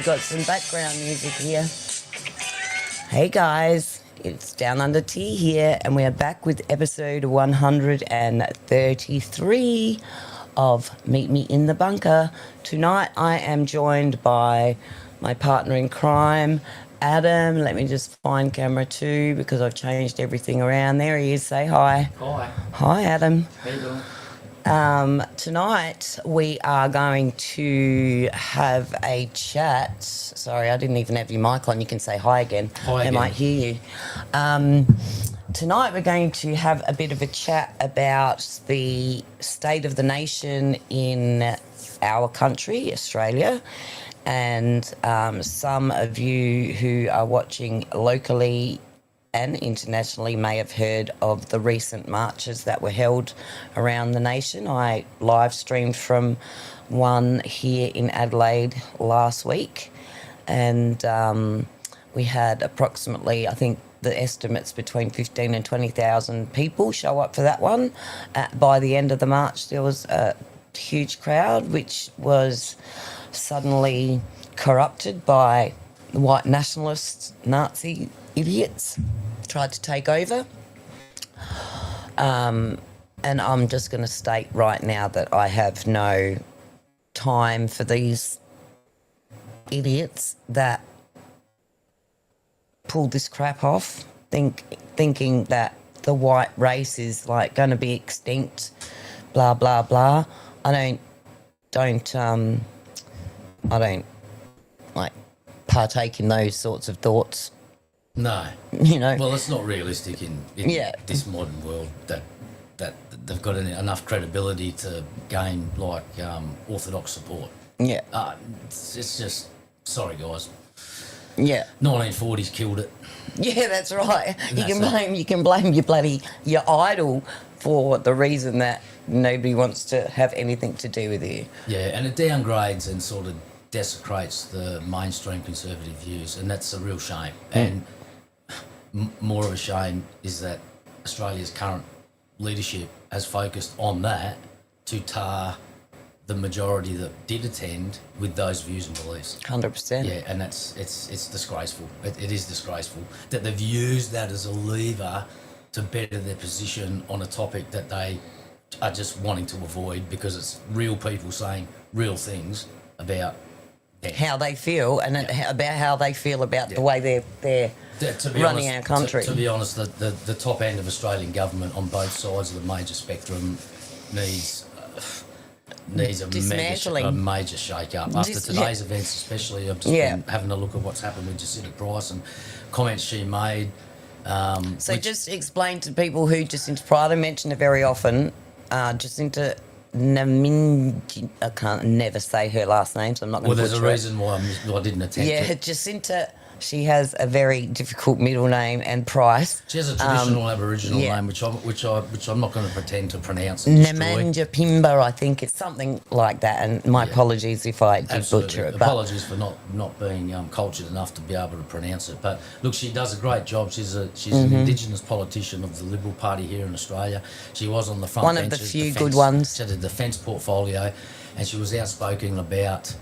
Got some background music here. Hey guys, it's Down Under Tea here, and we are back with episode 133 of Meet Me in the Bunker. Tonight I am joined by my partner in crime, Adam. Let me just find camera 2 because I've changed everything around. There he is. Say hi. Hi. Hi, Adam. How you doing? Tonight we are going to have a chat. Sorry, I didn't even have your mic on. You can say hi again. Hi they again. might hear you. Tonight we're going to have a bit of a chat about the state of the nation in our country, Australia, and some of you who are watching locally and internationally may have heard of the recent marches that were held around the nation. I live streamed from one here in Adelaide last week, and we had approximately, I think the estimates between 15 and 20,000 people show up for that one. By the end of the march, there was a huge crowd, which was suddenly corrupted by the white nationalist Nazi idiots tried to take over. And I'm just going to state right now that I have no time for these idiots that pulled this crap off, thinking that the white race is like going to be extinct, blah blah blah. I don't like partake in those sorts of thoughts. No. You know. Well, it's not realistic in this modern world that they've got enough credibility to gain like orthodox support. Yeah. It's just sorry guys. Yeah. 1940s killed it. Yeah, that's right. And You can blame your idol for the reason that nobody wants to have anything to do with you. Yeah, and it downgrades and sort of desecrates the mainstream conservative views, and that's a real shame. And more of a shame is that Australia's current leadership has focused on that to tar the majority that did attend with those views and beliefs. 100%. Yeah, and it's disgraceful. It is disgraceful that they've used that as a lever to better their position on a topic that they are just wanting to avoid, because it's real people saying real things about how they feel and about how they feel about the way they're running our country. To be honest, the top end of Australian government on both sides of the major spectrum needs a major shake-up. After today's events especially, I've just been having a look at what's happened with Jacinta Price and comments she made. Just explain to people who Jacinta Price, I don't mention her very often, Jacinta I can't never say her last name, so I'm not going to butcher it. Well, there's a reason why I didn't attempt it. Yeah, Jacinta, she has a very difficult middle name, and Price. She has a traditional Aboriginal name, which I'm not going to pretend to pronounce and destroy. Nemanja Pimba, I think it's something like that, and my apologies if I did butcher it. Apologies for not being cultured enough to be able to pronounce it. But look, she does a great job. She's an Indigenous politician of the Liberal Party here in Australia. She was on the front bench. One of the few good ones. She had a defence portfolio, and she was outspoken about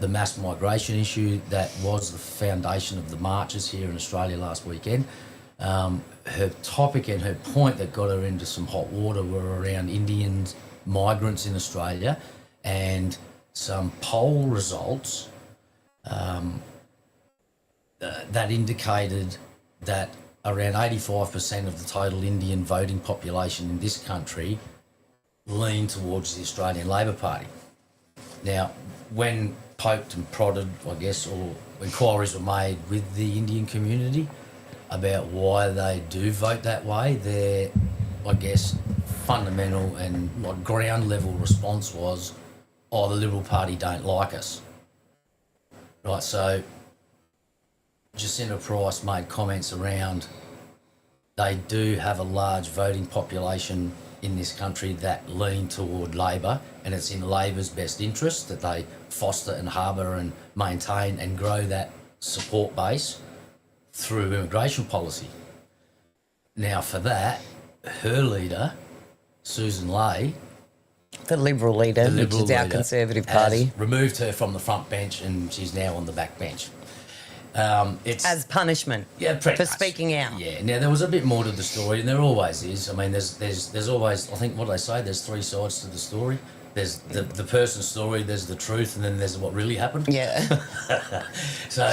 the mass migration issue that was the foundation of the marches here in Australia last weekend. Her topic and her point that got her into some hot water were around Indian migrants in Australia, and some poll results that indicated that around 85% of the total Indian voting population in this country lean towards the Australian Labor Party. Now, when poked and prodded, I guess, or inquiries were made with the Indian community about why they do vote that way. Their, I guess, fundamental and like ground level response was, oh, the Liberal Party don't like us. Right, so Jacinta Price made comments around they do have a large voting population in this country that lean toward Labor, and it's in Labor's best interest that they foster and harbour and maintain and grow that support base through immigration policy. Now, for that, her leader, Susan Ley, The Liberal leader, the Liberal which is our leader, Conservative has Party, removed her from the front bench and she's now on the back bench. It's as punishment pretty for much. speaking out. Yeah. Now there was a bit more to the story, and there always is. I mean, there's always. I think what they say. There's three sides to the story. There's the person's story. There's the truth, and then there's what really happened. Yeah. So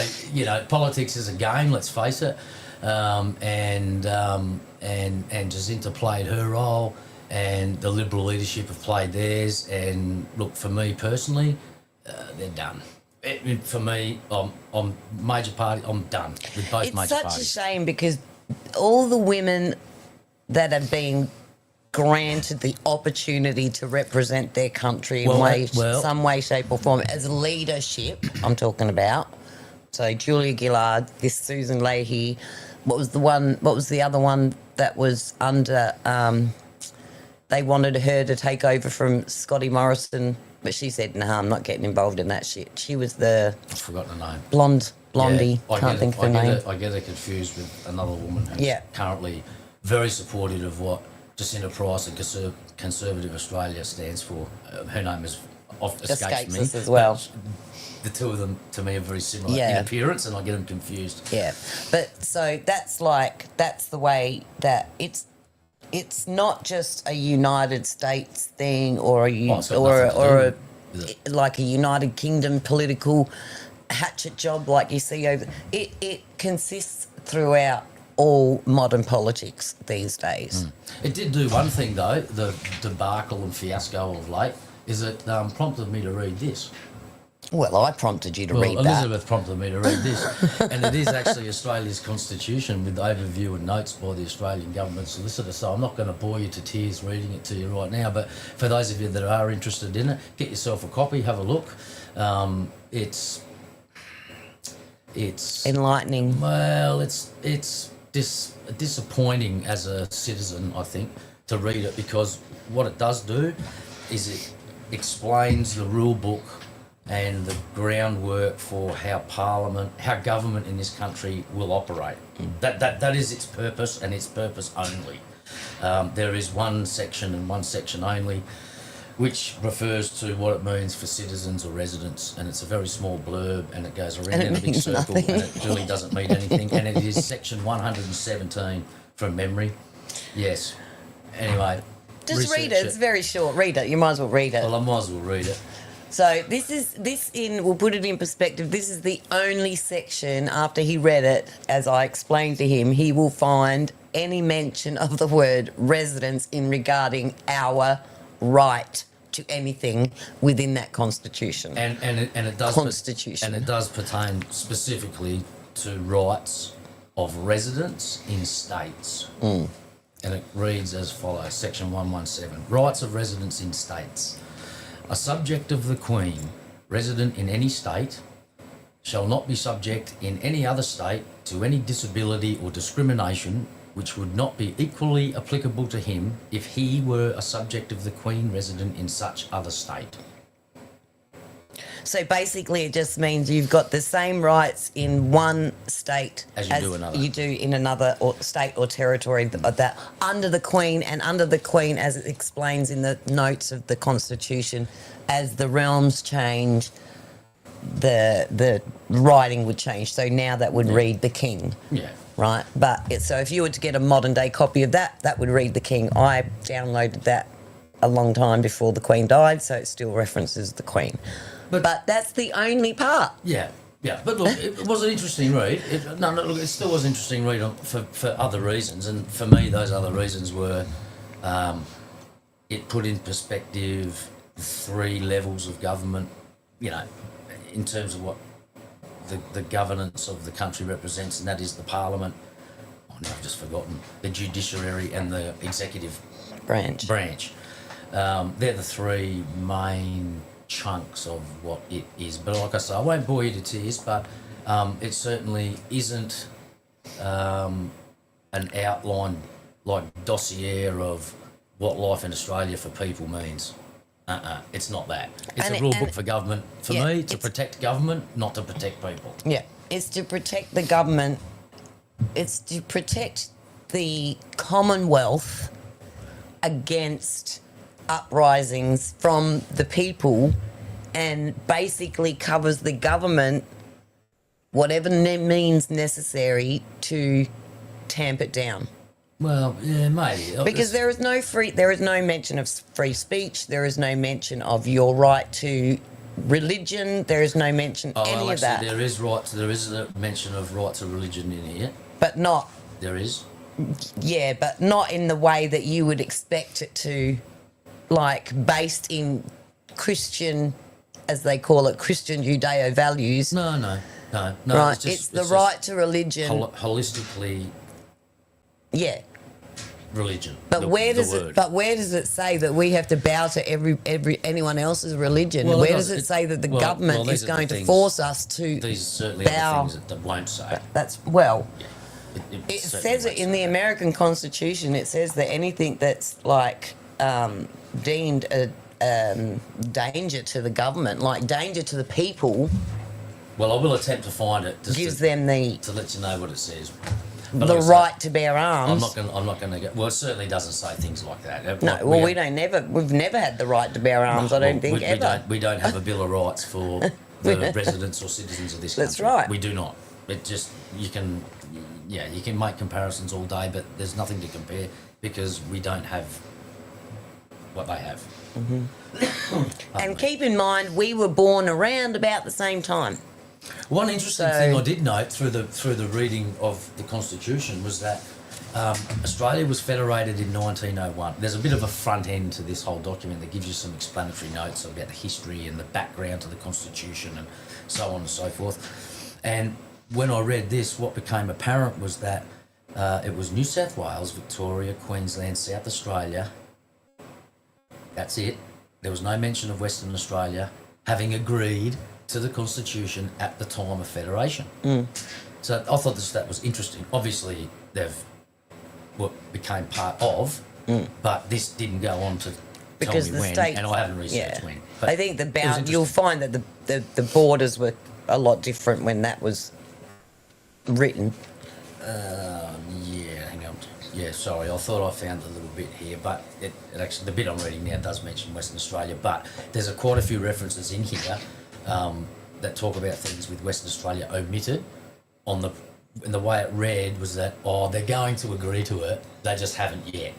politics is a game. Let's face it. And Jacinta played her role, and the Liberal leadership have played theirs. And look, for me personally, they're done. For me, I'm major party. I'm done with both major It's parties. such a shame because all the women that have been granted the opportunity to represent their country in some way, shape or form as leadership, I'm talking about. So Julia Gillard, this Susan Leahy, what was the other one that was under, they wanted her to take over from Scotty Morrison, but she said, no, I'm not getting involved in that shit. She was the... I've forgotten her name. Blondie, Yeah, can't think of her name. I get her confused with another woman who's Yeah. currently very supportive of what Jacinta Price and Conservative Australia stands for. Her name escapes me. Us as well. The two of them, to me, are very similar Yeah. in appearance, and I get them confused. Yeah, but so that's the way that it's not just a United States thing or It's got nothing to do with it. like a United Kingdom political hatchet job like you see over. It consists throughout all modern politics these days. It did do one thing, though, the debacle and fiasco of late, is it prompted me to read this. Well, I prompted you to Well, read Elizabeth prompted me to read this, and it is actually Australia's constitution with overview and notes by the Australian government solicitor. So I'm not going to bore you to tears reading it to you right now, but for those of you that are interested in it, get yourself a copy, have a look. It's enlightening. well, it's disappointing as a citizen, I think, to read it, because what it does do is it explains the rule book and the groundwork for how government in this country will operate. That is its purpose, and its purpose only. There is one section and one section only, which refers to what it means for citizens or residents, and it's a very small blurb, and it goes around in a big circle, nothing. and it really doesn't mean anything. And it is section 117 from memory. Yes. Anyway, Just read it. It's very short. Read it. You might as well read it. Well, I might as well read it. So we'll put it in perspective. This is the only section after he read it, as I explained to him, he will find any mention of the word residence in regarding our right to anything within that constitution. And it does Constitution. And it does pertain specifically to rights of residents in states. And it reads as follows, section 117. Rights of residents in states. A subject of the Queen, resident in any state, shall not be subject in any other state to any disability or discrimination which would not be equally applicable to him if he were a subject of the Queen resident in such other state. So basically it just means you've got the same rights in one state As you do in another state or territory that under the Queen, and under the Queen, as it explains in the notes of the Constitution, as the realms change, the writing would change. So now that would read the King. Yeah. Right? But so if you were to get a modern day copy of that, that would read the King. I downloaded that a long time before the Queen died, so it still references the Queen. But that's the only part. Yeah. But look, it was an interesting read. Look, it still was an interesting read for other reasons. And for me, those other reasons were it put in perspective 3 levels of government, in terms of what the governance of the country represents, and that is the Parliament. Oh, no, I've just forgotten the judiciary and the executive Branch. They're the three main chunks of what it is. But like I say, I won't bore you to tears, but it certainly isn't an outline like dossier of what life in Australia for people means. It's not that. It's a rule book for government, for me, to protect government, not to protect people. Yeah, it's to protect the government. It's to protect the Commonwealth against uprisings from the people, and basically covers the government whatever means necessary to tamp it down. Well, yeah, maybe. Because there is no mention of free speech. There is no mention of your right to religion. There is no mention any of that. There is a mention of right to religion in here. But not. There is. Yeah, but not in the way that you would expect it to, like based in Christian, as they call it, Christian Judeo values. No. Right, it's the right to religion. Holistically. Yeah. Religion. But where does it say that we have to bow to anyone else's religion? Well, where does it say that the government is going to force us to These certainly bow? are the things that won't say. That's well. Yeah. It says it in the American Constitution. It says that anything that's like deemed a danger to the government, like danger to the people. Well, I will attempt to find it. Gives them to let you know what it says. But the right to bear arms. I'm not going to go. Well, it certainly doesn't say things like that. No, we've never had the right to bear arms. I don't think ever. We don't have a Bill of Rights for the residents or citizens of this country. That's right. We do not. It just you can make comparisons all day, but there's nothing to compare because we don't have what they have. Mm-hmm. And keep in mind, we were born around about the same time. One interesting thing I did note through the reading of the Constitution was that Australia was federated in 1901. There's a bit of a front end to this whole document that gives you some explanatory notes about the history and the background to the Constitution and so on and so forth. And when I read this, what became apparent was that it was New South Wales, Victoria, Queensland, South Australia. That's it. There was no mention of Western Australia having agreed to the Constitution at the time of Federation. So I thought that was interesting. Obviously, they've became part of, but this didn't go on to because tell me when, state, and I haven't researched when. But I think you'll find that the borders were a lot different when that was written. Hang on. Yeah, sorry, I thought I found a little bit here, but it actually, the bit I'm reading now does mention Western Australia, but there's quite a few references in here that talk about things with Western Australia omitted. And the way it read was that, they're going to agree to it, they just haven't yet.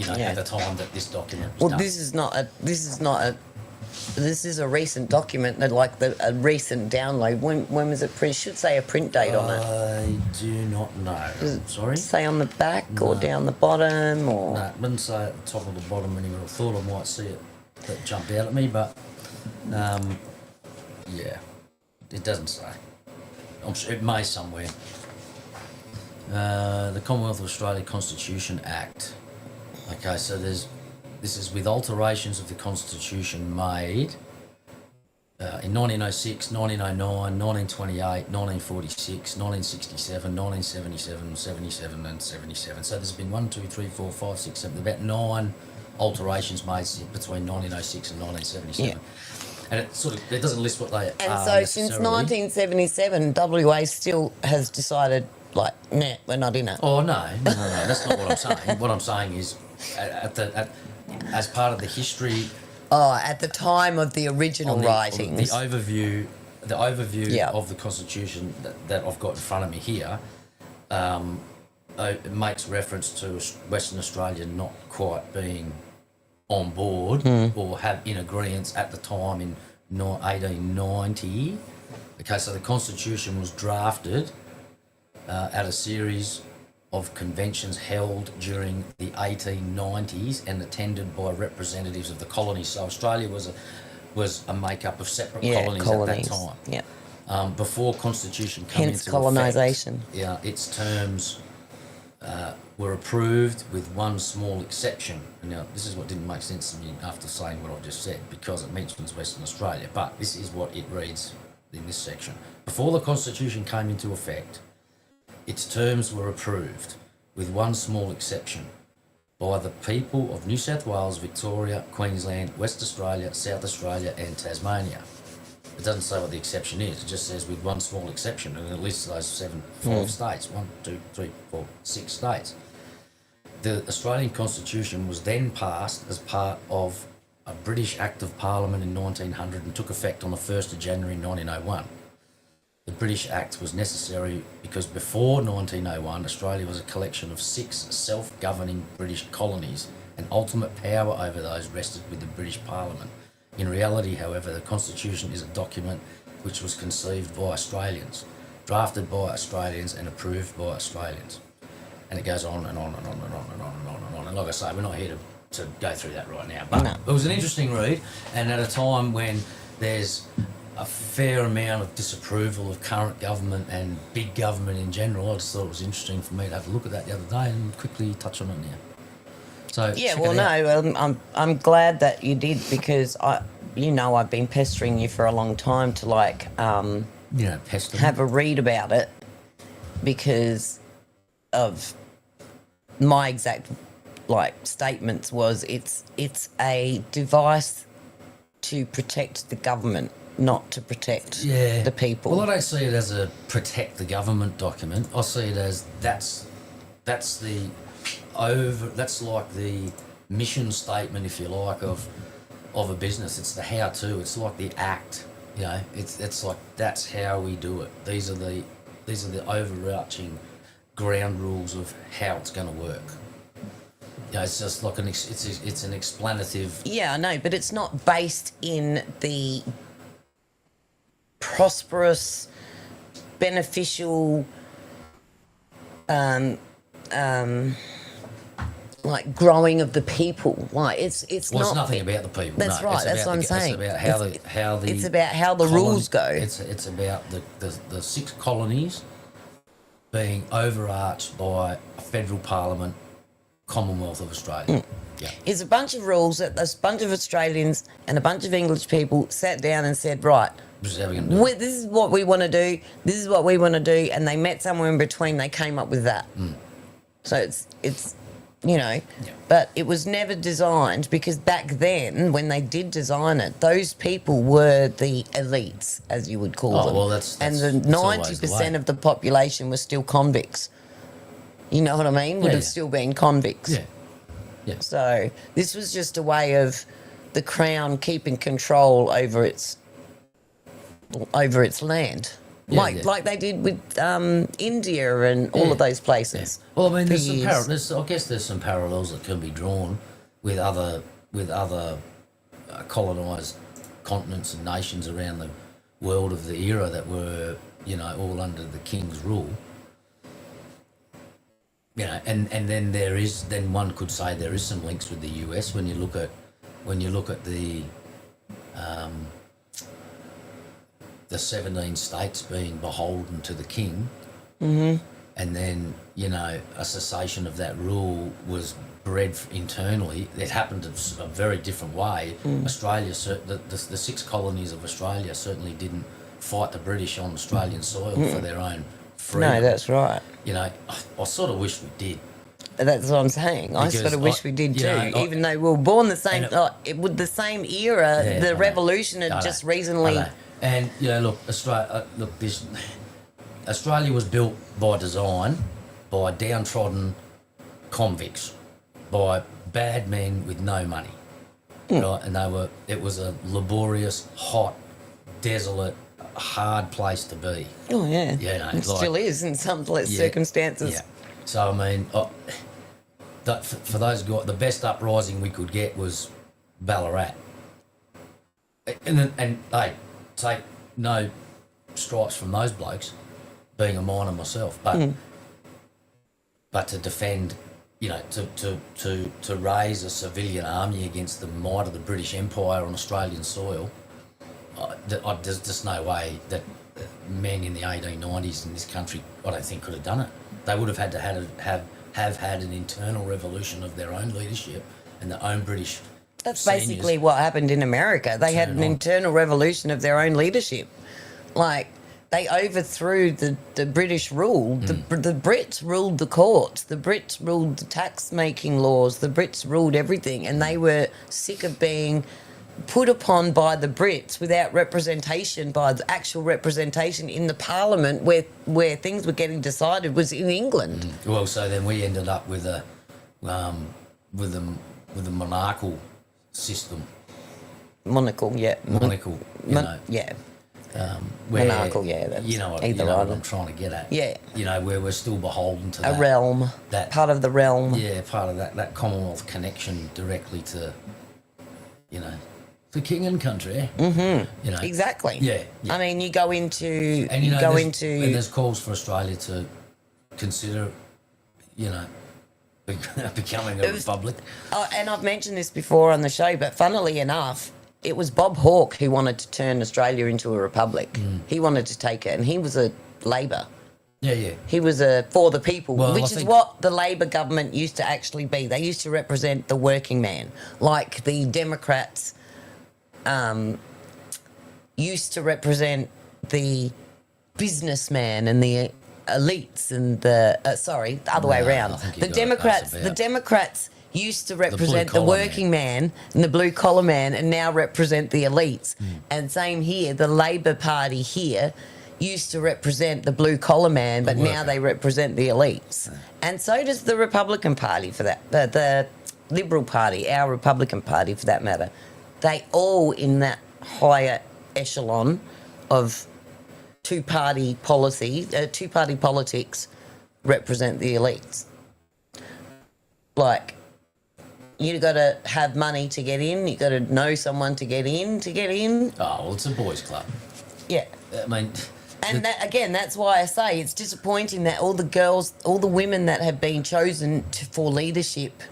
At the time that this document was done. This is a recent document, like a recent download. When was it printed? Should say a print date on it. I do not know. Sorry? Say on the back or down the bottom or? No, it didn't say at the top or the bottom anywhere. I thought I might see it that jumped out at me, but it doesn't say. I'm sure it may somewhere. The Commonwealth of Australia Constitution Act. Okay, so this is with alterations of the Constitution made in 1906, 1909, 1928, 1946, 1967, 1977, 77 and 77. So there's been 1, 2, 3, 4, 5, 6, 7, about 9 alterations made between 1906 and 1977. Yeah. And it doesn't list what they are. And so since 1977, WA still has decided, like, nah, we're not in it. Oh, no, that's not what I'm saying. What I'm saying is, as part of the history... at the time of the original writings. The overview of the Constitution that I've got in front of me here, it makes reference to Western Australia not quite being on board or have in agreement at the time in 1890. Okay, so the Constitution was drafted at a series of conventions held during the 1890s and attended by representatives of the colonies. So Australia was was a make-up of separate Yeah, colonies at that time. Yeah. Before Constitution came Hence into colonisation. effect, yeah, its terms were approved with one small exception. Now, this is what didn't make sense to me after saying what I just said, because it mentions Western Australia, but this is what it reads in this section. Before the Constitution came into effect, its terms were approved, with one small exception, by the people of New South Wales, Victoria, Queensland, West Australia, South Australia and Tasmania. It doesn't say what the exception is, it just says with one small exception, and it lists those five states, 1, 2, 3, 4, 6 states. The Australian Constitution was then passed as part of a British Act of Parliament in 1900 and took effect on the 1st of January 1901. The British Act was necessary because before 1901, Australia was a collection of 6 self-governing British colonies, and ultimate power over those rested with the British Parliament. In reality, however, the Constitution is a document which was conceived by Australians, drafted by Australians and approved by Australians. And it goes on and on and on and on and on and on and on. And like I say, we're not here to go through that right now. But it was an interesting read, and at a time when there's a fair amount of disapproval of current government and big government in general, I just thought it was interesting for me to have a look at that the other day and quickly touch on it now. So Yeah, well, no, I'm glad that you did, because I've been pestering you for a long time to pester me. have a read about it, because of my exact statements was it's a device to protect the government, not to protect the people. Well, I don't see it as a protect the government document. I see it as that's like the mission statement, if you like, of a business. It's the how-to. It's like the act. It's like that's how we do it. These are the overarching ground rules of how it's going to work. It's just like it's an explanative. Yeah, I know, but it's not based in the prosperous, beneficial, growing of the people. It's Well, not. it's nothing about the people. That's right. That's what I'm saying. It's about how the rules go. It's about the 6 colonies being overarched by a federal parliament, Commonwealth of Australia. Yeah. It's a bunch of rules that a bunch of Australians and a bunch of English people sat down and said, right, This is how we're going to do it. this is what we want to do, this is what we want to do, and they met somewhere in between, they came up with that. So it's but it was never designed, because back then, when they did design it, those people were the elites, as you would call them. Well, that's and the always the 90% way. of the population was still convicts. You know what I mean? Would have still been convicts. Yeah. So this was just a way of the Crown keeping control over its land. Like they did with India and all of those places. Well, I mean, I guess there's some parallels that can be drawn with other colonised continents and nations around the world of the era that were, all under the King's rule. And then one could say there is some links with the US when you look at the 17 states being beholden to the king, and then a cessation of that rule was bred internally. It happened a very different way. Australia, the 6 colonies of Australia certainly didn't fight the British on Australian soil for their own freedom. No, that's right. I sort of wish we did. That's what I'm saying. I sort of wish we did too, even though we were born the same, with the same era. The revolution had just recently. And look, Australia was built by design, by downtrodden convicts, by bad men with no money, right? And it was a laborious, hot, desolate, hard place to be. Oh yeah, it still is in some circumstances. Yeah. So I mean, for those guys, the best uprising we could get was Ballarat, and hey, take no stripes from those blokes, being a miner myself, but to defend you know, to raise a civilian army against the might of the British Empire on Australian soil, there's just no way that men in the 1890s in this country, I don't think, could have done it. They would have had to have had an internal revolution of their own leadership and their own British. That's seniors basically what happened in America. They had an internal revolution of their own leadership. Like, they overthrew the British rule. The Brits ruled the courts. The Brits ruled the tax-making laws. The Brits ruled everything. And they were sick of being put upon by the Brits without representation, by the actual representation in the parliament where things were getting decided was in England. Well, so then we ended up with a monarchical system. Monarchical, yeah. Monarchical, you know. Yeah. Where, monarchical, yeah. That's you know what I'm trying to get at. Yeah. You know, where we're still beholden to a realm. That part of the realm. Yeah, part of that Commonwealth connection directly to, you know, the king and country. Mm-hmm. You know. Exactly. Yeah. I mean, you go into... And, and there's calls for Australia to consider, you know, becoming a republic. Oh, and I've mentioned this before on the show, but funnily enough, it was Bob Hawke who wanted to turn Australia into a republic. He wanted to take it, and he was a Labor. Yeah, yeah. He was a for the people, Well, which is what the Labor government used to actually be. They used to represent the working man, like the Democrats used to represent the businessman and the elites and the the other way around. The Democrats used to represent the working man and the blue collar man, and now represent the elites. And same here, the Labor Party here used to represent the blue collar man, but now they represent the elites. And so does the Republican Party, for that, the Liberal Party, our Republican Party for that matter. They all in that higher echelon of two-party politics represent the elites. Like, you got to have money to get in. You got to know someone to get in. Oh, well, it's a boys' club. Yeah. I mean... And that, again, that's why I say it's disappointing that all the girls, all the women that have been chosen for leadership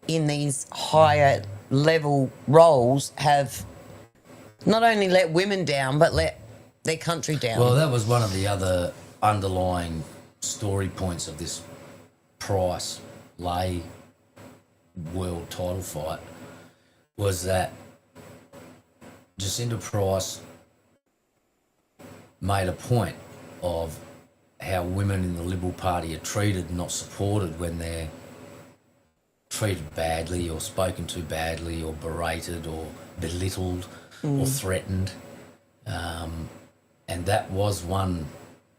in these higher level roles have not only let women down, but let their country down. Well, that was one of the other underlying story points of this Price-Lay world title fight, was that Jacinda Price made a point of how women in the Liberal Party are treated and not supported when they're treated badly or spoken to badly or berated or belittled or threatened. And that was one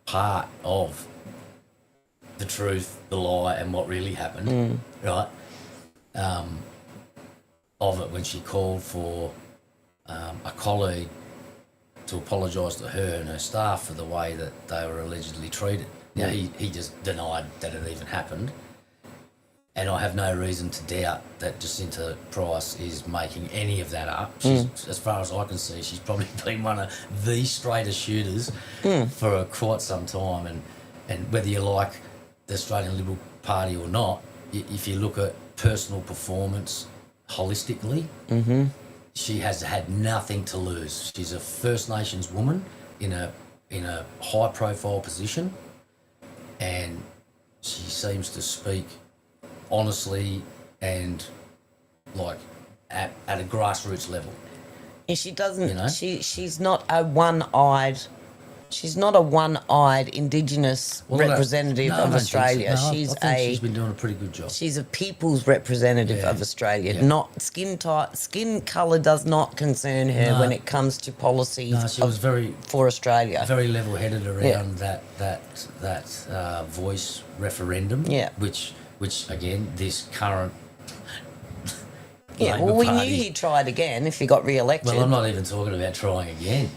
part of the truth, the lie, and what really happened, right? Of it, when she called for a colleague to apologise to her and her staff for the way that they were allegedly treated. Now, he just denied that it even happened. And I have no reason to doubt that Jacinta Price is making any of that up. She's, as far as I can see, she's probably been one of the straightest shooters for quite some time. And whether you like the Australian Liberal Party or not, if you look at personal performance holistically, she has had nothing to lose. She's a First Nations woman in a high-profile position, and she seems to speak honestly and like at a grassroots level. Yeah, she doesn't. You know? She's not a one-eyed. She's not a one-eyed Indigenous representative of Australia. So. No, she's I think she's been doing a pretty good job. She's a people's representative of Australia. Not skin colour does not concern her when it comes to policy. No, she was for Australia. Very level-headed around that voice referendum. Yeah. Which again, this current. Yeah, well, we knew he'd try it again if he got re-elected. Well, I'm not even talking about trying again.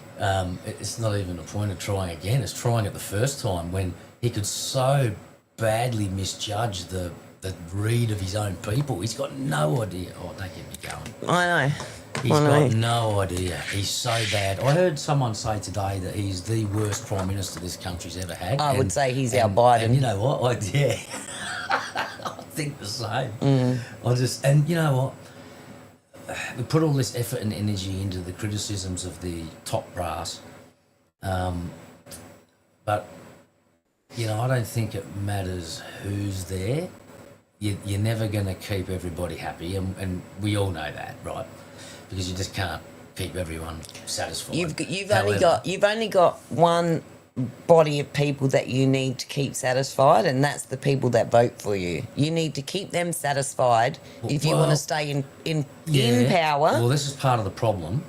It's not even a point of trying again. It's trying it the first time when he could so badly misjudge the read of his own people. He's got no idea. Oh, don't get me going. I know. He's got no idea. He's so bad. I heard someone say today that he's the worst Prime Minister this country's ever had. I would say he's our Biden. And you know what? Yeah. think the same. I just, and you know what? We put all this effort and energy into the criticisms of the top brass, but you know, I don't think it matters who's there. You're never going to keep everybody happy, and we all know that, right? Because you just can't keep everyone satisfied. You've only got one body of people that you need to keep satisfied, and that's the people that vote for you. You need to keep them satisfied if you want to stay in power. Well, this is part of the problem.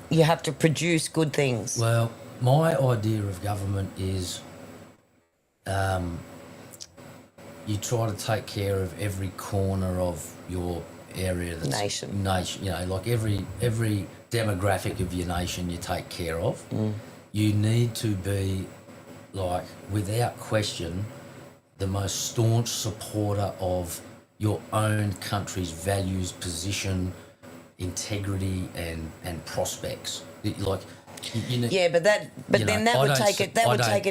You have to produce good things. Well, my idea of government is you try to take care of every corner of your area. Nation, you know, like every demographic of your nation you take care of. You need to be, like, without question, the most staunch supporter of your own country's values, position, integrity, and prospects. Like, but that would take it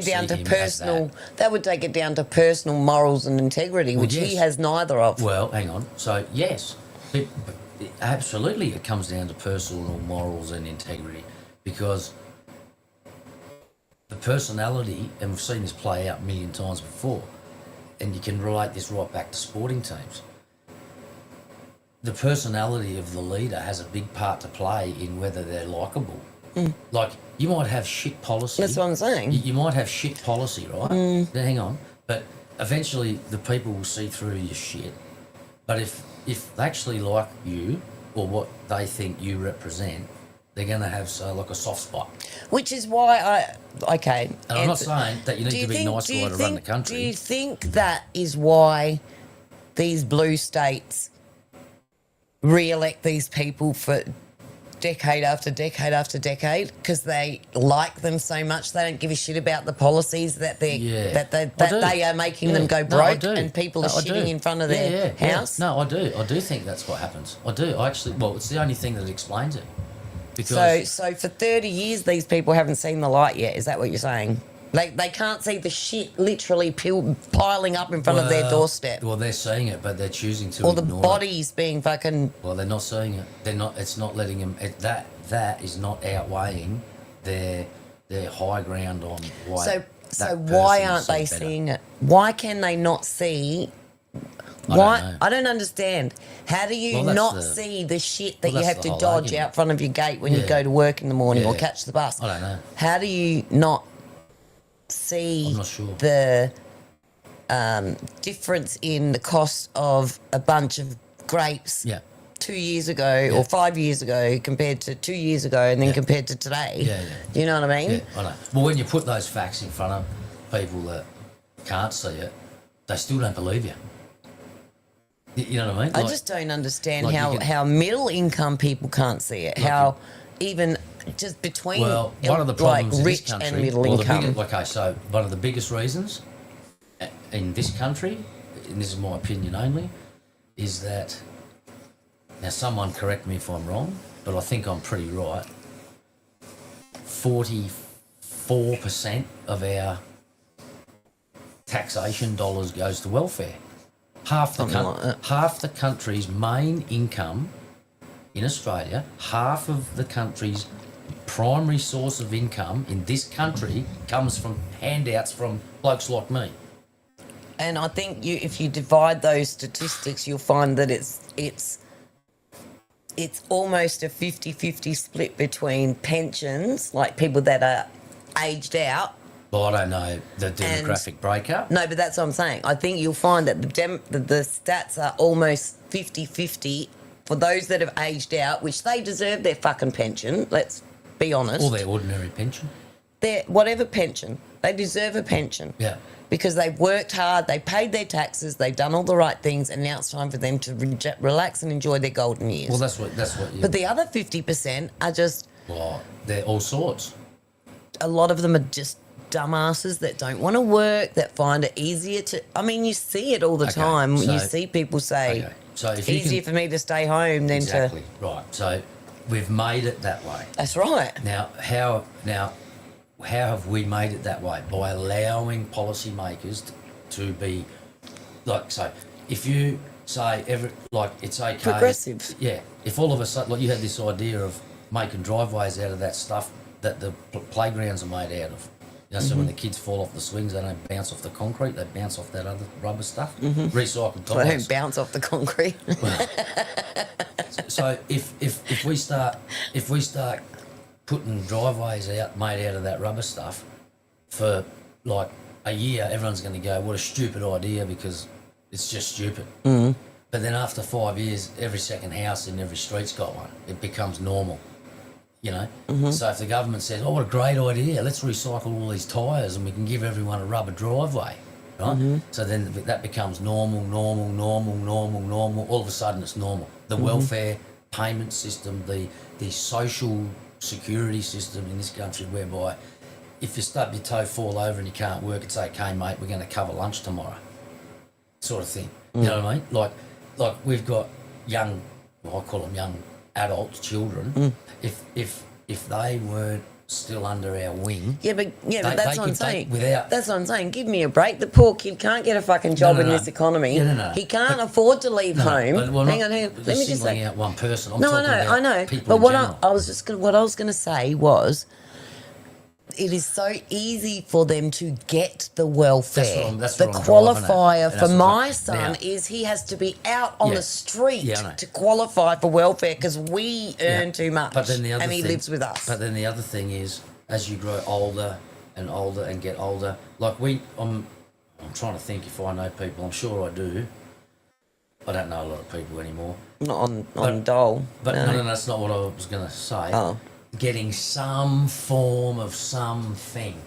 down to personal. That would take it down to personal morals and integrity, which he has neither of. Well, hang on. So yes, but absolutely, it comes down to personal morals and integrity, because the personality, and we've seen this play out a million times before, and you can relate this right back to sporting teams. The personality of the leader has a big part to play in whether they're likeable. Like, you might have shit policy. That's what I'm saying. You might have shit policy, right? Now, hang on. But eventually the people will see through your shit. But if they actually like you or what they think you represent, they're going to have, like, a soft spot. Which is why And I'm not saying that you need to be a nice guy to run the country. Do you think that is why these blue states re-elect these people for decade after decade after decade? Because they like them so much, they don't give a shit about the policies that they are making them go broke, and people are shitting in front of their house. No, I do. I do think that's what happens. I do. It's the only thing that explains it. Because So for 30 years, these people haven't seen the light yet. Is that what you're saying? They can't see the shit literally piling up in front of their doorstep. Well, they're seeing it, but they're choosing to or ignore the bodies being fucking... Well, they're not seeing it. They're not. It's not letting them... That is not outweighing their high ground on why... So why aren't they seeing it? Why can they not see... I don't understand. How do you not see the shit that you have to dodge out front of your gate when you go to work in the morning or catch the bus? I don't know. How do you not see I'm not sure. the difference in the cost of a bunch of grapes 2 years ago or 5 years ago compared to 2 years ago and then compared to today? Do you know what I mean? Yeah, I know. Well, when you put those facts in front of people that can't see it, they still don't believe you. You know what I mean? I just don't understand how middle income people can't see it. How even just between one of the problems in rich this country, and middle income. So one of the biggest reasons in this country, and this is my opinion only, is that, now someone correct me if I'm wrong, but I think I'm pretty right, 44% of our taxation dollars goes to welfare. Half the country's main income in Australia, half of the country's primary source of income in this country comes from handouts from blokes like me. And I think if you divide those statistics, you'll find that it's almost a 50-50 split between pensions, like people that are aged out. Well, I don't know the demographic breakup. No, but that's what I'm saying. I think you'll find that the stats are almost 50-50 for those that have aged out, which they deserve their fucking pension, let's be honest. Or their ordinary pension. Whatever pension. They deserve a pension. Yeah. Because they've worked hard, they paid their taxes, they've done all the right things, and now it's time for them to relax and enjoy their golden years. Well, that's what. But the other 50% are just... Well, they're all sorts. A lot of them are just dumbasses that don't want to work, that find it easier to... I mean, you see it all the time. You see people say, it's easier for me to stay home than to... Exactly, right. So we've made it that way. That's right. Now, how have we made it that way? By allowing policymakers to be like, so if you say it's okay. Progressive. Yeah. If all of a sudden, like you had this idea of making driveways out of that stuff that the playgrounds are made out of. You know, so when the kids fall off the swings, they don't bounce off the concrete; they bounce off that other rubber stuff. Recycled So they tyres. don't bounce off the concrete. So if we start putting driveways out made out of that rubber stuff for like a year, everyone's going to go, "What a stupid idea!" because it's just stupid. But then after 5 years, every second house in every street's got one. It becomes normal. You know, so if the government says, "Oh, what a great idea! Let's recycle all these tyres and we can give everyone a rubber driveway," right? So then that becomes normal. All of a sudden, it's normal. The welfare payment system, the social security system in this country, whereby if you stub your toe, fall over, and you can't work, it's okay, mate. We're going to cover lunch tomorrow, sort of thing. You know what I mean? Like we've got young, well, I call them young adults, children. If they weren't still under our wing, but that's what I'm saying. Without, that's what I'm saying. Give me a break. The poor kid can't get a fucking job in this economy. No. He can't afford to leave home. Hang on. Let me just say. Out one person. I know. People But what I was going to say was, it is so easy for them to get the welfare. That's the what I'm qualifier driving at. for my son is he has to be out on the street to qualify for welfare because we earn too much. But then the other and he thing, lives with us. But then the other thing is, as you grow older and older and get older, like I'm trying to think if I know people. I'm sure I do. I don't know a lot of people anymore. Not on Dole. But no, that's not what I was going to say. Oh. Getting some form of something.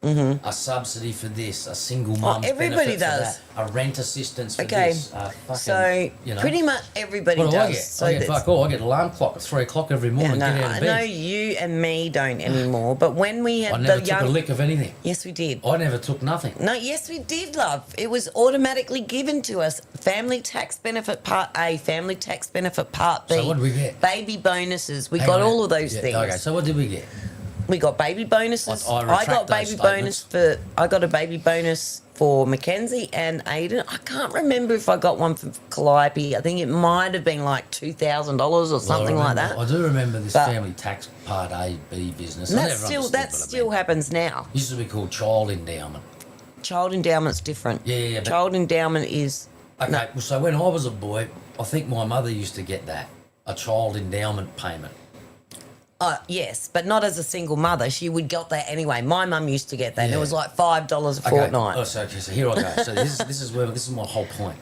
A subsidy for this, a single mum's everybody benefit does. for that, a rent assistance for Okay, this. so pretty much everybody what do does. I get? So I get fuck all. I get an alarm clock at 3 o'clock every morning. no, Get out of I bed. know you and me don't anymore. But when we had I never the took young, a lick of anything. yes, we did. I never took nothing. No, yes, we did, love. It was automatically given to us. Family tax benefit part A, family tax benefit part B. So what did we get? Baby bonuses. We Hang got on. all of those Yeah, things. Okay, so what did we get? We got baby bonuses. I got retract baby those bonus for. I got a baby bonus for Mackenzie and Aiden. I can't remember if I got one for Calliope. I think it might have been like $2,000 or something like that. I do remember this family tax part A, B business. And I that never still understood happens now. Used to be called child endowment. Child endowment's different. Yeah. But, Child endowment is. okay, well, so when I was a boy, I think my mother used to get that, a child endowment payment. Yes, but not as a single mother. She would get that anyway. My mum used to get that. And it was like $5 a fortnight. Oh, so here I go. So this is my whole point.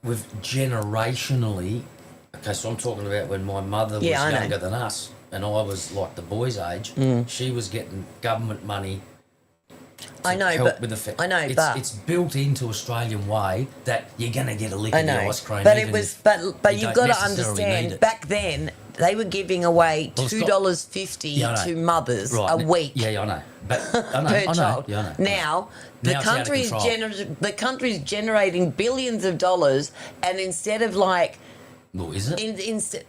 We've generationally. Okay, so I'm talking about when my mother was younger than us, and I was like the boy's age. She was getting government money. I know, help but with the I know, it's built into Australian way that you're gonna get a lick of the ice cream. But it was, but you've got to necessarily need understand. it. Back then, they were giving away $2.50 to mothers a week. Yeah, I know. But I know, per child. Yeah, I know. Now the Now it's out of country's country's generating billions of dollars, and instead of like, well, is it? Instead.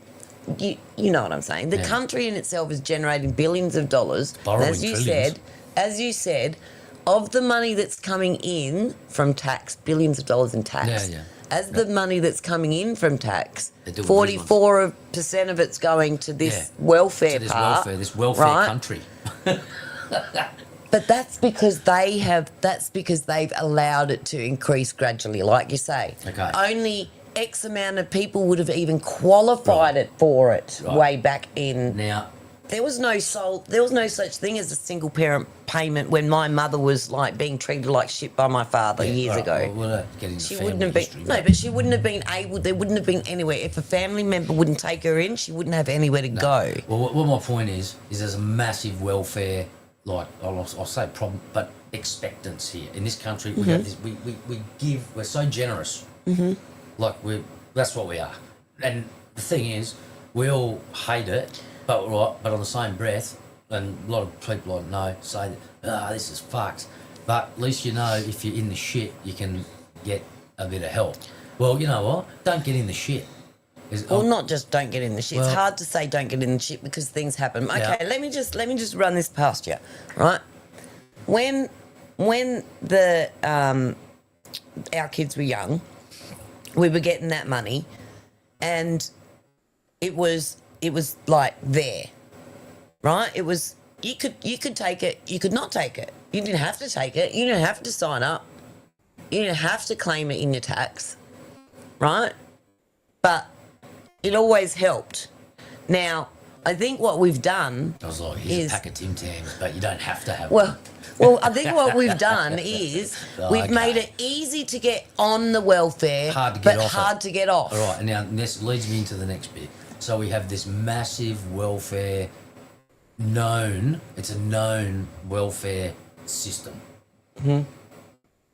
You know what I'm saying. The country in itself is generating billions of dollars. Borrowing As you trillions. said, of the money that's coming in from tax, billions of dollars in tax. Yeah. As the money that's coming in from tax, They're doing 44% of it's going to this welfare part. This welfare right? country. But that's because they've allowed it to increase gradually, like you say. Okay. Only X amount of people would have even qualified it for it way back in. Now, There was no such thing as a single parent payment when my mother was like being treated like shit by my father years ago. We'll get into She family wouldn't have been history, but she wouldn't have been able. There wouldn't have been anywhere if a family member wouldn't take her in. She wouldn't have anywhere to go. Well, what my point is there's a massive welfare, like I'll say problem, but expectance here in this country. We have this. We give. We're so generous. Like that's what we are. And the thing is, we all hate it. But on the same breath, and a lot of people I know say, this is fucked. But at least you know if you're in the shit, you can get a bit of help. Well, you know what? Don't get in the shit. Well, not just don't get in the shit. It's hard to say don't get in the shit because things happen. Okay, let me just run this past you, right? When the our kids were young, we were getting that money, and it was like there, right? It was you could take it, you could not take it. You didn't have to take it. You didn't have to sign up. You didn't have to claim it in your tax, right? But it always helped. Now, I think what we've done I was like, here's a pack of Tim Tams, but you don't have to have well, one. well, I think what we've done is we've made it easy to get on the welfare, Hard to get but off hard it. to get off. All right, and now this leads me into the next bit. So we have this massive welfare it's a known welfare system. Mm-hmm.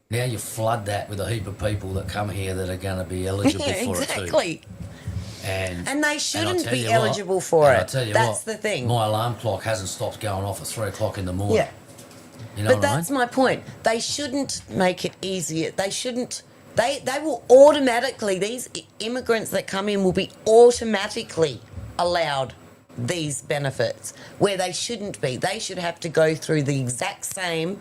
Now you flood that with a heap of people that come here that are going to be eligible for it too. Exactly. And they shouldn't I'll tell be you eligible what, for and it. I'll tell you That's what, the thing. My alarm clock hasn't stopped going off at 3 o'clock in the morning. Yeah. You know But what I that's mean? my point. They shouldn't make it easier. They shouldn't. They will automatically, these immigrants that come in will be automatically allowed these benefits where they shouldn't be. They should have to go through the exact same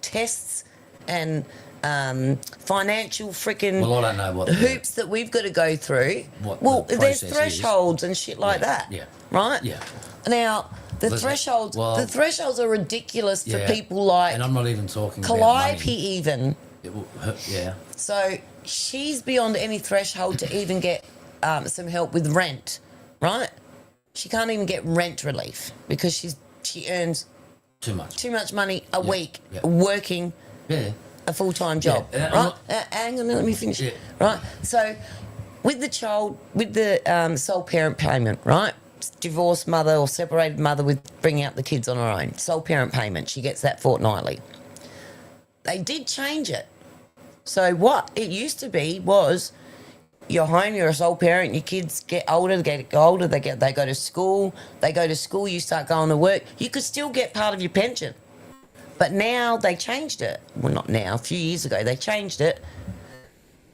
tests and financial freaking Well, I don't know what hoops that we've got to go through. What the there's process thresholds and shit like that. Yeah. Right? Yeah. Now, the Listen, thresholds well, the thresholds are ridiculous for Yeah. people like And I'm not even talking about Calliope money. even. Yeah. So she's beyond any threshold to even get some help with rent, right? She can't even get rent relief because she earns Too much. too much money a week Yeah. working Yeah. a full-time job, Yeah, and right? I'm not- Hang on, let me finish. Yeah. Right. So with the sole parent payment, right? Divorced mother or separated mother with bringing up the kids on her own, sole parent payment, she gets that fortnightly. They did change it. So what it used to be was you're home, you're a sole parent, your kids get older, they go to school, you start going to work. You could still get part of your pension. But now they changed it. Well, not now, a few years ago, they changed it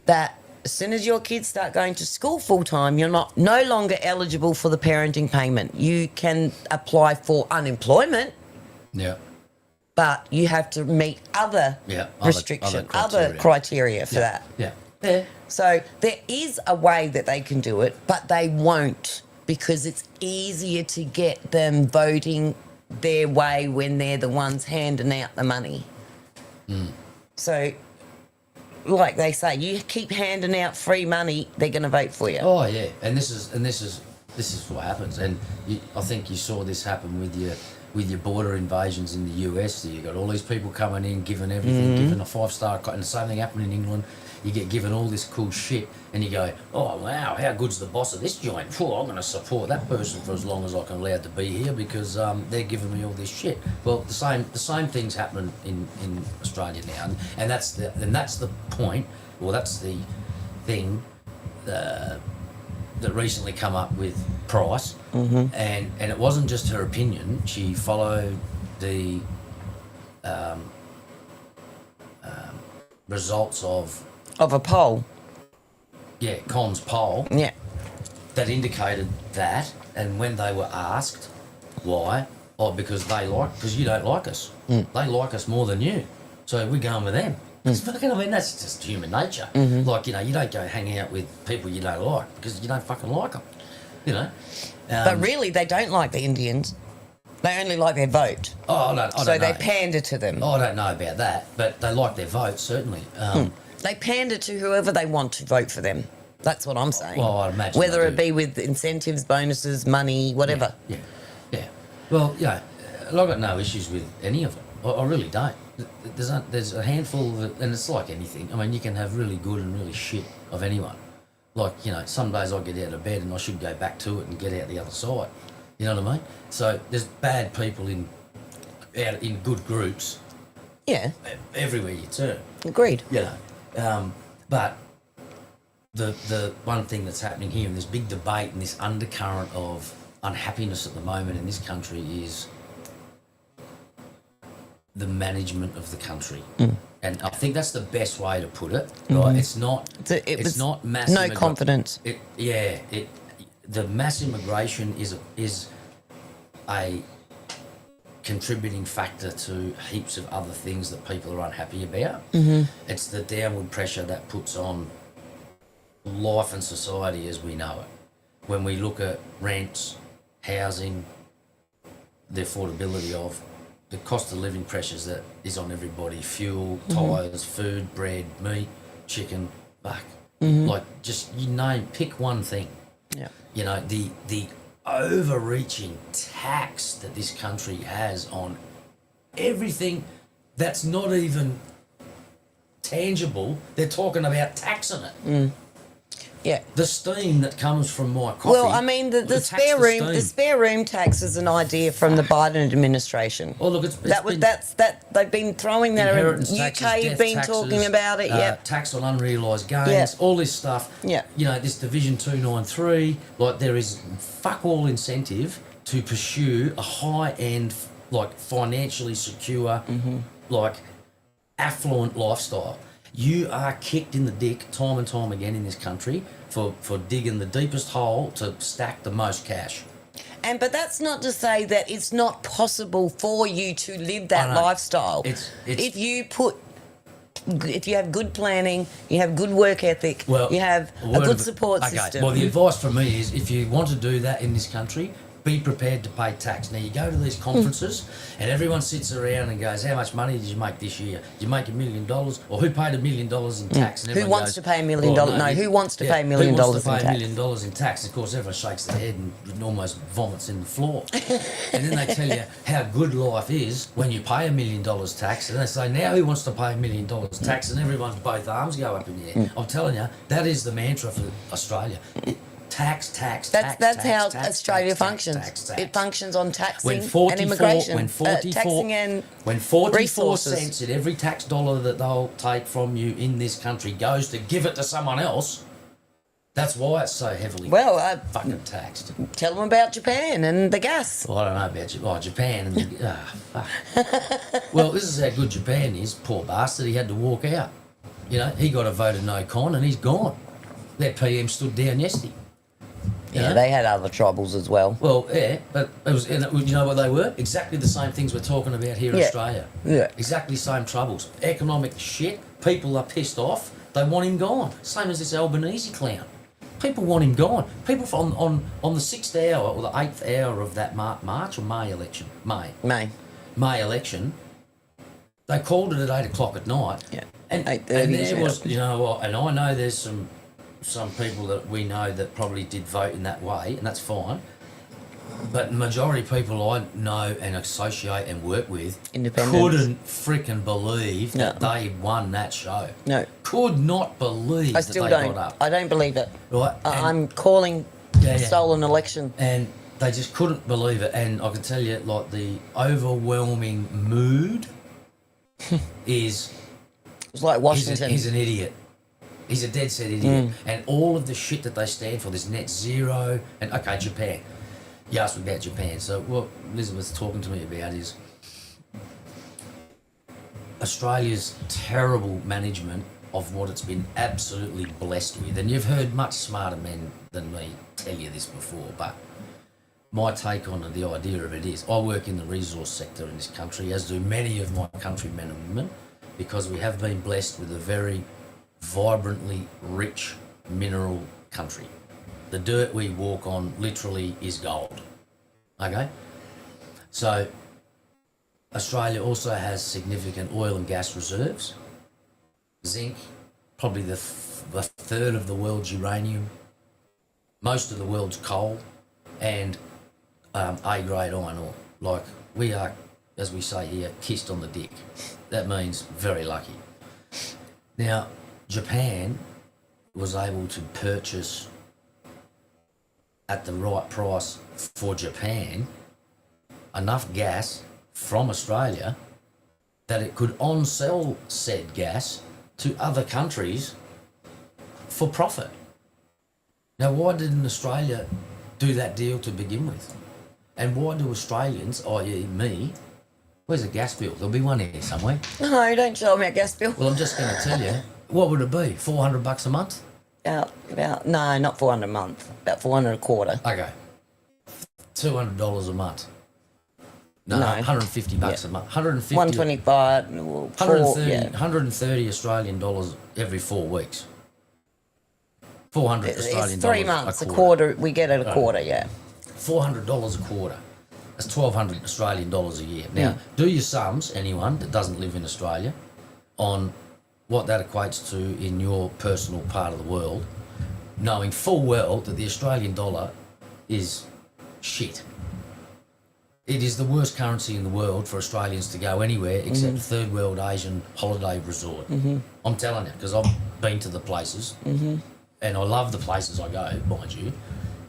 that as soon as your kids start going to school full time, you're no longer eligible for the parenting payment. You can apply for unemployment, Yeah. but you have to meet other restrictions, other criteria for that. Yeah. Yeah. So there is a way that they can do it, but they won't because it's easier to get them voting their way when they're the ones handing out the money. So, like they say, you keep handing out free money, they're going to vote for you. Oh yeah, and this is what happens, and I think you saw this happen with your border invasions in the US. You got all these people coming in, giving everything, giving a 5-star, and the same thing happened in England. You get given all this cool shit, and you go, oh wow, how good's the boss of this joint? Oh, I'm going to support that person for as long as I can allowed to be here because they're giving me all this shit. Well, the same things happen in Australia now, and that's the point. Well, that's the thing that recently come up with Price, and it wasn't just her opinion. She followed the results of a poll. Yeah, Con's poll. Yeah. That indicated that, and when they were asked why, because you don't like us. They like us more than you, so we're going with them. It's fucking, I mean, that's just human nature. Like, you don't go hanging out with people you don't like because you don't fucking like them. But really, they don't like the Indians. They only like their vote. Oh, I don't so know. they pander to them. I don't know about that, but they like their vote, certainly. They pander to whoever they want to vote for them. That's what I'm saying. Well, I'd imagine whether they it be with incentives, bonuses, money, whatever. Yeah. Well, I've got no issues with any of it. I really don't. There's a handful of it, and it's like anything. I mean, you can have really good and really shit of anyone. Like, some days I get out of bed and I should go back to it and get out the other side. You know what I mean? So there's bad people in good groups. Yeah. Everywhere you turn. Agreed. But the one thing that's happening here in this big debate and this undercurrent of unhappiness at the moment in this country is the management of the country. And I think that's the best way to put it. Right? It's not. It's not massive. No confidence. The mass immigration is a contributing factor to heaps of other things that people are unhappy about. It's the downward pressure that puts on life and society as we know it. When we look at rents, housing, the affordability of the cost of living pressures that is on everybody, fuel, tyres, food, bread, meat, chicken, fuck. Like, just, you name, pick one thing. Yeah. You know, the overreaching tax that this country has on everything that's not even tangible, they're talking about taxing it. Yeah. The steam that comes from my coffee. Well, I mean, the tax spare room tax is an idea from the Biden administration. Oh, look, they've been throwing that around. Inheritance taxes, UK have death been taxes, talking about it. Yeah. Tax on unrealised gains, Yeah. all this stuff. Yeah. You know, this Division 293, like, there is fuck all incentive to pursue a high-end, like, financially secure, like, affluent lifestyle. You are kicked in the dick time and time again in this country for digging the deepest hole to stack the most cash. But that's not to say that it's not possible for you to live that lifestyle. If you have good planning, you have good work ethic, you have a good support system. Well, the advice from me is, if you want to do that in this country, be prepared to pay tax. Now, you go to these conferences and everyone sits around and goes, how much money did you make this year? Did you make $1 million? Or who paid $1 million in tax? And who wants to pay $1 million? Who wants to pay $1 million in tax? Who wants to pay $1 million in tax? Of course, everyone shakes their head and almost vomits in the floor. And then they tell you how good life is when you pay $1 million tax. And they say, now who wants to pay $1 million tax? And everyone's both arms go up in the air. I'm telling you, that is the mantra for Australia. Tax. That's how Australia functions. It functions on taxing and immigration. Taxing and when 44 resources. cents in every tax dollar that they'll take from you in this country goes to give it to someone else, that's why it's so heavily fucking taxed. Tell them about Japan and the gas. Well, I don't know about Japan. And fuck. Well, this is how good Japan is. Poor bastard, he had to walk out. You know, he got a vote of no con and he's gone. Their PM stood down yesterday. Yeah, they had other troubles as well. Well, yeah, but it was, and you know what they were? Exactly the same things we're talking about here in Australia. Yeah. Exactly the same troubles. Economic shit. People are pissed off. They want him gone. Same as this Albanese clown. People want him gone. People on the 6th hour or the 8th hour of that March or May election. May election. They called it at 8 o'clock at night. Yeah. And there was, you know what, and I know there's some people that we know that probably did vote in that way, and that's fine. But the majority of people I know and associate and work with couldn't freaking believe that they won that show. No. Could not believe I still that they don't. got up. I don't believe it. Right. I'm calling a stolen election. And they just couldn't believe it. And I can tell you, like, the overwhelming mood is... It's like Washington. He's an idiot. He's a dead set idiot. And all of the shit that they stand for, this net zero, and okay, Japan. You asked me about Japan. So what Elizabeth's talking to me about is Australia's terrible management of what it's been absolutely blessed with. And you've heard much smarter men than me tell you this before, but my take on the idea of it is, I work in the resource sector in this country, as do many of my countrymen and women, because we have been blessed with a very vibrantly rich mineral country. The dirt we walk on literally is gold. Okay? So Australia also has significant oil and gas reserves, zinc, probably the third of the world's uranium, most of the world's coal, and A-grade iron ore. Like, we are, as we say here, kissed on the dick. That means very lucky. Now, Japan was able to purchase at the right price for Japan enough gas from Australia that it could on-sell said gas to other countries for profit. Now, why didn't Australia do that deal to begin with? And why do Australians, i.e. me, where's the gas bill? There'll be one here somewhere. No, don't show me a gas bill. Well, I'm just going to tell you, what would it be? $400 a month? About no, not 400 a month. About 400 a quarter. Okay. $200 a month. No, No. 150 bucks a month. 150. 125. 130, Yeah. 130 Australian dollars every 4 weeks. 400 It's Australian 3 dollars months. a quarter. We get it a quarter. Yeah. $400 a quarter. That's 1,200 Australian dollars a year. Now, do your sums, anyone that doesn't live in Australia, on what that equates to in your personal part of the world, knowing full well that the Australian dollar is shit. It is the worst currency in the world for Australians to go anywhere except a third world Asian holiday resort. I'm telling you, because I've been to the places, and I love the places I go, mind you,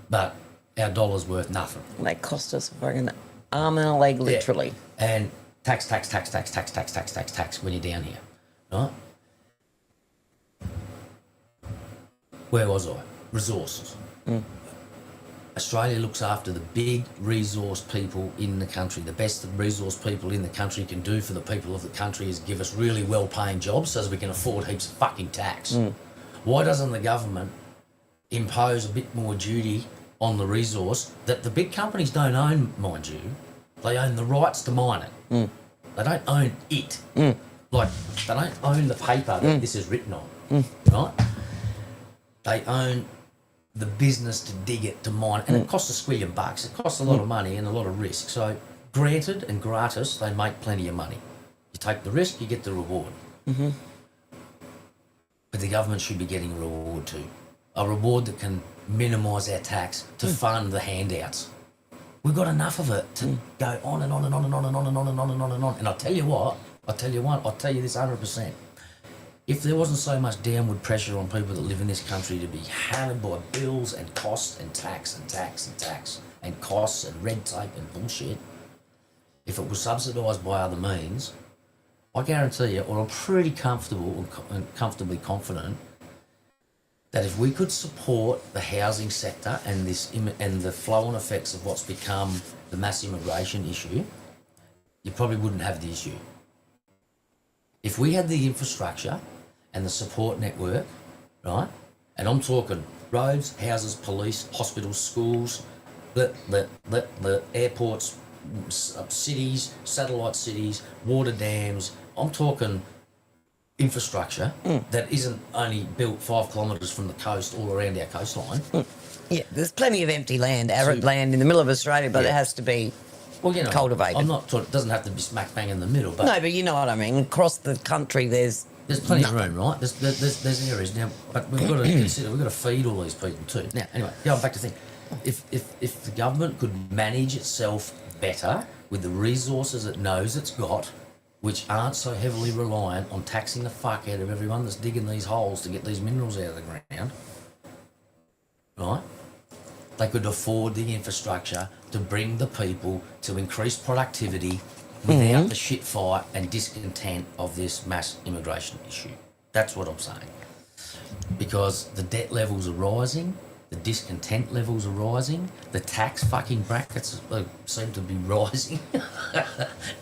but our dollar's worth nothing. They cost us a fucking arm and a leg, literally. Yeah. And tax when you're down here, right? Where was I? Resources. Australia looks after the big resource people in the country. The best the resource people in the country can do for the people of the country is give us really well-paying jobs so that we can afford heaps of fucking tax. Why doesn't the government impose a bit more duty on the resource that the big companies don't own, mind you? They own the rights to mine it. They don't own it. Like, they don't own the paper that this is written on, right? They own the business to dig it, to mine it, and it costs a squillion bucks. It costs a lot of money and a lot of risk. So, granted and gratis, they make plenty of money. You take the risk, you get the reward. But the government should be getting a reward too. A reward that can minimise our tax to fund the handouts. We've got enough of it to go on and on and on and on and on and on and on and on and on. And I'll tell you this 100%. If there wasn't so much downward pressure on people that live in this country to be hammered by bills and costs and tax and tax and tax and costs and red tape and bullshit, if it was subsidised by other means, I guarantee you, or I'm pretty comfortable and comfortably confident, that if we could support the housing sector and the flow-on effects of what's become the mass immigration issue, you probably wouldn't have the issue. If we had the infrastructure and the support network, right, and I'm talking roads, houses, police, hospitals, schools, the airports, cities, satellite cities, water dams, I'm talking infrastructure that isn't only built 5 kilometres from the coast all around our coastline. Yeah, there's plenty of empty land, arid land in the middle of Australia, but it has to be cultivated. I'm not talking, it doesn't have to be smack bang in the middle, but No, but you know what I mean. Across the country, there's plenty of room, right? There's areas now, but we've got to consider, we've got to feed all these people too. Now, anyway, going back to the thing, if the government could manage itself better with the resources it knows it's got, which aren't so heavily reliant on taxing the fuck out of everyone that's digging these holes to get these minerals out of the ground, right? They could afford the infrastructure to bring the people to increase productivity without the shit fight and discontent of this mass immigration issue. That's what I'm saying. Because the debt levels are rising, the discontent levels are rising, the tax fucking brackets seem to be rising.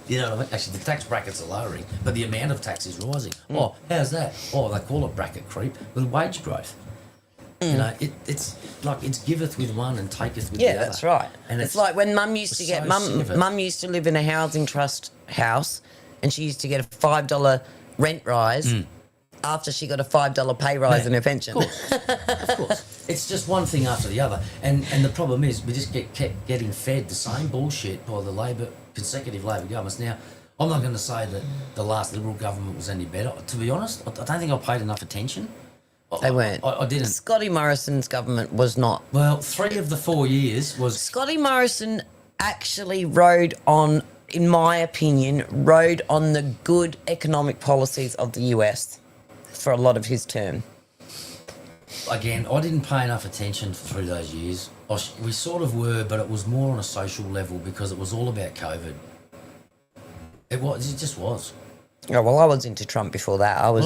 You know what I mean? Actually, the tax brackets are lowering, but the amount of tax is rising. Oh, how's that? Oh, they call it bracket creep with wage growth. You know, it's like it's giveth with one and taketh with the other. Yeah, that's right. And it's like when Mum used to get Mum used to live in a housing trust house, and she used to get a $5 rent rise after she got a $5 pay rise in her pension. Of course. It's just one thing after the other, and the problem is we just kept getting fed the same bullshit by the consecutive Labor governments. Now, I'm not going to say that the last Liberal government was any better. To be honest, I don't think I paid enough attention. They weren't. I didn't. Scotty Morrison's government was not. Well, 3 of the 4 years was... Scotty Morrison actually rode on, in my opinion, rode on the good economic policies of the US for a lot of his term. Again, I didn't pay enough attention through those years. We sort of were, but it was more on a social level because it was all about COVID. It just was. Oh, well, I was into Trump before that. I was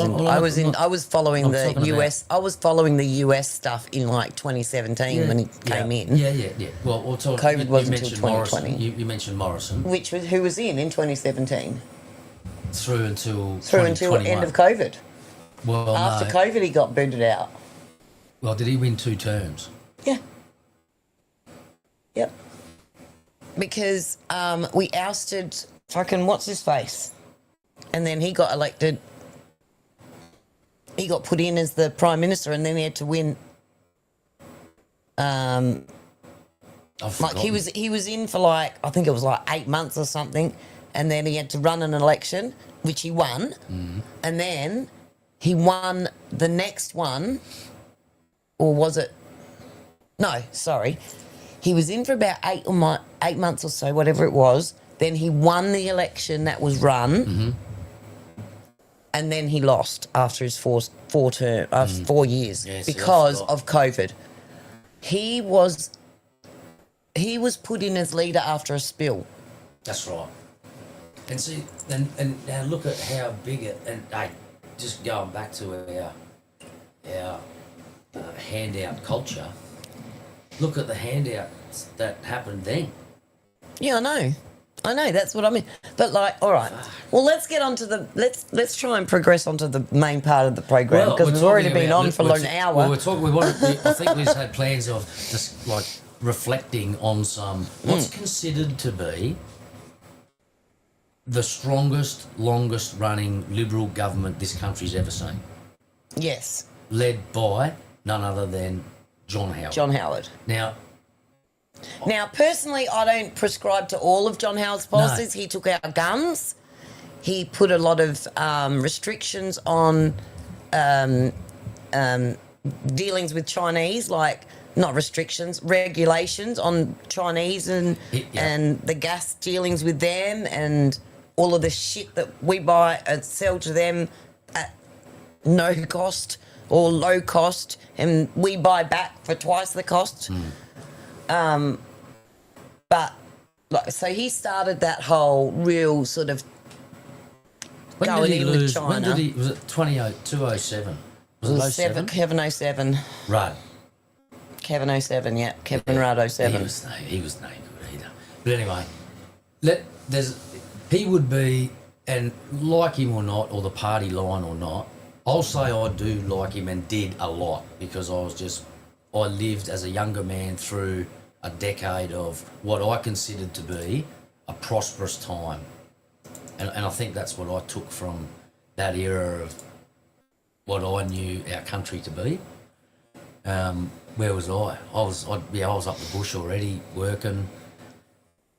following the US. I was following the US stuff in like 2017 when he came in. Yeah. Well, COVID wasn't until 2020. You mentioned Morrison, Who was in 2017 through until end of COVID. Well, after COVID, he got booted out. Well, did he win 2 terms? Yeah. Yep. because we ousted fucking what's his face, and then he got elected. He got put in as the prime minister, and then he had to win. Like he was in for like, I think it was like 8 months or something, and then he had to run an election, which he won, and then he won the next one, or was it? No, sorry, he was in for about 8 months or so, whatever it was. Then he won the election that was run, and then he lost after his 4 years because of COVID. He was put in as leader after a spill. That's right. And see, and now look at how big it. And hey, just going back to our handout culture. Look at the handouts that happened then. Yeah, I know. That's what I mean. But like, all right. Well, let's get on to let's try and progress onto the main part of the program because we've already been on for an hour. Well, I think Liz had plans of just like reflecting on some what's considered to be the strongest, longest running Liberal government this country's ever seen. Yes. Led by none other than John Howard. John Howard. Now, personally, I don't prescribe to all of John Howard's policies. No. He took out guns. He put a lot of restrictions on dealings with Chinese, like not restrictions, regulations on Chinese and the gas dealings with them and all of the shit that we buy and sell to them at no cost or low cost, and we buy back for twice the cost. But like, so he started that whole real sort of going in with China. When did he? Was it 207? Was it 07? Kevin 07. Rudd. Kevin 07, yeah. Kevin Rudd 07. He was no good either. But anyway, he would be, and like him or not, or the party line or not, I'll say I do like him and did a lot because I lived as a younger man through a decade of what I considered to be a prosperous time. And I think that's what I took from that era of what I knew our country to be. Where was I? I was up the bush already working.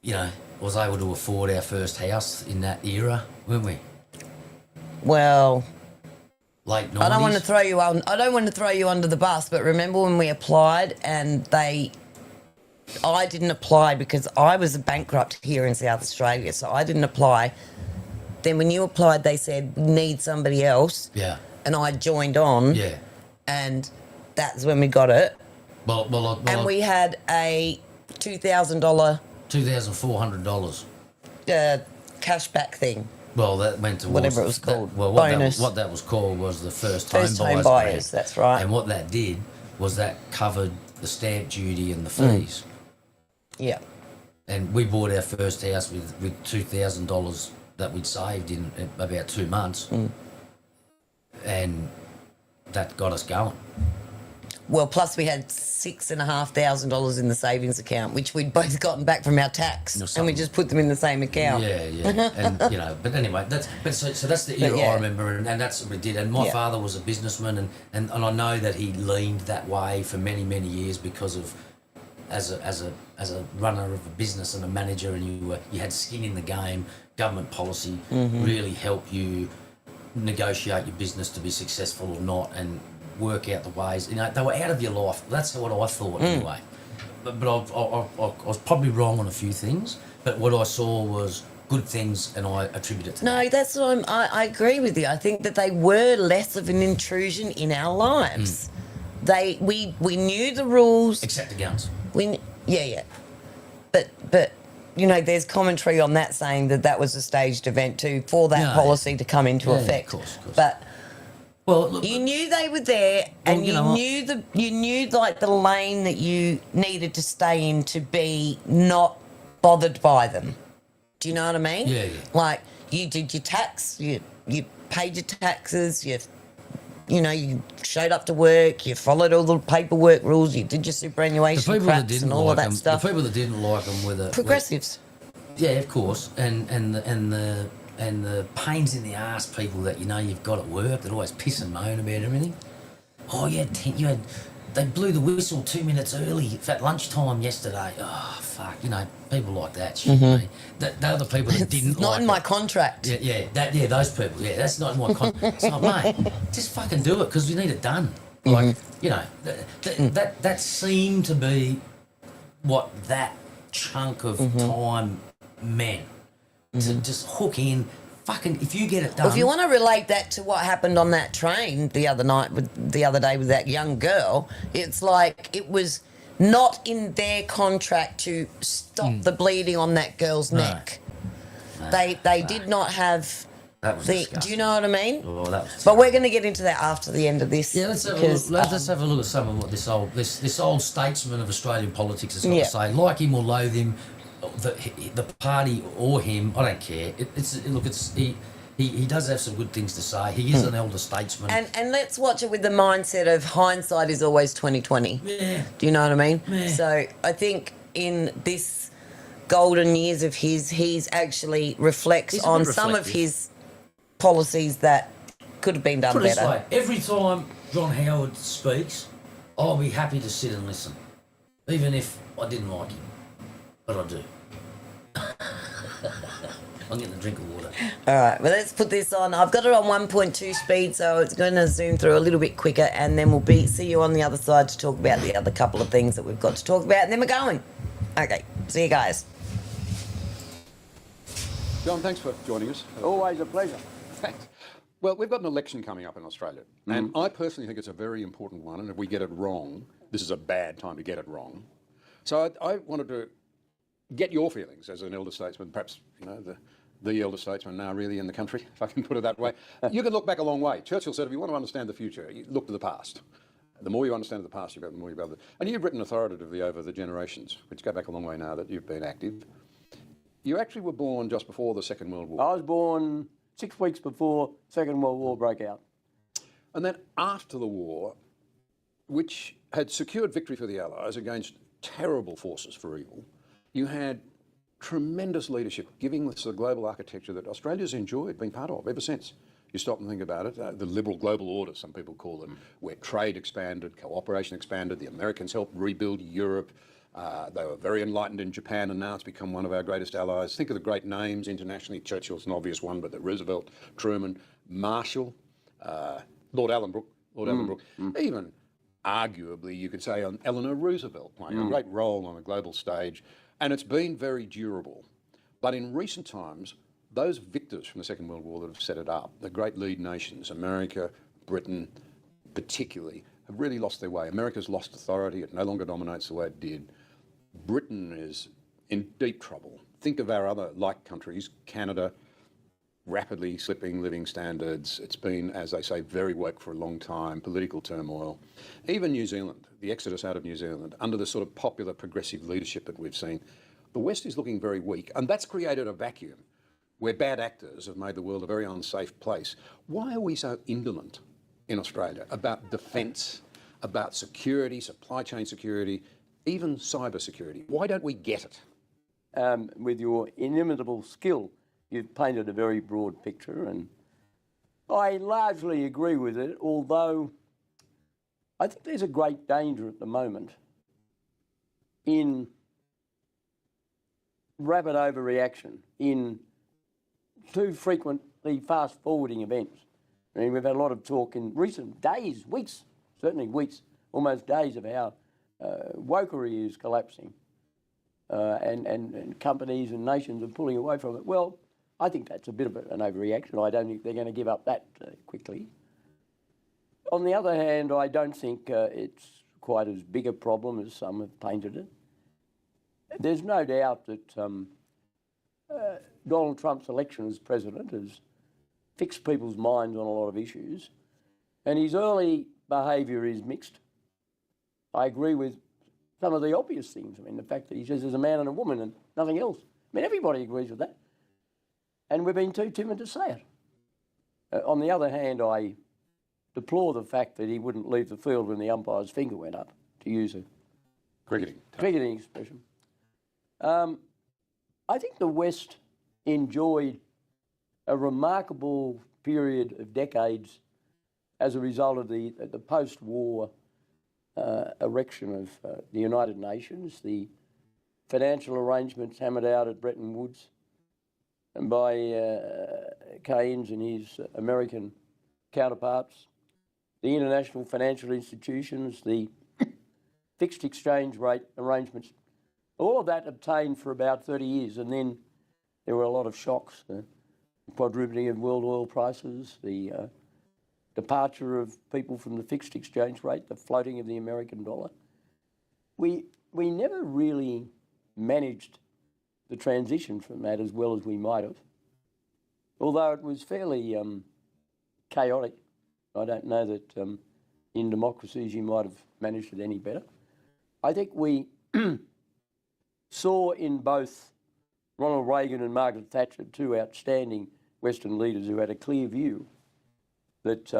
I was able to afford our first house in that era, weren't we? Well, late 90s. I don't want to throw you under the bus, but remember when we applied and I didn't apply because I was bankrupt here in South Australia, so I didn't apply. Then when you applied, they said, we need somebody else. Yeah. And I joined on. Yeah. And that's when we got it. Well, and we had a $2,000... $2,400. Cashback thing. Well, that went towards... Whatever it was called. Bonus. What that was called was the first home buyers, that's right. And what that did was that covered the stamp duty and the fees. Yeah. And we bought our first house with $2,000 that we'd saved in about 2 months. And that got us going. Well, plus we had $6,500 in the savings account, which we'd both gotten back from our tax, and we just put them in the same account. Yeah, and but anyway, so that's the era I remember, and that's what we did. And my father was a businessman, and I know that he leaned that way for many years because of as a runner of a business and a manager, and you had skin in the game. Government policy really helped you negotiate your business to be successful or not, and work out the ways. They were out of your life. That's what I thought anyway. But I was probably wrong on a few things. But what I saw was good things, and I attribute it to that. No, that's what I agree with you. I think that they were less of an intrusion in our lives. We knew the rules. Except the guns. But there's commentary on that saying that was a staged event too for that policy to come into effect. Of course. But well, look, you knew they were there, and you knew like the lane that you needed to stay in to be not bothered by them. Do you know what I mean? Yeah. Like you did your tax, you paid your taxes, you you showed up to work, you followed all the paperwork rules, you did your The superannuation people that craps didn't and all of like that them, stuff. the people that didn't like them were the Progressives. yeah, of course, and the pains in the ass people that you've got at work that always piss and moan about everything. Oh, they blew the whistle 2 minutes early at lunchtime yesterday. Oh, fuck, people like that shit. Mate. They're the people that didn't It's not like in my it. contract. Those people. Yeah, that's not in my contract. It's like, mate, just fucking do it because we need it done. Like, that seemed to be what that chunk of time meant. To just hook in, fucking, if you get it done. Well, if you want to relate that to what happened on that train the other day with that young girl, it's like it was not in their contract to stop the bleeding on that girl's neck. No, they did not have. That was disgusting. Do you know what I mean? Oh, that was but we're going to get into that after the end of this. Yeah, let's have a look at some of what this old statesman of Australian politics has got to say. Like him or loathe him, the party or him, I don't care. He does have some good things to say. He is an elder statesman. And let's watch it with the mindset of hindsight is always 2020. Yeah. Do you know what I mean? Yeah. So I think in this golden years of his, he's actually reflects on some of his policies that could have been done Put it this better. way, every time John Howard speaks, I'll be happy to sit and listen, even if I didn't like him. But I do. I'm getting a drink of water. All right, well, let's put this on. I've got it on 1.2 speed, so it's going to zoom through a little bit quicker, and then we'll see you on the other side to talk about the other couple of things that we've got to talk about, and then we're going. Okay, see you guys. John, thanks for joining us. Always a pleasure. Thanks. Well, we've got an election coming up in Australia, and I personally think it's a very important one, and if we get it wrong, this is a bad time to get it wrong. So I wanted to get your feelings as an elder statesman, perhaps, the elder statesman now really in the country, if I can put it that way. You can look back a long way. Churchill said, if you want to understand the future, you look to the past. The more you understand the past, the more you'll be able to... And you've written authoritatively over the generations, which go back a long way now that you've been active. You actually were born just before the Second World War. I was born 6 weeks before Second World War broke out. And then after the war, which had secured victory for the Allies against terrible forces for evil, you had tremendous leadership giving us the global architecture that Australia's enjoyed being part of ever since. You stop and think about it, the liberal global order, some people call it, where trade expanded, cooperation expanded, the Americans helped rebuild Europe. They were very enlightened in Japan, and now it's become one of our greatest allies. Think of the great names internationally. Churchill's an obvious one, but Roosevelt, Truman, Marshall, Lord Ellenbrook, even arguably you could say on Eleanor Roosevelt playing a great role on a global stage. And it's been very durable. But in recent times, those victors from the Second World War that have set it up, the great lead nations, America, Britain particularly, have really lost their way. America's lost authority. It no longer dominates the way it did. Britain is in deep trouble. Think of our other like countries, Canada, rapidly slipping living standards. It's been, as they say, very woke for a long time, political turmoil. Even New Zealand, the exodus out of New Zealand, under the sort of popular progressive leadership that we've seen, the West is looking very weak. And that's created a vacuum where bad actors have made the world a very unsafe place. Why are we so indolent in Australia about defence, about security, supply chain security, even cyber security? Why don't we get it? With your inimitable skill, you've painted a very broad picture, and I largely agree with it, although I think there's a great danger at the moment in rapid overreaction, in too frequently fast-forwarding events. I mean, we've had a lot of talk in recent days, weeks, certainly weeks, almost days, of how wokery is collapsing and companies and nations are pulling away from it. Well, I think that's a bit of an overreaction. I don't think they're going to give up that quickly. On the other hand, I don't think it's quite as big a problem as some have painted it. There's no doubt that Donald Trump's election as president has fixed people's minds on a lot of issues, and his early behaviour is mixed. I agree with some of the obvious things. I mean, the fact that he says there's a man and a woman and nothing else. I mean, everybody agrees with that. And we've been too timid to say it. On the other hand, I deplore the fact that he wouldn't leave the field when the umpire's finger went up, to use a Cricketing. expression. I think the West enjoyed a remarkable period of decades as a result of the post-war erection of the United Nations, the financial arrangements hammered out at Bretton Woods and by Keynes and his American counterparts, the international financial institutions, the fixed exchange rate arrangements, all of that obtained for about 30 years, and then there were a lot of shocks, the quadrupling of world oil prices, the departure of people from the fixed exchange rate, the floating of the American dollar. We never really managed the transition from that as well as we might have, although it was fairly chaotic. I don't know that in democracies you might have managed it any better. I think we saw in both Ronald Reagan and Margaret Thatcher two outstanding Western leaders who had a clear view that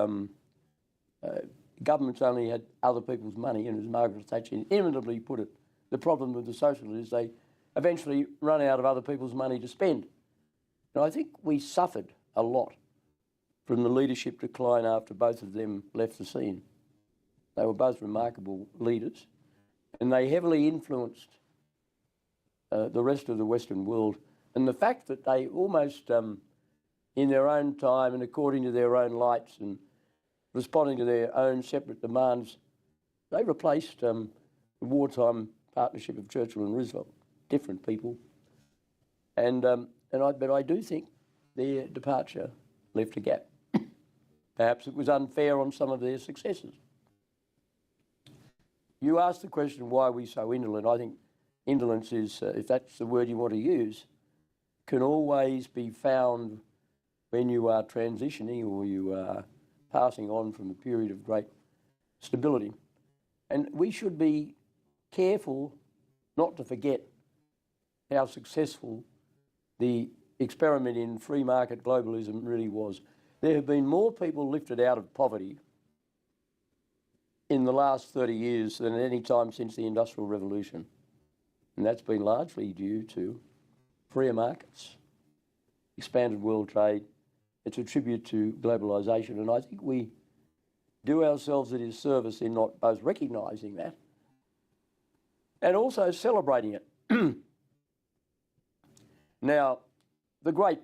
governments only had other people's money, and as Margaret Thatcher inevitably put it, the problem with the socialists is they eventually run out of other people's money to spend. And I think we suffered a lot from the leadership decline after both of them left the scene. They were both remarkable leaders, and they heavily influenced the rest of the Western world. And the fact that they almost, in their own time and according to their own lights and responding to their own separate demands, they replaced the wartime partnership of Churchill and Roosevelt. Different people. But I do think their departure left a gap. Perhaps it was unfair on some of their successors. You asked the question, why are we so indolent? I think indolence is, if that's the word you want to use, can always be found when you are transitioning or you are passing on from a period of great stability. And we should be careful not to forget how successful the experiment in free market globalism really was. There have been more people lifted out of poverty in the last 30 years than at any time since the Industrial Revolution. And that's been largely due to freer markets, expanded world trade. It's a tribute to globalisation. And I think we do ourselves a disservice in not both recognising that and also celebrating it. Now, the great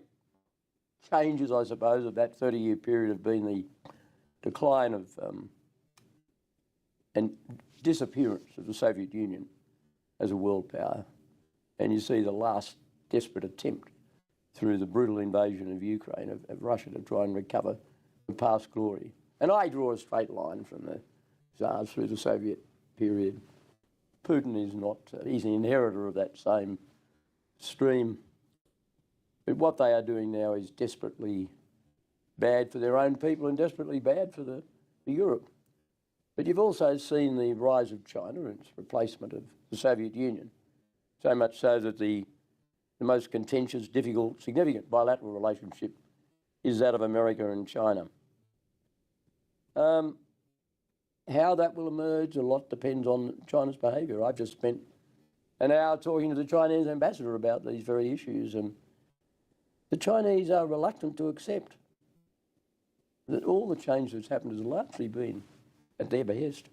changes, I suppose, of that 30-year period have been the decline of and disappearance of the Soviet Union as a world power. And you see the last desperate attempt through the brutal invasion of Ukraine, of Russia, to try and recover the past glory. And I draw a straight line from the Tsars through the Soviet period. Putin is not, he's an inheritor of that same stream. But what they are doing now is desperately bad for their own people and desperately bad for Europe. But you've also seen the rise of China and its replacement of the Soviet Union, so much so that the most contentious, difficult, significant bilateral relationship is that of America and China. How that will emerge, a lot depends on China's behaviour. I've just spent an hour talking to the Chinese ambassador about these very issues, and the Chinese are reluctant to accept that all the change that's happened has largely been at their behest.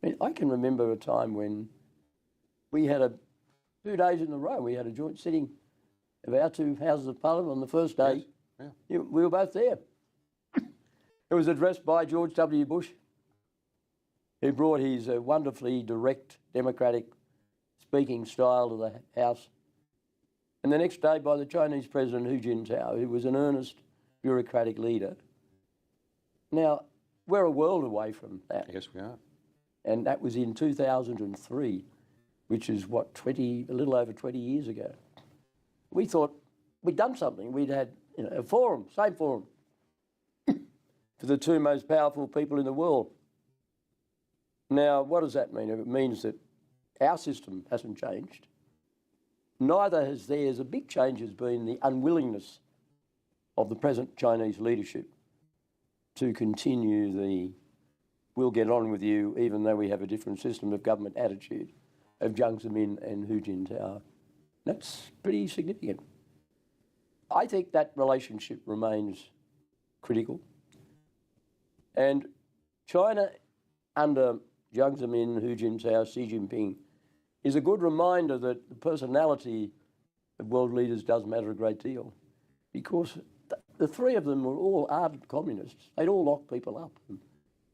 I mean, I can remember a time when we had 2 days in a row, we had a joint sitting of our two houses of parliament on the first day. Yes. Yeah. We were both there. It was addressed by George W. Bush, who brought his wonderfully direct, democratic speaking style to the House. And the next day by the Chinese President Hu Jintao, who was an earnest bureaucratic leader. Now, we're a world away from that. Yes, we are. And that was in 2003, which is, what, a little over 20 years ago. We thought we'd done something. We'd had a forum, same forum, for the two most powerful people in the world. Now, what does that mean? It means that our system hasn't changed. Neither has theirs. A big change has been the unwillingness of the present Chinese leadership to continue the we'll get on with you even though we have a different system of government attitude of Jiang Zemin and Hu Jintao. That's pretty significant. I think that relationship remains critical. And China under Jiang Zemin, Hu Jintao, Xi Jinping is a good reminder that the personality of world leaders does matter a great deal, because the three of them were all ardent communists. They'd all locked people up.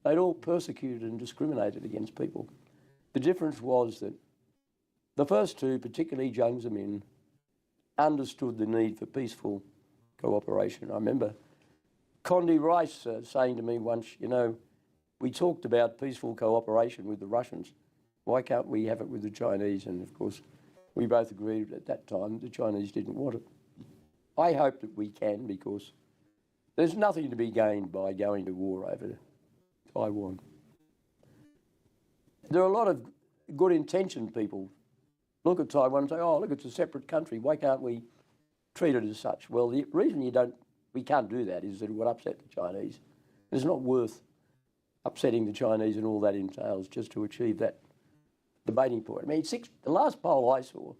They'd all persecuted and discriminated against people. The difference was that the first two, particularly Jiang Zemin, understood the need for peaceful cooperation. I remember Condi Rice saying to me once, you know, we talked about peaceful cooperation with the Russians. Why can't we have it with the Chinese? And of course, we both agreed at that time the Chinese didn't want it. I hope that we can, because there's nothing to be gained by going to war over Taiwan. There are a lot of good-intentioned people look at Taiwan and say, oh, look, it's a separate country. Why can't we treat it as such? Well, the reason we can't do that is that it would upset the Chinese. It's not worth upsetting the Chinese and all that entails just to achieve that debating point. I mean, the last poll I saw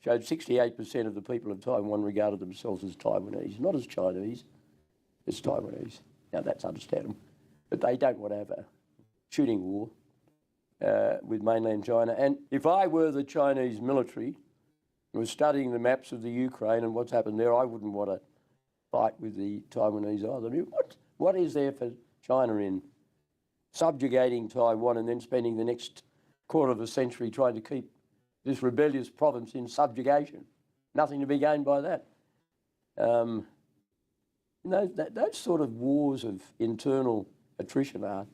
showed 68% of the people of Taiwan regarded themselves as Taiwanese, not as Chinese, as Taiwanese. Now, that's understandable. But they don't want to have a shooting war with mainland China. And if I were the Chinese military and was studying the maps of the Ukraine and what's happened there, I wouldn't want to fight with the Taiwanese either. I mean, what is there for China in subjugating Taiwan and then spending the next quarter of a century trying to keep this rebellious province in subjugation? Nothing to be gained by that. Those sort of wars of internal attrition are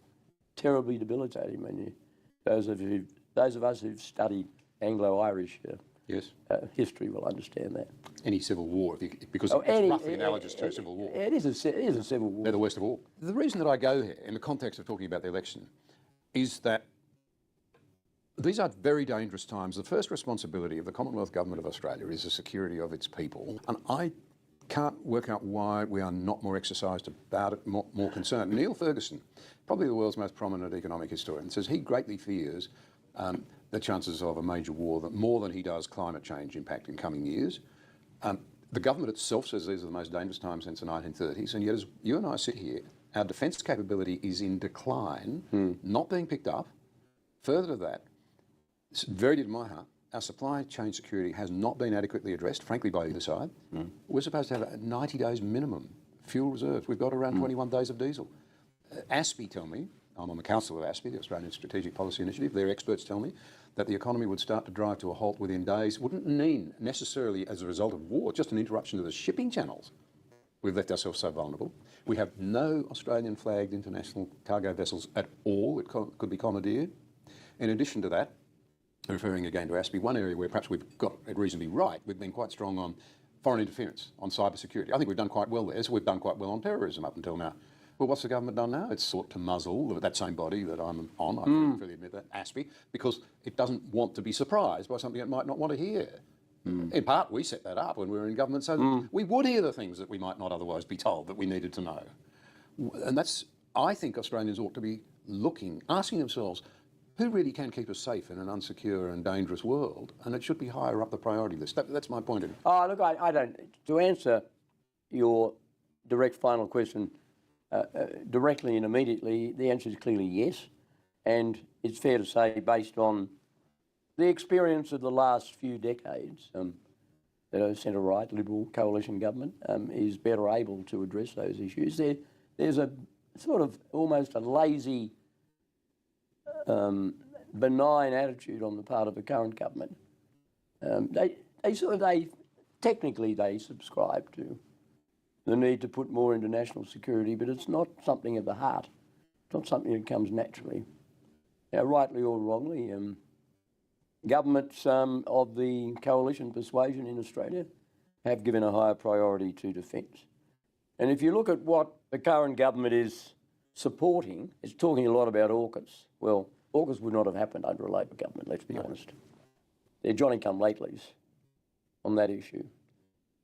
terribly debilitating. I mean, those of us who've studied Anglo-Irish history will understand that. Any civil war, because it's roughly analogous to a civil war. It is a civil war. They're the worst of all. The reason that I go here, in the context of talking about the election, is that these are very dangerous times. The first responsibility of the Commonwealth Government of Australia is the security of its people. And I can't work out why we are not more exercised about it, more concerned. Neil Ferguson, probably the world's most prominent economic historian, says he greatly fears the chances of a major war, that more than he does climate change impact in coming years. The government itself says these are the most dangerous times since the 1930s, and yet as you and I sit here, our defence capability is in decline, not being picked up. Further to that, it's very dear to my heart, our supply chain security has not been adequately addressed, frankly, by either side. We're supposed to have 90 days minimum fuel reserves. We've got around 21 days of diesel. ASPI tell me, I'm on the council of ASPI, the Australian Strategic Policy Initiative, their experts tell me that the economy would start to drive to a halt within days. Wouldn't mean necessarily as a result of war, just an interruption to the shipping channels. We've left ourselves so vulnerable. We have no Australian flagged international cargo vessels at all. It could be commandeered. In addition to that, referring again to ASPI, one area where perhaps we've got it reasonably right, we've been quite strong on foreign interference, on cyber security. I think we've done quite well there, so we've done quite well on terrorism up until now. Well, what's the government done now? It's sought to muzzle that same body that I'm on, I freely admit that, ASPI, because it doesn't want to be surprised by something it might not want to hear. In part, we set that up when we were in government so that we would hear the things that we might not otherwise be told that we needed to know. And that's, I think Australians ought to be asking themselves, who really can keep us safe in an unsecure and dangerous world? And it should be higher up the priority list. That's my point of view. Oh, look, I don't. To answer your direct final question directly and immediately, the answer is clearly yes. And it's fair to say, based on the experience of the last few decades, the centre-right Liberal coalition government is better able to address those issues. There's a sort of almost a lazy, benign attitude on the part of the current government. Technically they subscribe to the need to put more into national security, but it's not something of the heart. It's not something that comes naturally. Now, rightly or wrongly, governments of the coalition persuasion in Australia have given a higher priority to defence. And if you look at what the current government is supporting, it's talking a lot about AUKUS. Well, AUKUS would not have happened under a Labor government, let's be honest. They're Johnny-come-latelys on that issue.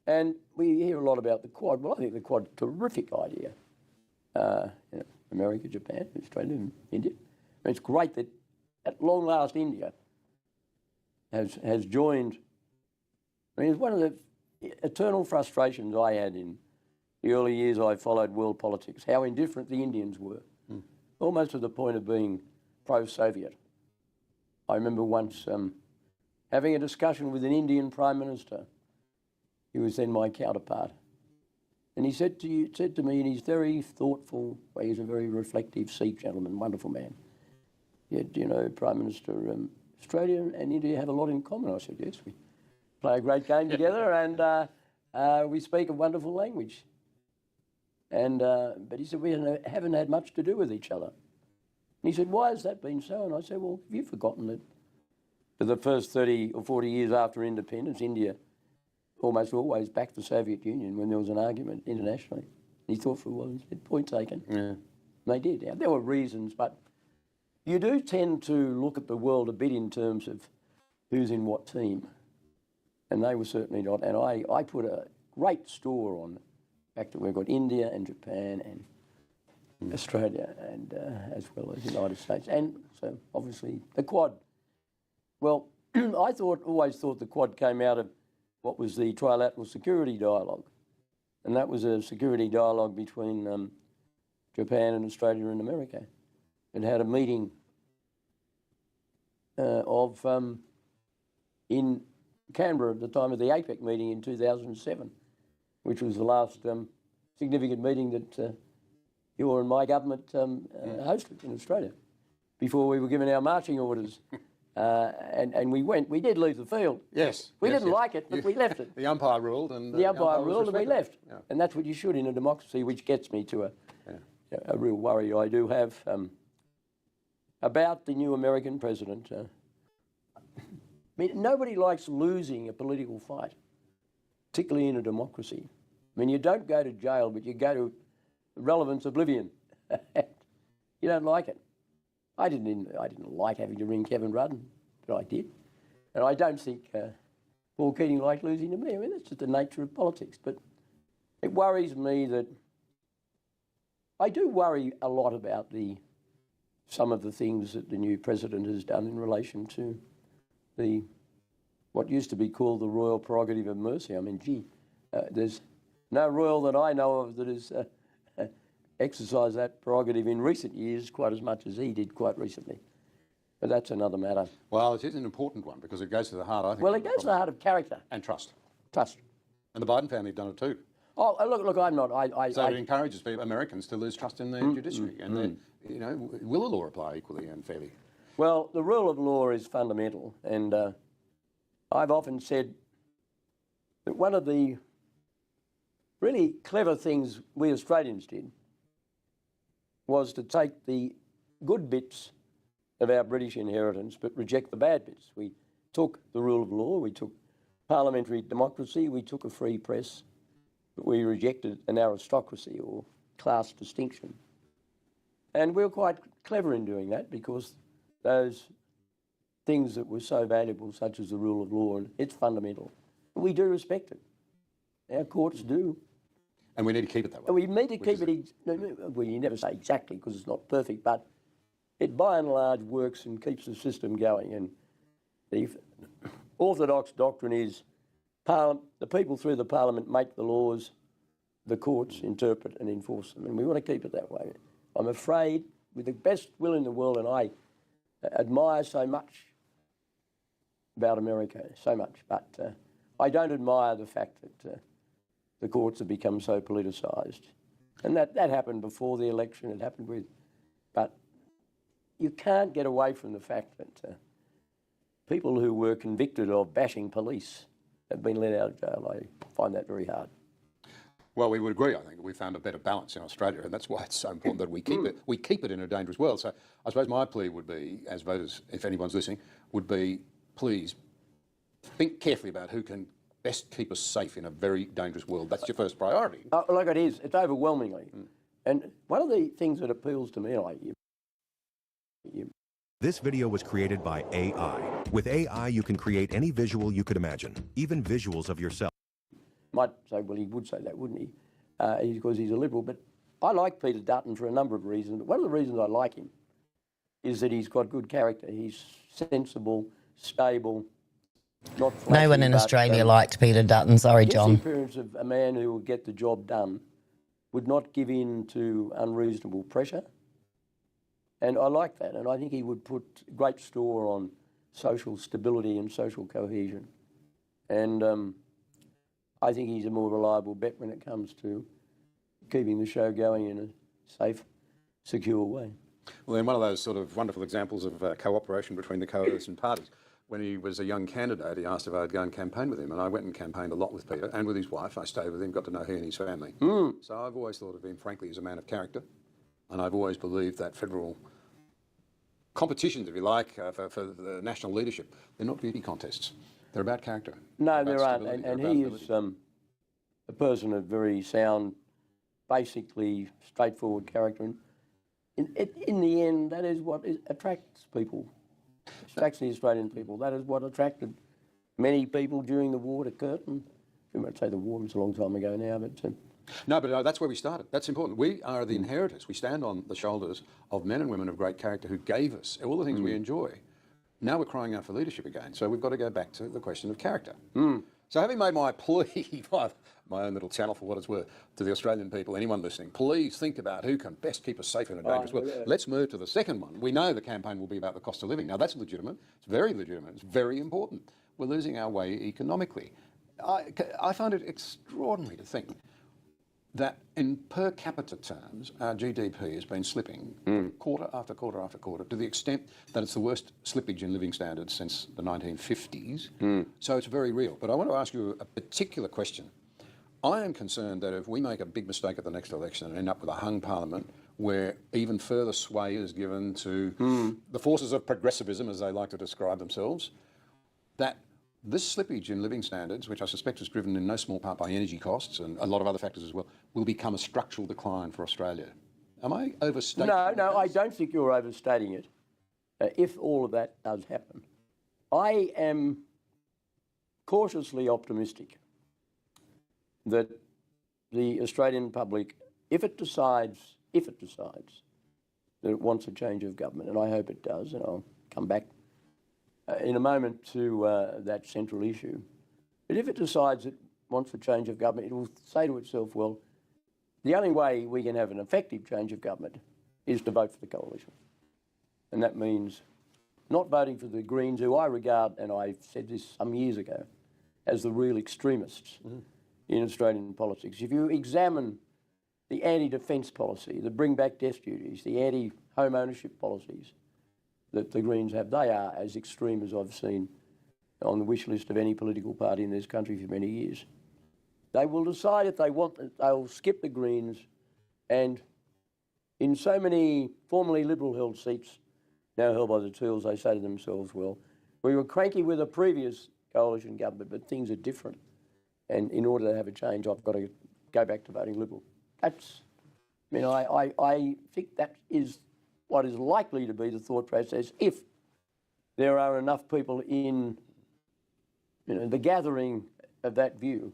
And we hear a lot about the Quad. Well, I think the Quad's a terrific idea. you know, America, Japan, Australia and India. And it's great that at long last India has joined. I mean, it's one of the eternal frustrations I had in the early years I followed world politics, how indifferent the Indians were, almost to the point of being pro-Soviet. I remember once having a discussion with an Indian Prime Minister. He was then my counterpart. And he said to me in his very thoughtful way, he's a very reflective Sikh gentleman, wonderful man. He said, you know, Prime Minister, Australia and India have a lot in common. I said, yes, we play a great game together and we speak a wonderful language. And but he said, we haven't had much to do with each other. And he said, why has that been so? And I said, well, have you forgotten that for the first 30 or 40 years after independence, India almost always backed the Soviet Union when there was an argument internationally? And he thought for a while, he said, point taken. Yeah. And they did. Now, there were reasons, but you do tend to look at the world a bit in terms of who's in what team. And they were certainly not. And I put a great store on the fact that we've got India and Japan and Australia and as well as the United States. And so obviously the Quad. Well, I always thought the Quad came out of what was the Trilateral Security Dialogue. And that was a security dialogue between Japan and Australia and America. It had a meeting in Canberra at the time of the APEC meeting in 2007, which was the last significant meeting that your and my government hosted in Australia before we were given our marching orders. And we went. We did leave the field. Yes. We didn't like it, but we left it. The umpire ruled, and the umpire ruled, and we left. Yeah. And that's what you should in a democracy, which gets me to a real worry I do have about the new American president. I mean, nobody likes losing a political fight, particularly in a democracy. I mean, you don't go to jail, but you go to relevance oblivion. You don't like it. I didn't like having to ring Kevin Rudd, but I did. And I don't think Paul Keating liked losing to me. I mean, that's just the nature of politics. But it worries me that I do worry a lot about some of the things that the new president has done in relation to what used to be called the royal prerogative of mercy. I mean, gee, there's no royal that I know of that has exercised that prerogative in recent years quite as much as he did quite recently. But that's another matter. Well, it is an important one because it goes to the heart, I think. Well, it goes to the heart of character. And trust. Trust. And the Biden family have done it too. Oh, look, I'm not. So it encourages Americans to lose trust in the judiciary. And you know, will the law apply equally and fairly? Well, the rule of law is fundamental. And I've often said that one of the really clever things we Australians did was to take the good bits of our British inheritance but reject the bad bits. We took the rule of law, we took parliamentary democracy, we took a free press, but we rejected an aristocracy or class distinction. And we were quite clever in doing that because those things that were so valuable, such as the rule of law, it's fundamental. We do respect it. Our courts do. And we need to keep it that way. We need to keep it, well, you never say exactly because it's not perfect, but it by and large works and keeps the system going. And the orthodox doctrine is the people through the parliament make the laws, the courts interpret and enforce them. And we want to keep it that way. I'm afraid, with the best will in the world, and I admire so much about America, so much, but I don't admire the fact that the courts have become so politicised. And that happened before the election, it happened with, but you can't get away from the fact that people who were convicted of bashing police have been let out of jail. I find that very hard. Well, we would agree, I think. We found a better balance in Australia, and that's why it's so important that we keep it. We keep it in a dangerous world. So I suppose my plea would be, as voters, if anyone's listening, would be, please think carefully about who can best keep us safe in a very dangerous world. That's your first priority. Like it is. It's overwhelmingly. And one of the things that appeals to me, like This video was created by AI. With AI, you can create any visual you could imagine, even visuals of yourself. Might say, well, he would say that, wouldn't he? Because he's a liberal. But I like Peter Dutton for a number of reasons. One of the reasons I like him is that he's got good character. He's sensible, stable, not flashy. No one in but, Australia liked Peter Dutton. Sorry, gives the John. appearance of a man who will get the job done, would not give in to unreasonable pressure. And I like that. And I think he would put great store on social stability and social cohesion. And I think he's a more reliable bet when it comes to keeping the show going in a safe, secure way. Well, in one of those sort of wonderful examples of cooperation between the coalition parties, when he was a young candidate, he asked if I'd go and campaign with him, and I went and campaigned a lot with Peter and with his wife. I stayed with him, got to know he and his family. So I've always thought of him, frankly, as a man of character, and I've always believed that federal competitions, if you like, for the national leadership, they're not beauty contests. They're about character. No, They're there about aren't. stability, And they're he about is ability. a person of very sound, basically straightforward character. And in the end, that is what attracts people. Attracts the Australian people. That is what attracted many people during the war to Curtin. You might say the war was a long time ago now, but... No, but that's where we started. That's important. We are the inheritors. We stand on the shoulders of men and women of great character who gave us all the things we enjoy. Now we're crying out for leadership again. So we've got to go back to the question of character. So having made my plea, my own little channel for what it's worth, to the Australian people, anyone listening, please think about who can best keep us safe in a dangerous world. Let's move to the second one. We know the campaign will be about the cost of living. Now that's legitimate. It's very legitimate. It's very important. We're losing our way economically. I find it extraordinary to think that in per capita terms, our GDP has been slipping quarter after quarter after quarter, to the extent that it's the worst slippage in living standards since the 1950s. So it's very real. But I want to ask you a particular question. I am concerned that if we make a big mistake at the next election and end up with a hung parliament where even further sway is given to the forces of progressivism, as they like to describe themselves, that this slippage in living standards, which I suspect is driven in no small part by energy costs and a lot of other factors as well, will become a structural decline for Australia. Am I overstating? No, I don't think you're overstating it. If all of that does happen, I am cautiously optimistic that the Australian public, if it decides that it wants a change of government, and I hope it does, and I'll come back in a moment to that central issue. But if it decides it wants a change of government, it will say to itself, well, the only way we can have an effective change of government is to vote for the coalition. And that means not voting for the Greens, who I regard, and I said this some years ago, as the real extremists in Australian politics. If you examine the anti-defence policy, the bring back death duties, the anti-home ownership policies that the Greens have, they are as extreme as I've seen on the wish list of any political party in this country for many years. They will decide if they want, they'll skip the Greens, and in so many formerly Liberal-held seats, now held by the Teals, they say to themselves, well, we were cranky with a previous coalition government, but things are different. And in order to have a change, I've got to go back to voting Liberal. That's, I mean, I think that is what is likely to be the thought process if there are enough people in the gathering of that view.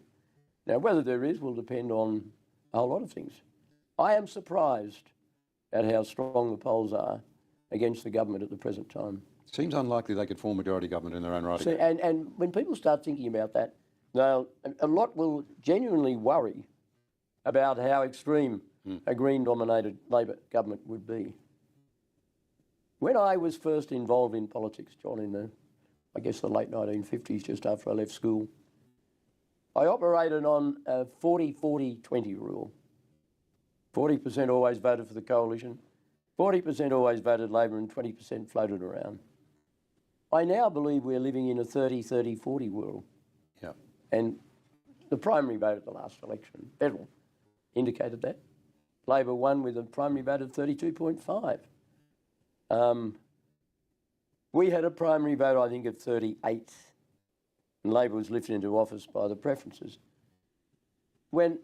Now, whether there is will depend on a whole lot of things. I am surprised at how strong the polls are against the government at the present time. Seems unlikely they could form majority government in their own right. So, and when people start thinking about that, a lot will genuinely worry about how extreme a Green-dominated Labor government would be. When I was first involved in politics, John, in the late 1950s, just after I left school, I operated on a 40-40-20 rule. 40% always voted for the coalition, 40% always voted Labor, and 20% floated around. I now believe we're living in a 30-30-40 world. Yeah. And the primary vote at the last election, federal, indicated that. Labor won with a primary vote of 32.5. We had a primary vote, I think, of 38, and Labor was lifted into office by the preferences. When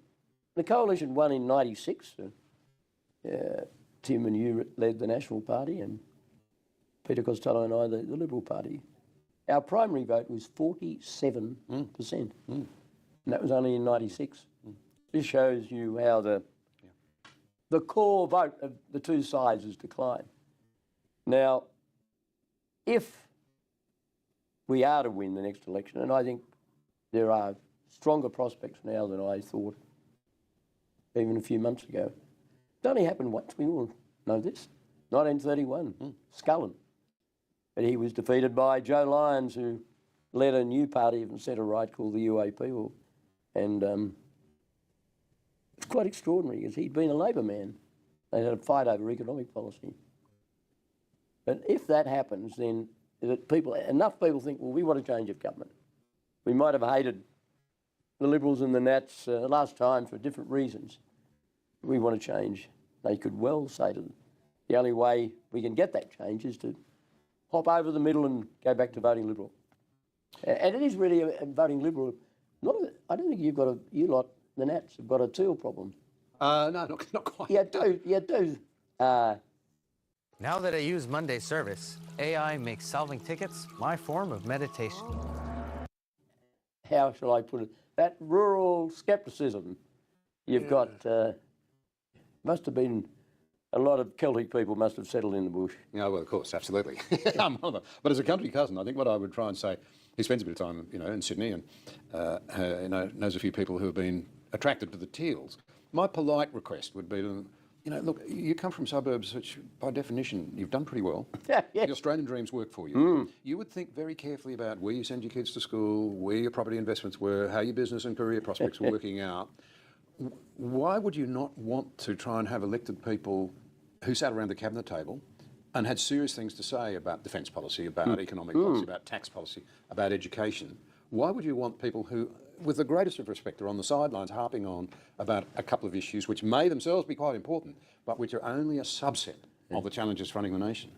the coalition won in 96, Tim and you led the National Party, and Peter Costello and I the Liberal Party. Our primary vote was 47%, and that was only in 96. This shows you how the core vote of the two sides has declined. Now, if we are to win the next election, and I think there are stronger prospects now than I thought even a few months ago. It only happened once, we all know this, 1931, Scullen. But he was defeated by Joe Lyons, who led a new party of the centre-right called the UAP. And it's quite extraordinary because he'd been a Labor man. They had a fight over economic policy. But if that happens, then enough people think, well, we want a change of government. We might have hated the Liberals and the Nats last time for different reasons. We want to change. They could well say to them, the only way we can get that change is to hop over the middle and go back to voting Liberal. And it is really voting Liberal. I don't think you lot, the Nats, have got a teal problem. No, not quite. You do. Now that I use Monday service, AI makes solving tickets my form of meditation. How shall I put it? That rural scepticism you've got, must have been, a lot of Celtic people must have settled in the bush. Yeah, well, of course, absolutely. I'm one of them. But as a country cousin, I think what I would try and say, he spends a bit of time, in Sydney and knows a few people who have been attracted to the teals. My polite request would be to them, look, you come from suburbs which, by definition, you've done pretty well. Yeah. The Australian dreams work for you. You would think very carefully about where you send your kids to school, where your property investments were, how your business and career prospects were working out. Why would you not want to try and have elected people who sat around the cabinet table and had serious things to say about defence policy, about economic policy, about tax policy, about education? Why would you want people who, with the greatest of respect, are on the sidelines harping on about a couple of issues which may themselves be quite important, but which are only a subset of the challenges fronting the nation?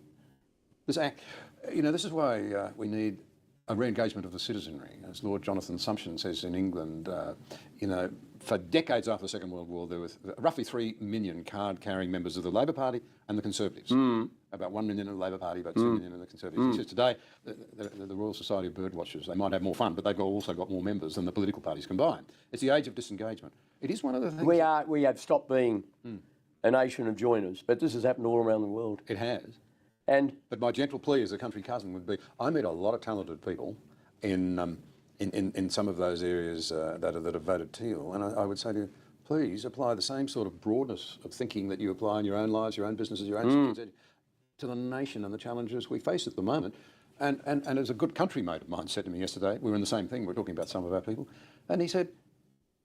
This is why we need a re-engagement of the citizenry. As Lord Jonathan Sumption says in England, for decades after the Second World War, there were roughly 3 million card-carrying members of the Labor Party and the Conservatives. About 1 million in the Labor Party, about 2 million in the Conservatives. He says today, the Royal Society of Birdwatchers, they might have more fun, but they've also got more members than the political parties combined. It's the age of disengagement. It is one of the things... We have stopped being a nation of joiners, but this has happened all around the world. It has. But my gentle plea as a country cousin would be, I meet a lot of talented people in some of those areas that have voted teal, and I would say to you, please apply the same sort of broadness of thinking that you apply in your own lives, your own businesses, your own cities, to the nation and the challenges we face at the moment. And as a good country mate of mine said to me yesterday, we were in the same thing, we were talking about some of our people, and he said,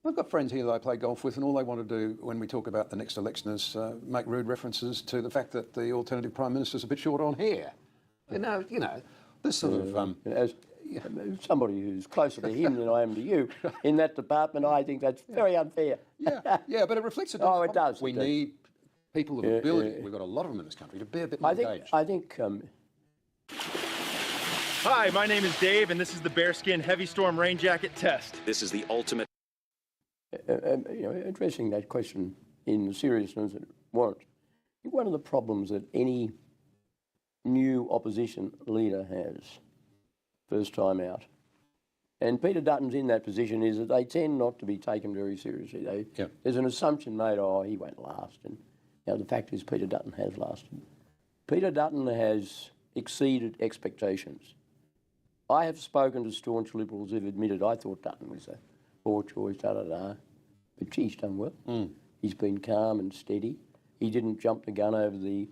I've got friends here that I play golf with, and all they want to do when we talk about the next election is make rude references to the fact that the alternative Prime Minister's a bit short on hair. This sort of... as somebody who's closer to him than I am to you in that department, I think that's very unfair. yeah, but it reflects it. Oh, it does. We need people of ability. We've got a lot of them in this country to be a bit more engaged. I think... Hi, my name is Dave, and this is the Bearskin Heavy Storm Rain Jacket Test. This is the ultimate... addressing that question in the seriousness it warrants, I think one of the problems that any new opposition leader has, first time out, and Peter Dutton's in that position, is that they tend not to be taken very seriously. There's an assumption made, he won't last, and the fact is Peter Dutton has lasted. Peter Dutton has exceeded expectations. I have spoken to staunch Liberals who've admitted I thought Dutton was a poor choice, but he's done well. He's been calm and steady. He didn't jump the gun over the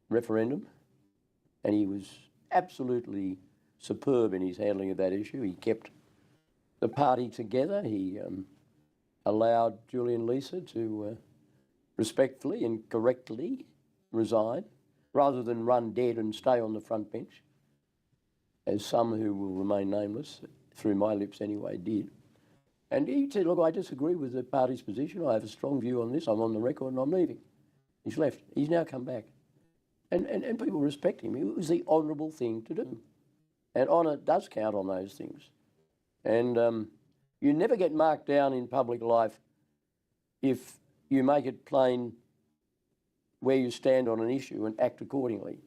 referendum, and he was absolutely superb in his handling of that issue. He kept the party together. He allowed Julian Leeser to respectfully and correctly resign, rather than run dead and stay on the front bench, as some who will remain nameless, through my lips anyway, did. And he said, look, I disagree with the party's position. I have a strong view on this. I'm on the record and I'm leaving. He's left. He's now come back. And people respect him. It was the honourable thing to do. And honour does count on those things. And you never get marked down in public life if you make it plain where you stand on an issue and act accordingly.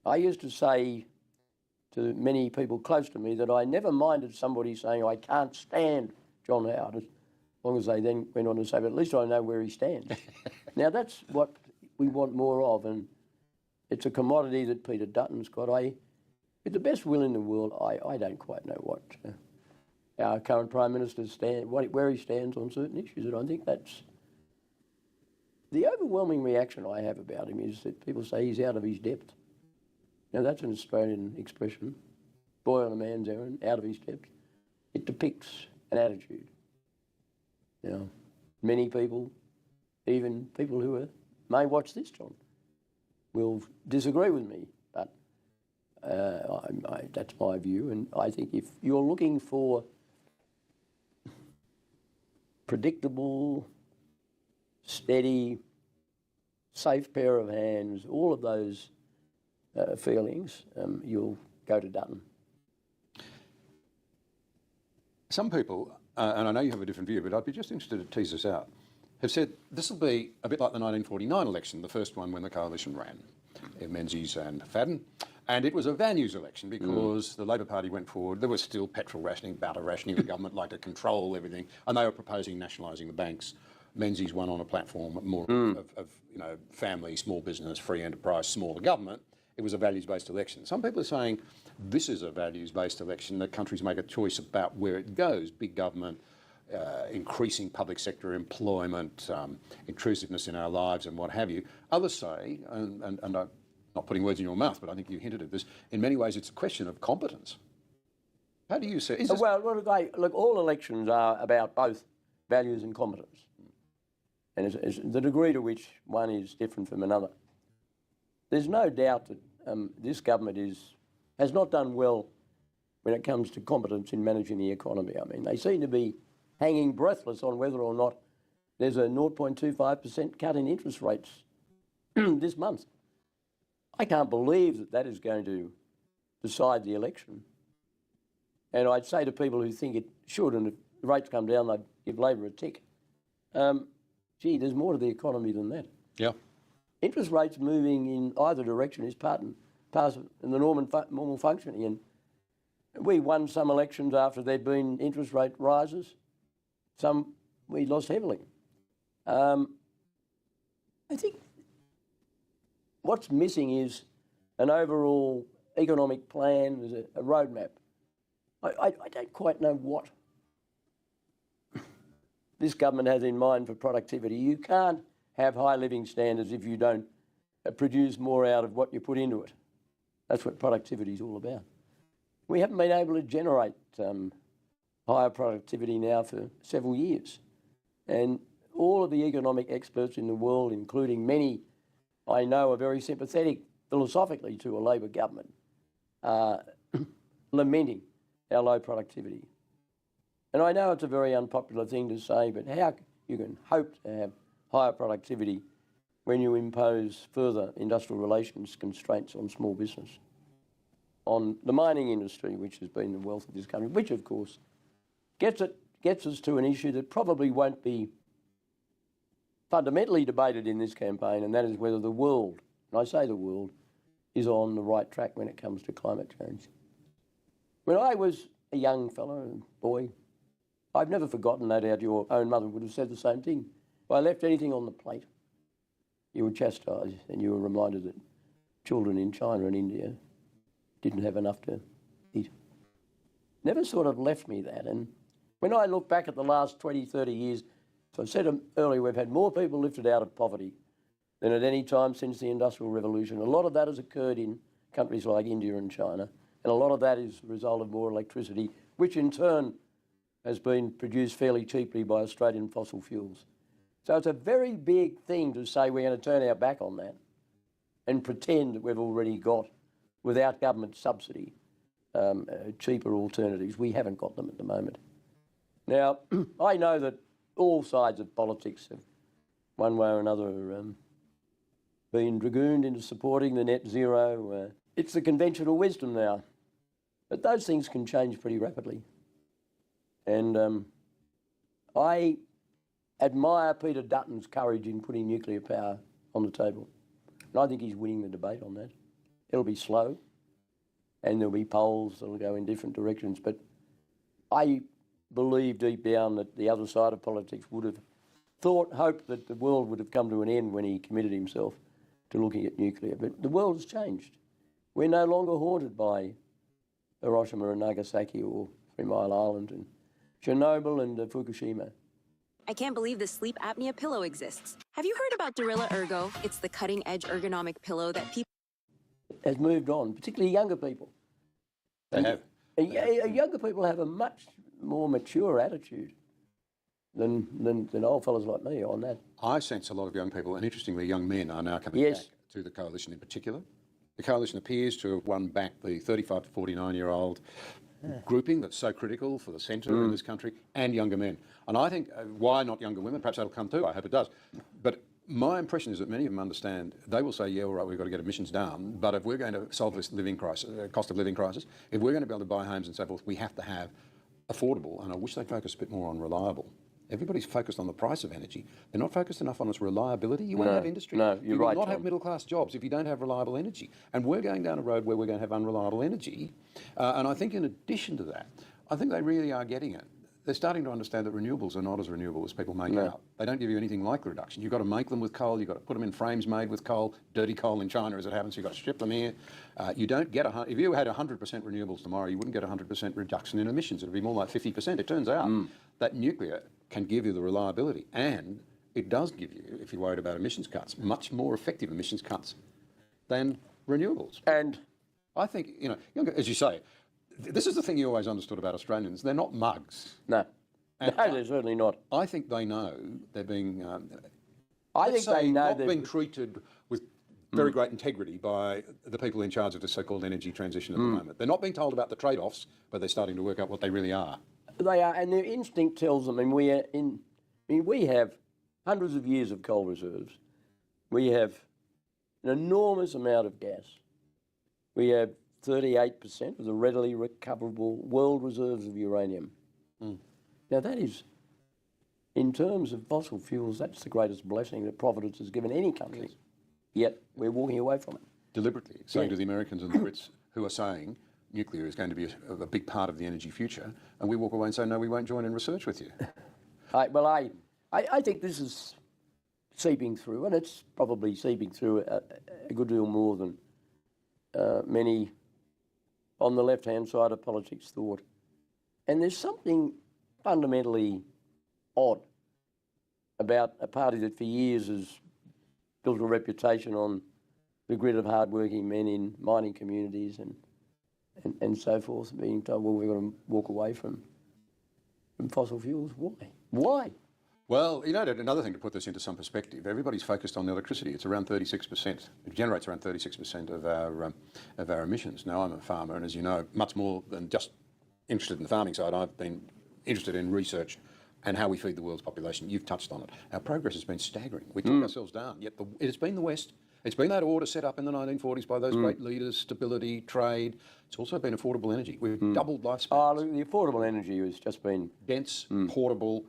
I used to say to many people close to me that I never minded somebody saying, I can't stand John Howard. long as they then went on to say, but at least I know where he stands. Now, that's what we want more of, and it's a commodity that Peter Dutton's got. With the best will in the world, I don't quite know what our current Prime Minister where he stands on certain issues, and I think that's the overwhelming reaction I have about him is that people say he's out of his depth. Now, that's an Australian expression, boy on a man's errand, out of his depth. It depicts an attitude. You know, many people, even people who may watch this, John, will disagree with me, but that's my view. And I think if you're looking for predictable, steady, safe pair of hands, all of those feelings, you'll go to Dutton. Some people, and I know you have a different view, but I'd be just interested to tease this out, have said this will be a bit like the 1949 election, the first one when the coalition ran, Menzies and Fadden. And it was a values election because the Labor Party went forward. There was still petrol rationing, butter rationing. The government liked to control everything. And they were proposing nationalising the banks. Menzies won on a platform more of family, small business, free enterprise, smaller government. It was a values-based election. Some people are saying this is a values-based election, that countries make a choice about where it goes, big government, increasing public sector employment, intrusiveness in our lives and what have you. Others say, and I'm not putting words in your mouth, but I think you hinted at this, in many ways it's a question of competence. How do you see it? Well, look, all elections are about both values and competence. And it's the degree to which one is different from another. There's no doubt that this government has not done well when it comes to competence in managing the economy. I mean, they seem to be hanging breathless on whether or not there's a 0.25% cut in interest rates this month. I can't believe that that is going to decide the election. And I'd say to people who think it should, and if the rates come down, they'd give Labor a tick. Gee, there's more to the economy than that. Yeah. Interest rates moving in either direction is part of the normal functioning. And we won some elections after there'd been interest rate rises. Some we lost heavily. I think what's missing is an overall economic plan, there's a roadmap. I don't quite know what this government has in mind for productivity. You can't have high living standards if you don't produce more out of what you put into it. That's what productivity is all about. We haven't been able to generate higher productivity now for several years. And all of the economic experts in the world, including many I know are very sympathetic philosophically to a Labor government, lamenting our low productivity. And I know it's a very unpopular thing to say, but how you can hope to have higher productivity when you impose further industrial relations constraints on small business, on the mining industry, which has been the wealth of this country, which of course gets us to an issue that probably won't be fundamentally debated in this campaign, and that is whether the world, and I say the world, is on the right track when it comes to climate change. When I was a young fellow, a boy, I've never forgotten, no doubt your own mother would have said the same thing. If I left anything on the plate, you were chastised and you were reminded that children in China and India didn't have enough to eat. Never sort of left me that. And when I look back at the last 20, 30 years, as I said earlier, we've had more people lifted out of poverty than at any time since the Industrial Revolution. A lot of that has occurred in countries like India and China, and a lot of that is a result of more electricity, which in turn has been produced fairly cheaply by Australian fossil fuels. So it's a very big thing to say we're going to turn our back on that and pretend that we've already got, without government subsidy, cheaper alternatives. We haven't got them at the moment. Now, I know that all sides of politics have, one way or another, been dragooned into supporting the net zero. It's the conventional wisdom now. But those things can change pretty rapidly. And I admire Peter Dutton's courage in putting nuclear power on the table. And I think he's winning the debate on that. It'll be slow, and there'll be polls that'll go in different directions. But I believe deep down that the other side of politics would have hoped that the world would have come to an end when he committed himself to looking at nuclear. But the world has changed. We're no longer haunted by Hiroshima and Nagasaki or 3 Mile Island and Chernobyl and Fukushima. I can't believe the sleep apnea pillow exists. Have you heard about Gorilla Ergo? It's the cutting-edge ergonomic pillow that people Has moved on, particularly younger people. They have. Younger people have a much more mature attitude than old fellas like me on that. I sense a lot of young people, and interestingly, young men are now coming Yes. back to the coalition in particular. The coalition appears to have won back the 35 to 49-year-old grouping that's so critical for the centre in this country, and younger men. And I think, why not younger women? Perhaps that'll come too, I hope it does. But my impression is that many of them understand, they will say, yeah, all right, we've got to get emissions down, but if we're going to solve this living crisis, cost of living crisis, if we're going to be able to buy homes and so forth, we have to have affordable, and I wish they'd focus a bit more on reliable. Everybody's focused on the price of energy. They're not focused enough on its reliability. You won't have industry. No, you're right, You will not Tom. have middle-class jobs if you don't have reliable energy. And we're going down a road where we're going to have unreliable energy. And I think in addition to that, I think they really are getting it. They're starting to understand that renewables are not as renewable as people make out. They don't give you anything like the reduction. You've got to make them with coal. You've got to put them in frames made with coal, dirty coal in China as it happens. You've got to ship them here. You don't get if you had 100% renewables tomorrow, you wouldn't get 100% reduction in emissions. It would be more like 50%. It turns out that nuclear can give you the reliability, and it does give you, if you're worried about emissions cuts, much more effective emissions cuts than renewables. And I think, as you say, this is the thing you always understood about Australians. They're not mugs. no, And they're certainly not. I think they know they're being, I let's think they say, know not they're being treated with very great integrity by the people in charge of the so-called energy transition at the moment. They're not being told about the trade-offs, but they're starting to work out what they really are. They are, and their instinct tells them. We have hundreds of years of coal reserves. We have an enormous amount of gas. We have 38% of the readily recoverable world reserves of uranium. Now that is, in terms of fossil fuels, that's the greatest blessing that Providence has given any country. Yet we're walking away from it. Deliberately saying to the Americans and the Brits who are saying nuclear is going to be a big part of the energy future, and we walk away and say, no, we won't join in research with you. I think this is seeping through, and it's probably seeping through a good deal more than many on the left-hand side of politics thought. And there's something fundamentally odd about a party that for years has built a reputation on the grit of hard-working men in mining communities and so forth, being told, well, we've got to walk away from fossil fuels. Why? Why? Well, another thing to put this into some perspective, everybody's focused on the electricity. It's around 36%. It generates around 36% of our emissions. Now, I'm a farmer, and as you know, much more than just interested in the farming side, I've been interested in research and how we feed the world's population. You've touched on it. Our progress has been staggering. We took ourselves down, yet it's been the West. It's been that order set up in the 1940s by those great leaders, stability, trade. It's also been affordable energy. We've doubled lifespans. Oh, look, the affordable energy has just been... Dense, portable,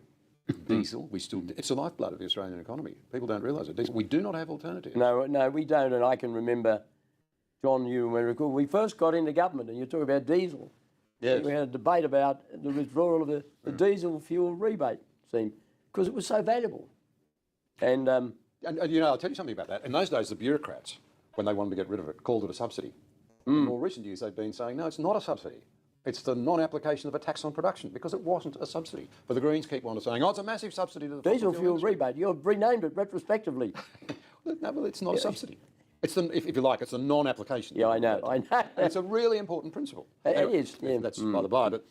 diesel. It's the lifeblood of the Australian economy. People don't realise it. Diesel. We do not have alternatives. No, we don't. And I can remember, John, you may recall, we first got into government and you talk about diesel. Yes. We had a debate about the withdrawal of the diesel fuel rebate scheme because it was so valuable. And I'll tell you something about that. In those days, the bureaucrats, when they wanted to get rid of it, called it a subsidy. In more recent years, they've been saying, no, it's not a subsidy. It's the non-application of a tax on production, because it wasn't a subsidy. But the Greens keep on saying, oh, it's a massive subsidy to the diesel fossil fuel industry. rebate, you've renamed it retrospectively. No, well, it's not a subsidy. It's if you like, it's a non-application. Yeah, I know. It's a really important principle. It Anyway, is, yeah. That's by the by. But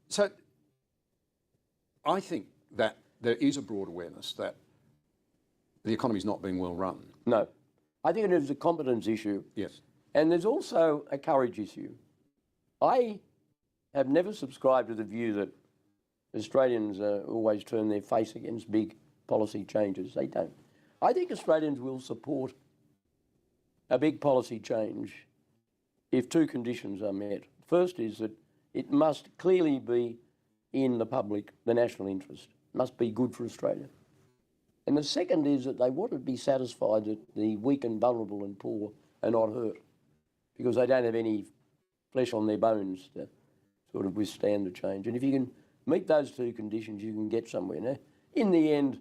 so I think that there is a broad awareness that the economy is not being well run. No. I think it is a competence issue. Yes. And there's also a courage issue. I have never subscribed to the view that Australians always turn their face against big policy changes. They don't. I think Australians will support a big policy change if two conditions are met. First is that it must clearly be in the public, the national interest. It must be good for Australia. And the second is that they want to be satisfied that the weak and vulnerable and poor are not hurt because they don't have any flesh on their bones to sort of withstand the change. And if you can meet those two conditions, you can get somewhere. Now, in the end,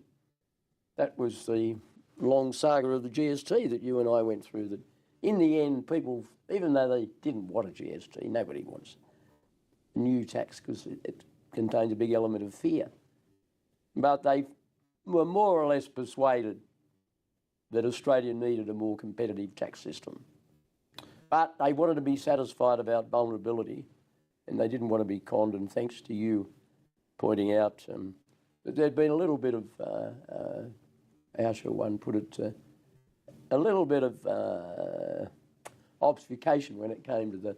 that was the long saga of the GST that you and I went through. That in the end, people, even though they didn't want a GST, nobody wants a new tax because it contains a big element of fear. But they were more or less persuaded that Australia needed a more competitive tax system. But they wanted to be satisfied about vulnerability, and they didn't want to be conned. And thanks to you pointing out that there'd been a little bit of, how shall one put it, a little bit of obfuscation when it came to the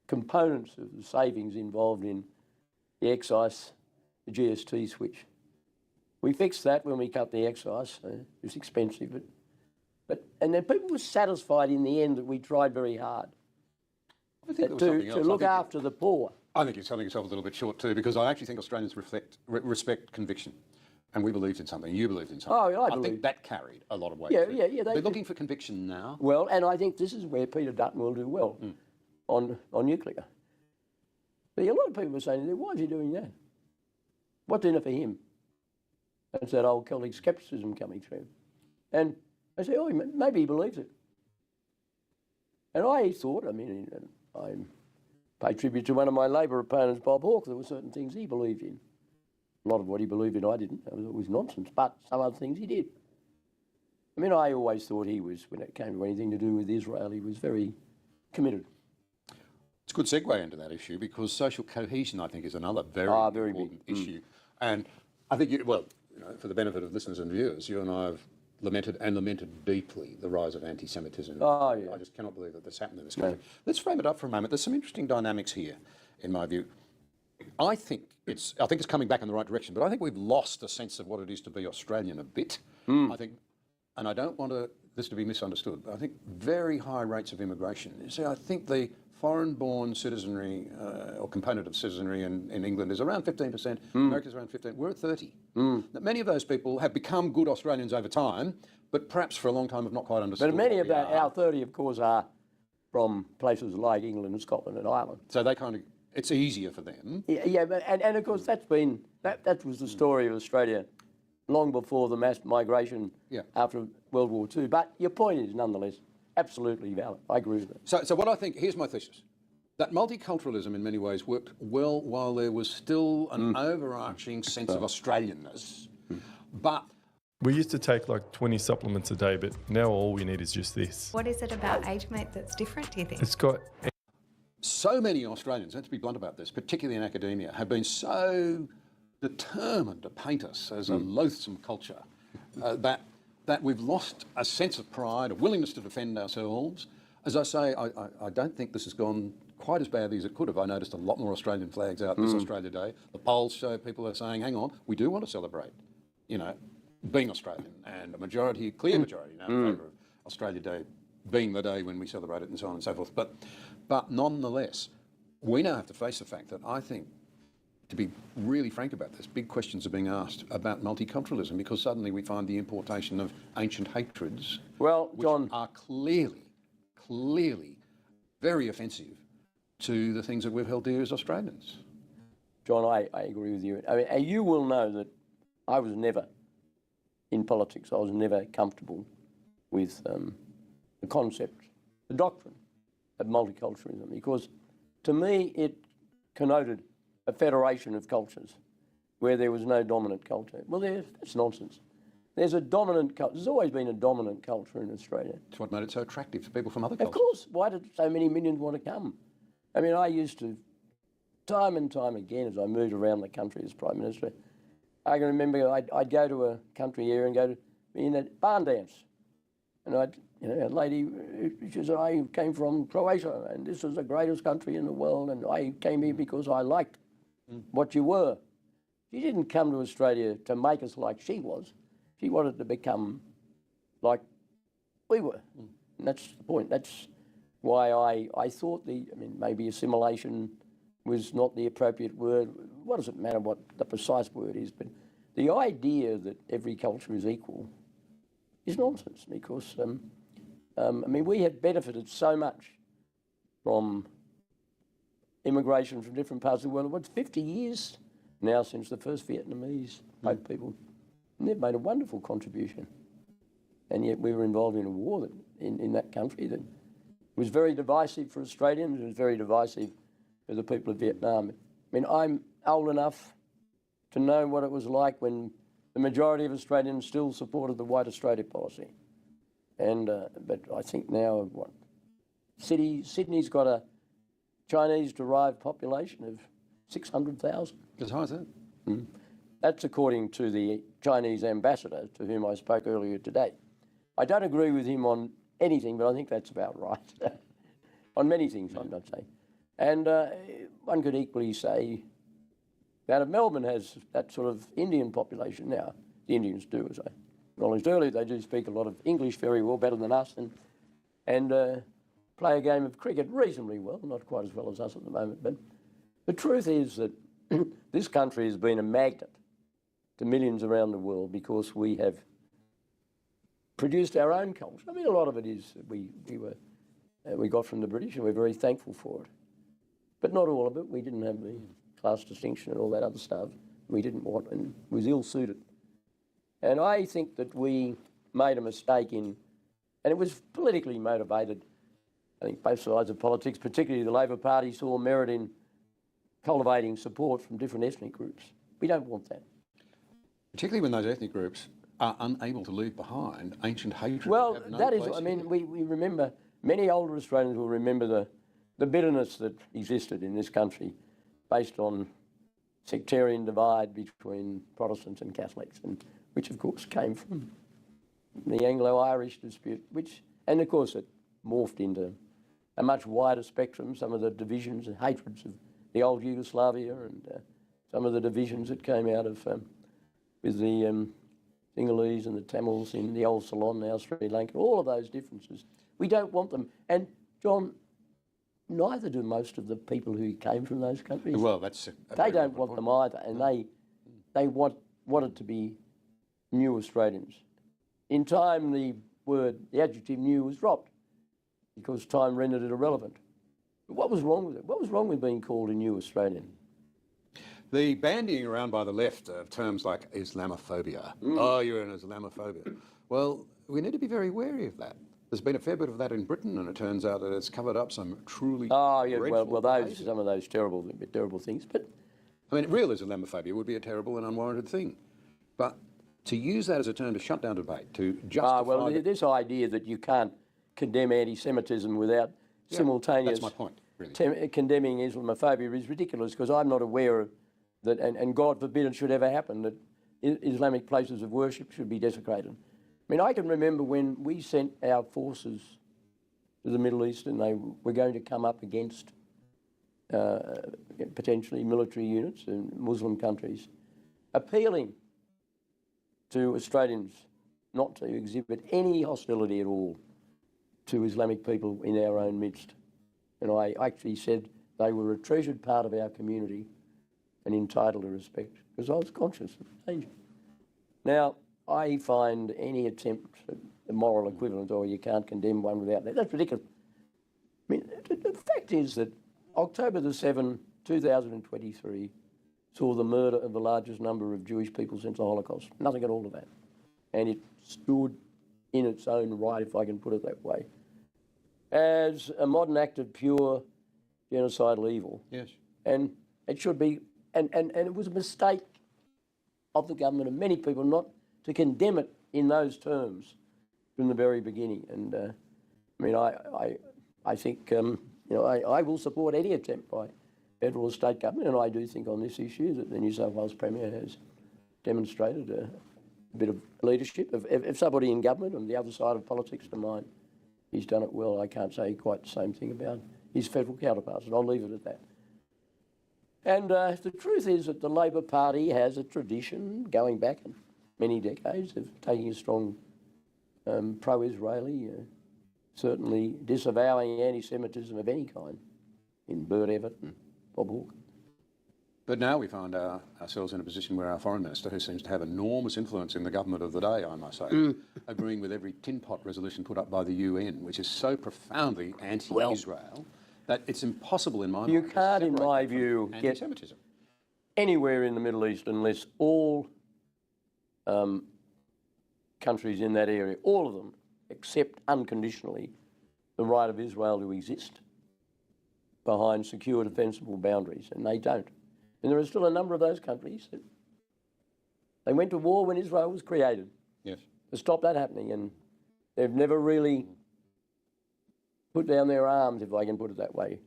components of the savings involved in the excise, the GST switch. We fixed that when we cut the excise. It was expensive, and then people were satisfied in the end that we tried very hard to look after the poor. I think you're selling yourself a little bit short too, because I actually think Australians respect conviction. And we believed in something, you believed in something. Oh, I believe. think that carried a lot of weight. Yeah. They're looking for conviction now. Well, and I think this is where Peter Dutton will do well on nuclear. But a lot of people were saying, why is he doing that? What's in it for him? That's that old Celtic scepticism coming through. And I say, oh, maybe he believes it. And I thought, I pay tribute to one of my Labor opponents, Bob Hawke. There were certain things he believed in. A lot of what he believed in I didn't. It was nonsense, but some other things he did. I always thought he was, when it came to anything to do with Israel, he was very committed. It's a good segue into that issue, because social cohesion, I think, is another very important issue. And I think, for the benefit of listeners and viewers, you and I have lamented deeply the rise of anti-Semitism. Oh, yeah. I just cannot believe that this happened in this country. Let's frame it up for a moment. There's some interesting dynamics here, in my view. I think it's coming back in the right direction, but I think we've lost a sense of what it is to be Australian a bit. I think, and I don't want this to be misunderstood, but I think very high rates of immigration. You see, I think the foreign-born citizenry or component of citizenry in England is around 15%. America's around 15%. We're at 30%. Now, many of those people have become good Australians over time, but perhaps for a long time have not quite understood. But many of our 30, of course, are from places like England and Scotland and Ireland. So they it's easier for them. Yeah, but and of course that was the story of Australia long before the mass migration after World War II. But your point is nonetheless absolutely valid. I agree with it. So what I think, here's my thesis, that multiculturalism in many ways worked well while there was still an overarching sense of Australianness. But we used to take like 20 supplements a day, but now all we need is just this. What is it about age mate that's different, do you think? It's got... So many Australians, let's be blunt about this, particularly in academia, have been so determined to paint us as a loathsome culture that we've lost a sense of pride, a willingness to defend ourselves. As I say, I don't think this has gone quite as badly as it could have. I noticed a lot more Australian flags out this Australia Day. The polls show people are saying, hang on, we do want to celebrate, being Australian, and a clear majority now in favour of Australia Day being the day when we celebrate it and so on and so forth. But nonetheless, we now have to face the fact that I think, to be really frank about this, big questions are being asked about multiculturalism, because suddenly we find the importation of ancient hatreds, which are clearly very offensive to the things that we've held dear as Australians. John, I agree with you. You will know that I was never, in politics, I was never comfortable with the concept, the doctrine of multiculturalism, because to me it connoted a federation of cultures where there was no dominant culture. Well, that's nonsense. There's a dominant culture. There's always been a dominant culture in Australia. That's what made it so attractive to people from other cultures. Of course. Why did so many millions want to come? I used to, time and time again, as I moved around the country as Prime Minister, I can remember I'd go to a country area and go to a barn dance. And a lady, she said, I came from Croatia and this is the greatest country in the world and I came here because I liked what you were. She didn't come to Australia to make us like she was. She wanted to become like we were. And that's the point. That's why I thought maybe assimilation was not the appropriate word. What does it matter what the precise word is? But the idea that every culture is equal is nonsense, because we have benefited so much from immigration from different parts of the world. What's 50 years now since the first Vietnamese boat people. And they've made a wonderful contribution. And yet we were involved in a war that, in that country that was very divisive for Australians, it was very divisive for the people of Vietnam. I mean, I'm old enough to know what it was like when the majority of Australians still supported the White Australia policy. And, but I think now, what, Sydney's got a Chinese-derived population of 600,000. As high as that? Mm. That's according to the Chinese ambassador, to whom I spoke earlier today. I don't agree with him on anything, but I think that's about right. On many things, I'm not saying. And one could equally say that Melbourne has that sort of Indian population now. The Indians do, as I acknowledged earlier, they do speak a lot of English very well, better than us, and play a game of cricket reasonably well, not quite as well as us at the moment. But the truth is that this country has been a magnet to millions around the world because we have produced our own culture. I mean, a lot of it is we got from the British, and we're very thankful for it. But not all of it. We didn't have the class distinction and all that other stuff we didn't want, and was ill-suited. And I think that we made a mistake in, and it was politically motivated. I think both sides of politics, particularly the Labor Party, saw merit in cultivating support from different ethnic groups. We don't want that. Particularly when those ethnic groups are unable to leave behind ancient hatred. Well, that is, I mean, we remember, many older Australians will remember the bitterness that existed in this country based on sectarian divide between Protestants and Catholics, and which of course came from the Anglo-Irish dispute, and of course it morphed into a much wider spectrum, some of the divisions and hatreds of the old Yugoslavia, and some of the divisions that came out of with the Sinhalese and the Tamils in the old Ceylon, now Sri Lanka, all of those differences. We don't want them. And John, neither do most of the people who came from those countries. Well, that's they don't want them either, and they wanted to be new Australians. In time, the adjective new was dropped because time rendered it irrelevant. But what was wrong with it? What was wrong with being called a new Australian? The bandying around by the left of terms like Islamophobia. Oh, you're an Islamophobia. Well, we need to be very wary of that. There's been a fair bit of that in Britain, and it turns out that it's covered up some truly some of those terrible things. But I mean, real Islamophobia would be a terrible and unwarranted thing. But to use that as a term to shut down debate, to justify... this idea that you can't condemn anti-Semitism without simultaneous... That's my point, really. Condemning Islamophobia is ridiculous, because I'm not aware of that, and God forbid it should ever happen, that Islamic places of worship should be desecrated. I mean, I can remember when we sent our forces to the Middle East and they were going to come up against potentially military units in Muslim countries, appealing to Australians not to exhibit any hostility at all to Islamic people in our own midst. And I actually said they were a treasured part of our community and entitled to respect, because I was conscious of danger. Now, I find any attempt at the moral equivalent, or you can't condemn one without that, that's ridiculous. I mean, the fact is that October the 7th, 2023, saw the murder of the largest number of Jewish people since the Holocaust. Nothing at all of that. And it stood in its own right, if I can put it that way, as a modern act of pure genocidal evil. Yes. And it should be, and it was a mistake of the government and many people not to condemn it in those terms from the very beginning. And I mean, I think, I will support any attempt by federal or state government, and I do think on this issue that the New South Wales Premier has demonstrated a bit of leadership. If somebody in government on the other side of politics to mine, he's done it well. I can't say quite the same thing about his federal counterparts, and I'll leave it at that. And the truth is that the Labor Party has a tradition going back many decades of taking a strong pro-Israeli, certainly disavowing anti-Semitism of any kind in Bert Everett and Bob Hawke. But now we find ourselves in a position where our Foreign Minister, who seems to have enormous influence in the government of the day, I must say, agreeing with every tin pot resolution put up by the UN, which is so profoundly anti-Israel that it's impossible in my mind you can't, in my view, anti-Semitism. anywhere in the Middle East unless all countries in that area, all of them, accept unconditionally the right of Israel to exist behind secure, defensible boundaries, and they don't. And there are still a number of those countries that they went to war when Israel was created. Yes. To stop that happening, and they've never really put down their arms, if I can put it that way.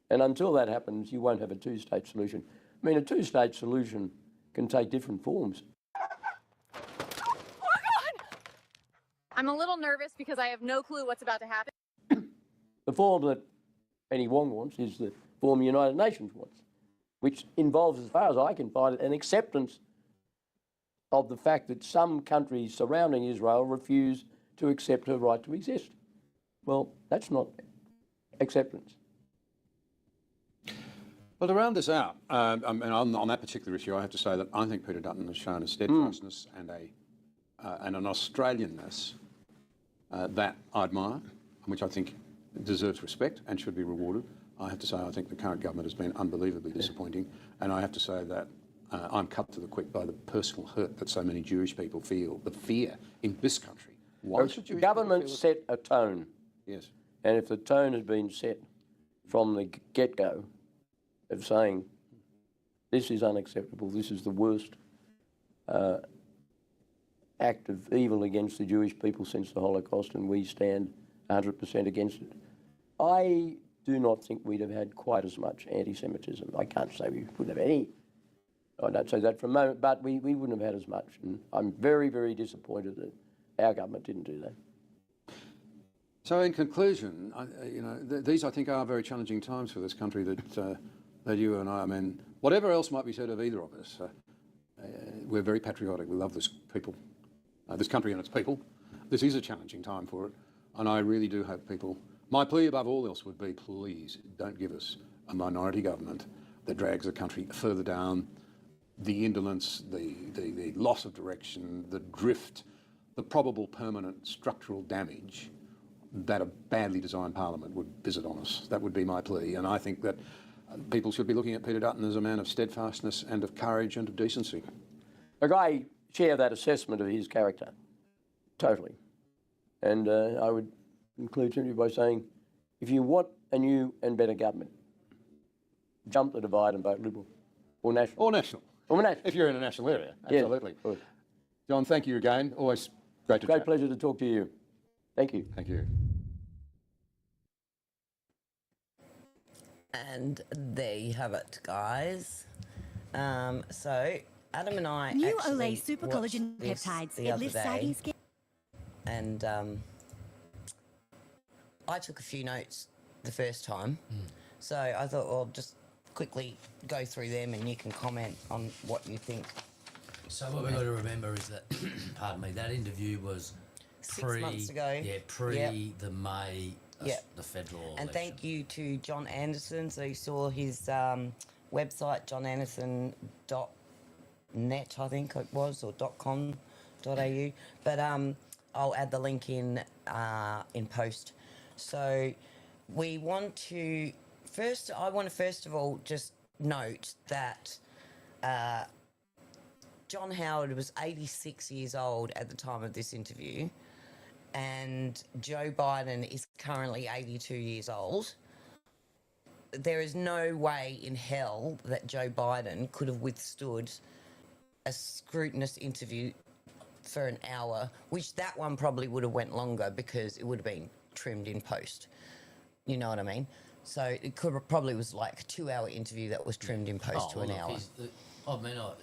And until that happens, you won't have a two-state solution. I mean, a two-state solution can take different forms. Oh my God! I'm a little nervous because I have no clue what's about to happen. The form that Penny Wong wants is the form the United Nations wants, which involves, as far as I can find it, an acceptance of the fact that some countries surrounding Israel refuse to accept her right to exist. Well, that's not acceptance. Well, to round this out, and on that particular issue, I have to say that I think Peter Dutton has shown a steadfastness and an Australianness that I admire, and which I think deserves respect and should be rewarded. I have to say I think the current government has been unbelievably disappointing, and I have to say that I'm cut to the quick by the personal hurt that so many Jewish people feel, the fear in this country. Why should Jewish government set a tone? Yes. And if the tone has been set from the get-go of saying this is unacceptable, this is the worst act of evil against the Jewish people since the Holocaust, and we stand 100% against it, I do not think we'd have had quite as much anti-Semitism. I can't say we wouldn't have any. I don't say that for a moment, but we wouldn't have had as much. And I'm very, very disappointed that our government didn't do that. So, in conclusion, these I think are very challenging times for this country that you and I mean, whatever else might be said of either of us, we're very patriotic. We love this people, this country and its people. This is a challenging time for it, and I really do hope people. My plea above all else would be, please don't give us a minority government that drags the country further down the indolence, the loss of direction, the drift, the probable permanent structural damage that a badly designed parliament would visit on us. That would be my plea, and I think that people should be looking at Peter Dutton as a man of steadfastness and of courage and of decency. Look, I share that assessment of his character, totally. And I would conclude simply by saying, if you want a new and better government, jump the divide and vote Liberal or National. Or National. Or National. If you're in a national area, absolutely. Yeah. John, thank you again. Always great to chat. Great pleasure to talk to you. Thank you. Thank you. And there you have it, guys. So Adam and I New actually Olay super collagen peptides. The It other lifts day, saggy skin. and I took a few notes the first time. So I thought, well, just quickly go through them and you can comment on what you think. So what we've got to remember is that, pardon me, that interview was 6 months ago. Yeah, the May, the federal election. And thank you to John Anderson. So you saw his website, johnanderson.net, I think it was, or .com.au. But I'll add the link in post. So we want to I want to first of all just note that John Howard was 86 years old at the time of this interview, and Joe Biden is currently 82 years old. There is no way in hell that Joe Biden could have withstood a scrutinous interview for an hour, which that one probably would have went longer because it would have been trimmed in post. You know what I mean? So it probably was like a 2-hour interview that was trimmed in post to an hour. I know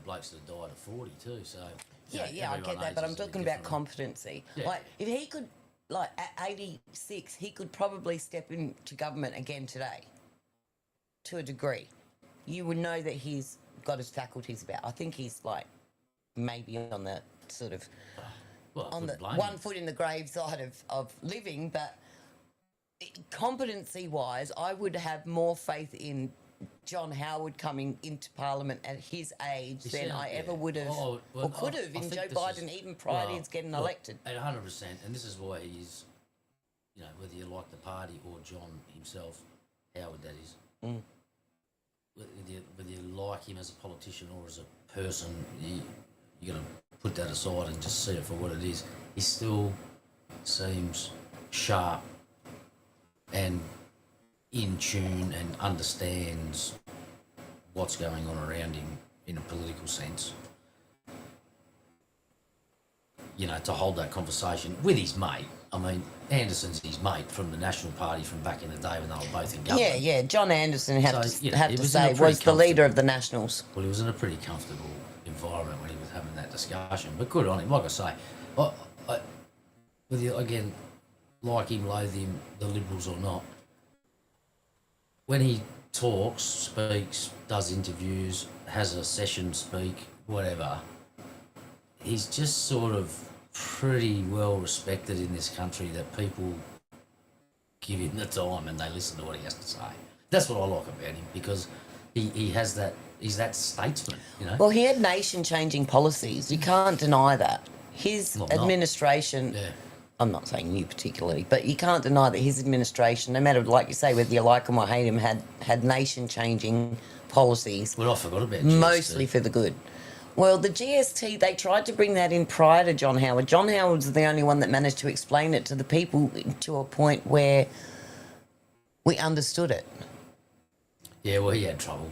blokes that have died at 40 too, so... Yeah, I get that, but I'm talking about competency. Yeah. Like, if he could, at 86, he could probably step into government again today, to a degree. You would know that he's got his faculties about. I think he's, maybe on the sort of... on the one foot in the grave side of living, but competency-wise, I would have more faith in John Howard coming into Parliament at his age than I ever would have or could have in Joe Biden even prior to his getting elected. At 100%, and this is why he's, whether you like the party or John himself, Howard that is, whether you like him as a politician or as a person, you got to put that aside and just see it for what it is. He still seems sharp and in tune and understands what's going on around him in a political sense. You know, to hold that conversation with his mate. I mean, Anderson's his mate from the National Party from back in the day when they were both in government. Yeah. John Anderson, have to say, was was the leader of the Nationals. Well, he was in a pretty comfortable environment when he was having that discussion. But good on him. Like I say, with you again, like him, loathe him, the Liberals or not, when he talks, speaks, does interviews, has a session speak, whatever, he's just sort of pretty well respected in this country, that people give him the time and they listen to what he has to say. That's what I like about him, because he has that, he's that statesman, you know. Well, he had nation-changing policies. You can't deny that. His administration, I'm not saying you particularly, but you can't deny that his administration, no matter, like you say, whether you like him or hate him, had nation-changing policies. Well, I forgot about GST. Mostly for the good. Well, the GST, they tried to bring that in prior to John Howard. John Howard was the only one that managed to explain it to the people to a point where we understood it. Yeah, well, he had trouble.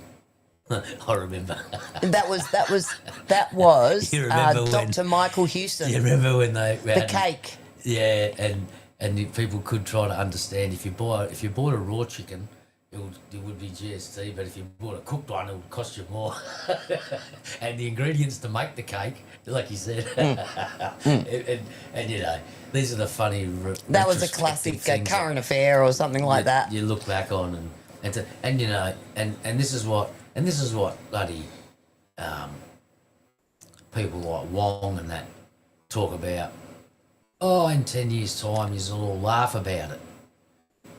I remember. That was Dr. Michael Hewson. You remember when they the cake? Yeah, and people could try to understand if you bought a raw chicken, it would be GST, but if you bought a cooked one, it would cost you more. And the ingredients to make the cake, like you said, and you know, these are the funny. That was a classic current affair or something like that. You look back on and you know, and this is what bloody people like Wong and that talk about. Oh, in 10 years' time, you'll all laugh about it.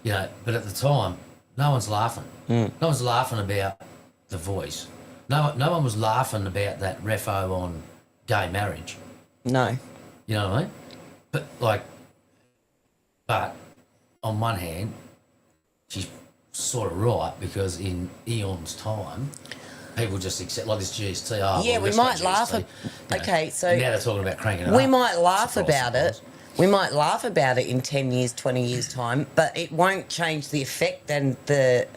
You know, but at the time, no one's laughing. No one's laughing about The Voice. No one was laughing about that refo on gay marriage. No. You know what I mean? But on one hand, she's sort of right, because in eons' time, people just accept, like this GST. Oh, yeah, well, we might laugh at. Okay, so now they're talking about cranking it we up. might laugh about it. We might laugh about it in 10 years, 20 years' time, but it won't change the effect and the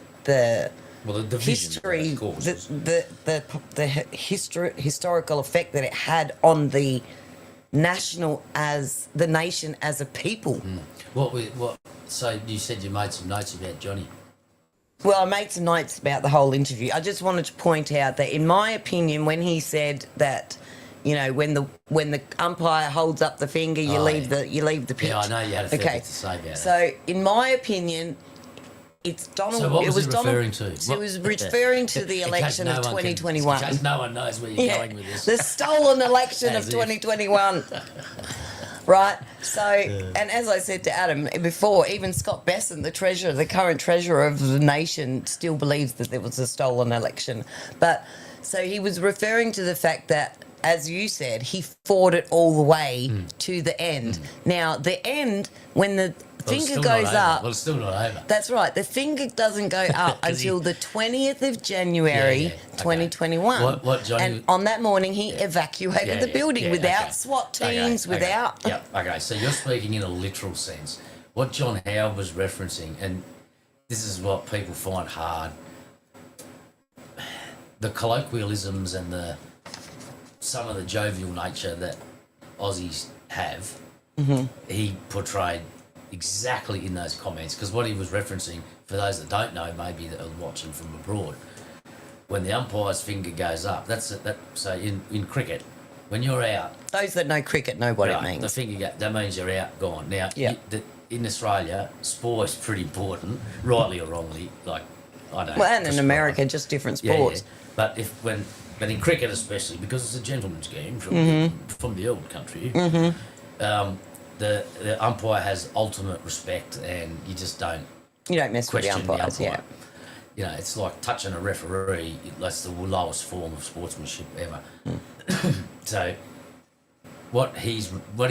history, the historical effect that it had on the nation as a people. So you said you made some notes about Johnny. Well, I made some notes about the whole interview. I just wanted to point out that, in my opinion, when he said that, you know, when the umpire holds up the finger, you leave the pitch. Yeah, I know you had a fair bit to say about it. So, in my opinion, it's Donald. So what was he referring to? to? It was referring to the election of 2021. In case no one knows where you're going with this. The stolen election of 2021. Right? So, and as I said to Adam before, even Scott Besson, the current treasurer of the nation, still believes that there was a stolen election. But, so he was referring to the fact that, as you said, he fought it all the way to the end. Now, the end, when the finger goes up... Well, it's still not over. That's right. The finger doesn't go up until the 20th of January, 2021. What Johnny... And on that morning, he evacuated the building without SWAT teams, without... Yep, okay, so you're speaking in a literal sense. What John Howard was referencing, and this is what people find hard, the colloquialisms and some of the jovial nature that Aussies have, he portrayed exactly in those comments, because what he was referencing, for those that don't know, maybe that are watching from abroad, when the umpire's finger goes up, so in cricket, when you're out, those that know cricket know what it means. The finger that means you're out, gone. Now, in Australia, sport is pretty important, rightly or wrongly. Like, I don't. Well, and in America, just different sports. Yeah. But in cricket especially, because it's a gentleman's game from the old country. The umpire has ultimate respect, and you just don't. You don't mess with the umpires, You know, it's like touching a referee. That's the lowest form of sportsmanship ever. So, what he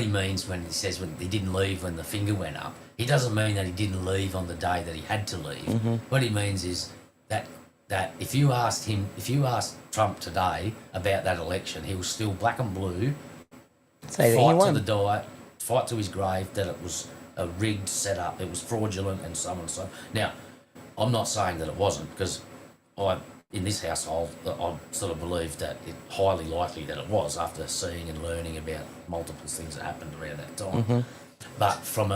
means when he says when he didn't leave when the finger went up, he doesn't mean that he didn't leave on the day that he had to leave. What he means is that that if you asked Trump today about that election, he was still black and blue, Say that he fight to won. the die, fight to his grave, that it was a rigged setup, it was fraudulent, and so on and so on. Now, I'm not saying that it wasn't, because in this household, I sort of believe that it's highly likely that it was, after seeing and learning about multiple things that happened around that time. Mm-hmm. But from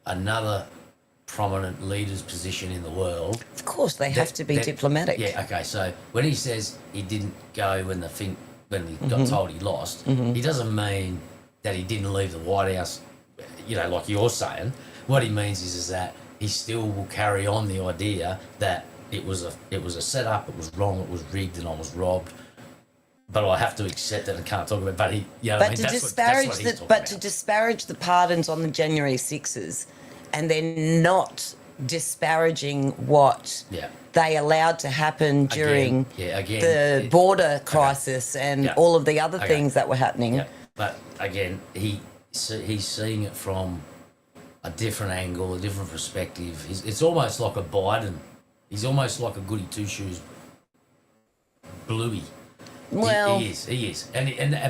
another prominent leader's position in the world, Of course, they have to be diplomatic. yeah, okay. So when he says he didn't go when he got told he lost, he doesn't mean that he didn't leave the White House, like you're saying. What he means is that he still will carry on the idea that it was a setup, it was wrong, it was rigged, and I was robbed. But I have to accept it and can't talk about it. But he, But to disparage the pardons on the January 6s, and then not disparaging what they allowed to happen during the border crisis and all of the other things that were happening. Yeah. But again, he's seeing it from a different angle, a different perspective. It's almost like a Biden. He's almost like a goody two-shoes bluey. Well, he is.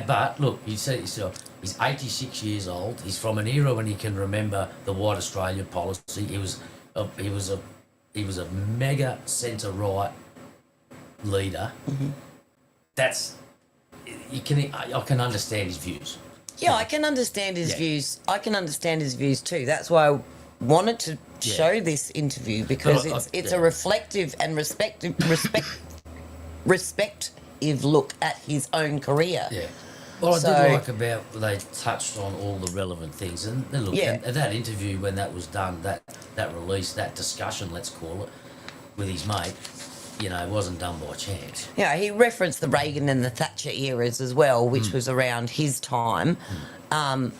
But look, you said it yourself. He's 86 years old. He's from an era when he can remember the White Australia policy. He was a mega centre right leader. Mm-hmm. I can understand his views. Yeah, I can understand his views. I can understand his views too. That's why I wanted to show this interview, because it's a reflective and respective look at his own career. Yeah. Well, I did like about they touched on all the relevant things, and look, and that interview when that was done, that release, that discussion, let's call it, with his mate, it wasn't done by chance. Yeah, he referenced the Reagan and the Thatcher eras as well, which was around his time. And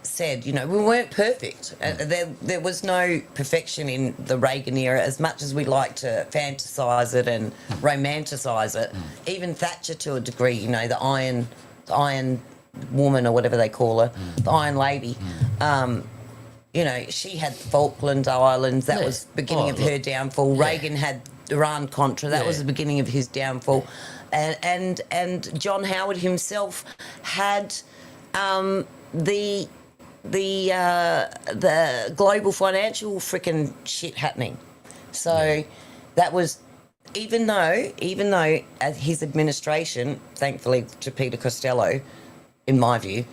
said, we weren't perfect. There was no perfection in the Reagan era, as much as we like to fantasize it and romanticise it. Even Thatcher, to a degree, the Iron Woman or whatever they call her, the Iron Lady. She had the Falkland Islands. That was the beginning of her downfall. Reagan had Iran-Contra. That was the beginning of his downfall. And John Howard himself had the global financial frickin' shit happening. So that was, even though his administration, thankfully to Peter Costello, in my view,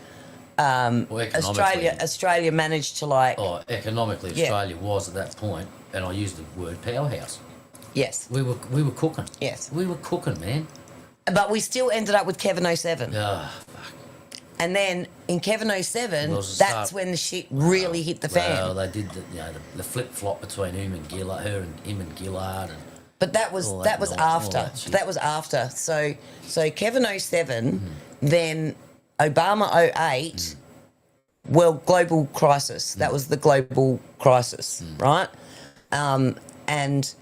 Australia managed to economically Australia was at that point, and I used the word powerhouse. Yes. We were cooking. Yes. We were cooking, man. But we still ended up with Kevin 07. Oh, fuck. And then in Kevin 07, that's when the shit really hit the fan. Well, they did the flip flop between him and Gillard, and. But that was after. That was after. So Kevin 07, then Obama 08. Well, global crisis. That was the global crisis, right? And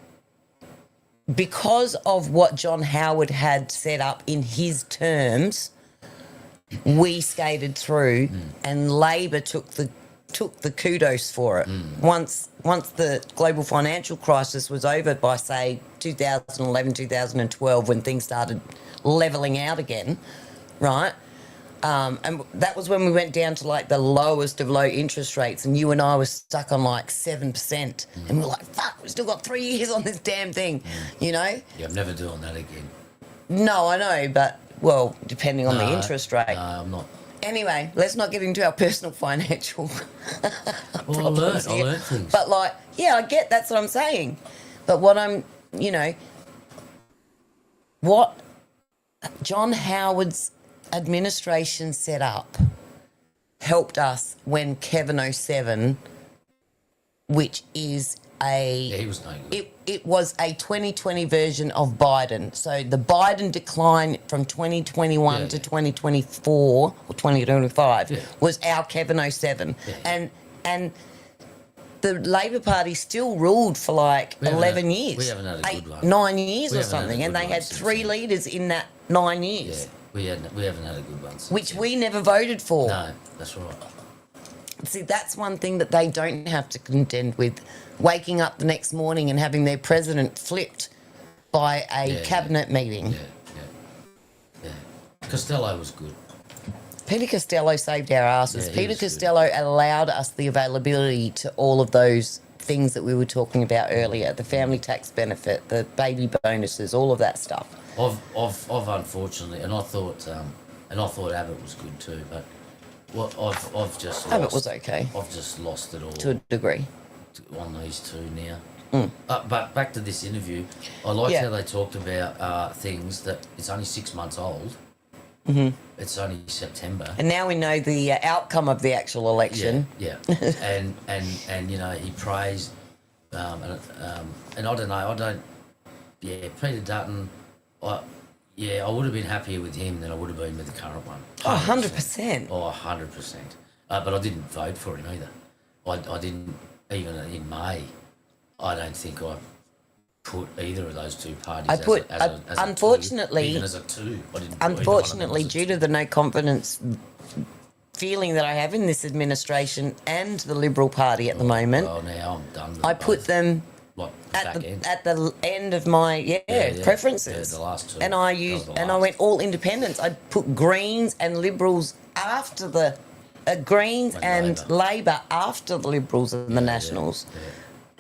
because of what John Howard had set up in his terms, we skated through, and Labor took the kudos for it. Once the global financial crisis was over by, say, 2011, 2012, when things started levelling out again, right? And that was when we went down to the lowest of low interest rates, and you and I were stuck on 7%, and we're like, fuck, we've still got 3 years on this damn thing, Yeah, I'm never doing that again. No, I know, but, well, depending on the interest rate. No, I'm not. Anyway, let's not get into our personal financial problems I learned things. But, I get, that's what I'm saying. But what I'm, what John Howard's administration set up helped us when Kevin 07, which is he was no good. It was a 2020 version of Biden. So the Biden decline from 2021 to 2024 or 2025 was our Kevin 07. And the Labor Party still ruled for 11 years. We haven't had a good one. 9 years or something, and they had 3 leaders in that 9 years. Yeah, we haven't had a good one since. Which we never voted for. No, that's right. See, that's one thing that they don't have to contend with. Waking up the next morning and having their president flipped by a cabinet meeting. Yeah. Costello was good. Peter Costello saved our asses. Yeah, he Peter was good. Costello allowed us the availability to all of those things that we were talking about earlier, the family tax benefit, the baby bonuses, all of that stuff. I've unfortunately, and I thought Abbott was good too, but I've just Abbott lost, was okay. I've just lost it all To a degree. on these two now. Mm. But back to this interview, I liked Yeah. how they talked about things that it's only 6 months old. Mm-hmm. It's only September. And now we know the outcome of the actual election. Yeah. and you know, he praised, and I don't know, Peter Dutton, I would have been happier with him than I would have been with the current one. 100%. Oh, 100%. But I didn't vote for him either. I didn't, even in May, I don't think I put either of those two parties unfortunately, even as a two. I didn't. Unfortunately, due to the no confidence feeling that I have in this administration and the Liberal Party at the moment, well, now I'm done with I both. put them Like at the end of my preferences. Yeah, the last two. And I went all independents. I put Greens and Liberals after the Greens and Labor after the Liberals and the Nationals. Yeah.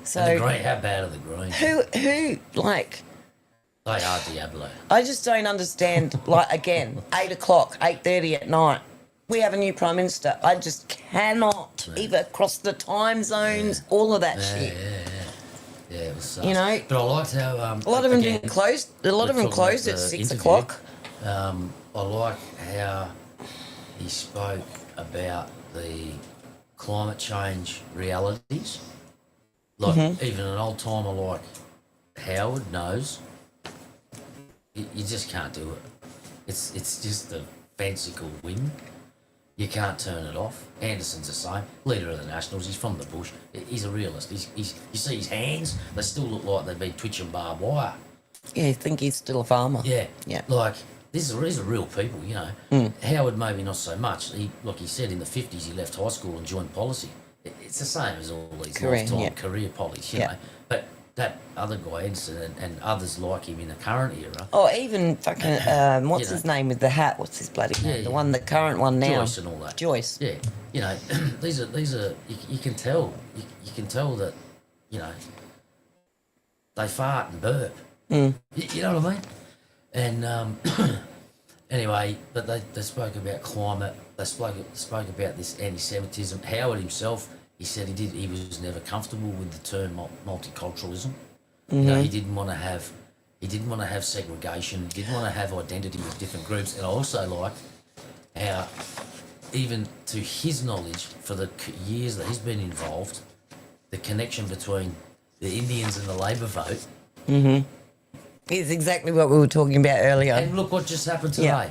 So And the Green, how bad are the Greens? who like? They are Diablo. I just don't understand. Like again, 8 o'clock, 8:30 at night. We have a new prime minister. I just cannot even cross the time zones. All of that shit. Yeah, it was. You know, but I liked how a lot of them didn't close. A lot of them closed at 6 o'clock. I like how he spoke about the climate change realities. Like even an old timer like Howard knows, you just can't do it. It's just a fanciful whim. You can't turn it off. Anderson's the same. Leader of the Nationals. He's from the bush. He's a realist. You see his hands, they still look like they've been twitching barbed wire. Yeah, I think he's still a farmer. Yeah. Yeah. Like, these are real people, you know. Howard maybe not so much. Like he said, in the 50s he left high school and joined policy. It's the same as all these lifetime career politics, you know. But that other guy, Anderson, and others like him in the current era. Oh, even fucking what's his name with the hat? What's his bloody name? The one, the current one now. Joyce and all that. Joyce. Yeah, you know, these are you can tell that, you know, they fart and burp. You know what I mean? And anyway, but they spoke about climate. They spoke about this anti-Semitism. Howard himself, he said he was never comfortable with the term multiculturalism. You know, he didn't want to have segregation. He didn't want to have identity with different groups. And I also liked how, even to his knowledge, for the years that he's been involved, the connection between the Indians and the Labor vote. Is exactly what we were talking about earlier. And look what just happened today,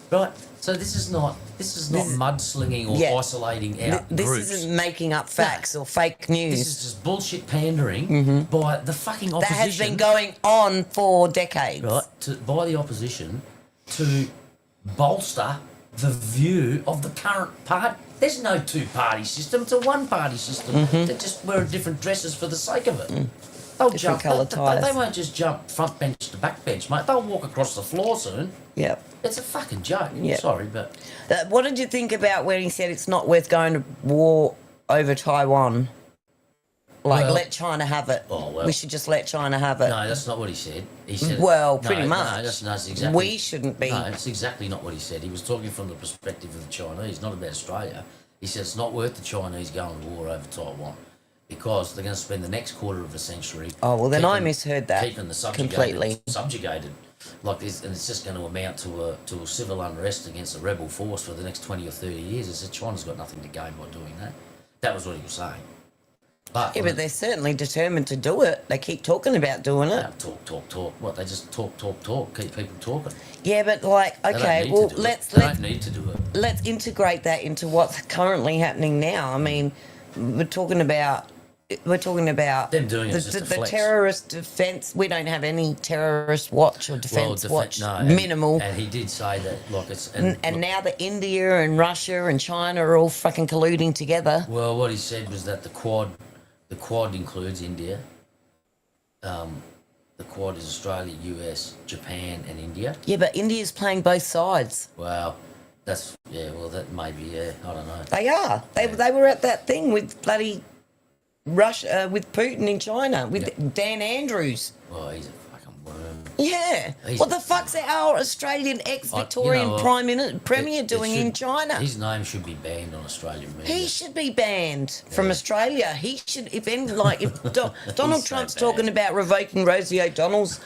right? So this is not mudslinging or isolating out This groups. isn't making up facts or fake news. This is just bullshit pandering by the fucking opposition. That has been going on for decades. Right, by the opposition to bolster the view of the current party. There's no two-party system; it's a one-party system. They just wear different dresses for the sake of it. They'll Different jump. colour tyres. They won't just jump front bench to back bench, mate. They'll walk across the floor soon. Yep. It's a fucking joke. Yep. Sorry, but What did you think about when he said it's not worth going to war over Taiwan? Like, Well- let China have it. Oh, well. We should just let China have it. no, that's not what he said. He said Well, no, pretty no, much. that's exactly. We shouldn't be. No, it's exactly not what he said. He was talking from the perspective of the Chinese, not about Australia. He said it's not worth the Chinese going to war over Taiwan because they're going to spend the next quarter of a century. Oh, well, then I misheard that Keeping the completely. subjugated, like this, and it's just going to amount to a civil unrest against a rebel force for the next 20 or 30 years. He said China's got nothing to gain by doing that. That was what he was saying. But, Yeah, but they're certainly determined to do it. They keep talking about doing it. talk. What, they just talk. Keep people talking. Yeah, but like, They don't okay, need well, to do it. let's They don't need to do it. let's integrate that into what's currently happening now. I mean, we're talking about we're talking about them doing it just the to flex. terrorist defence. We don't have any terrorist watch or defence watch. No, minimal. And he did say that, like, it's And now that India and Russia and China are all fucking colluding together. Well, what he said was that the Quad includes India. The Quad is Australia, US, Japan, and India. Yeah, but India's playing both sides. Well, that may be, I don't know. They are. They were at that thing with bloody Russia, with Putin in China, with Dan Andrews. Well, he's a fucking worm. Yeah. What the fuck's our Australian ex-Victorian Premier doing in China? His name should be banned on Australian media. He should be banned from Australia. He should, if Donald Trump's talking about revoking Rosie O'Donnell's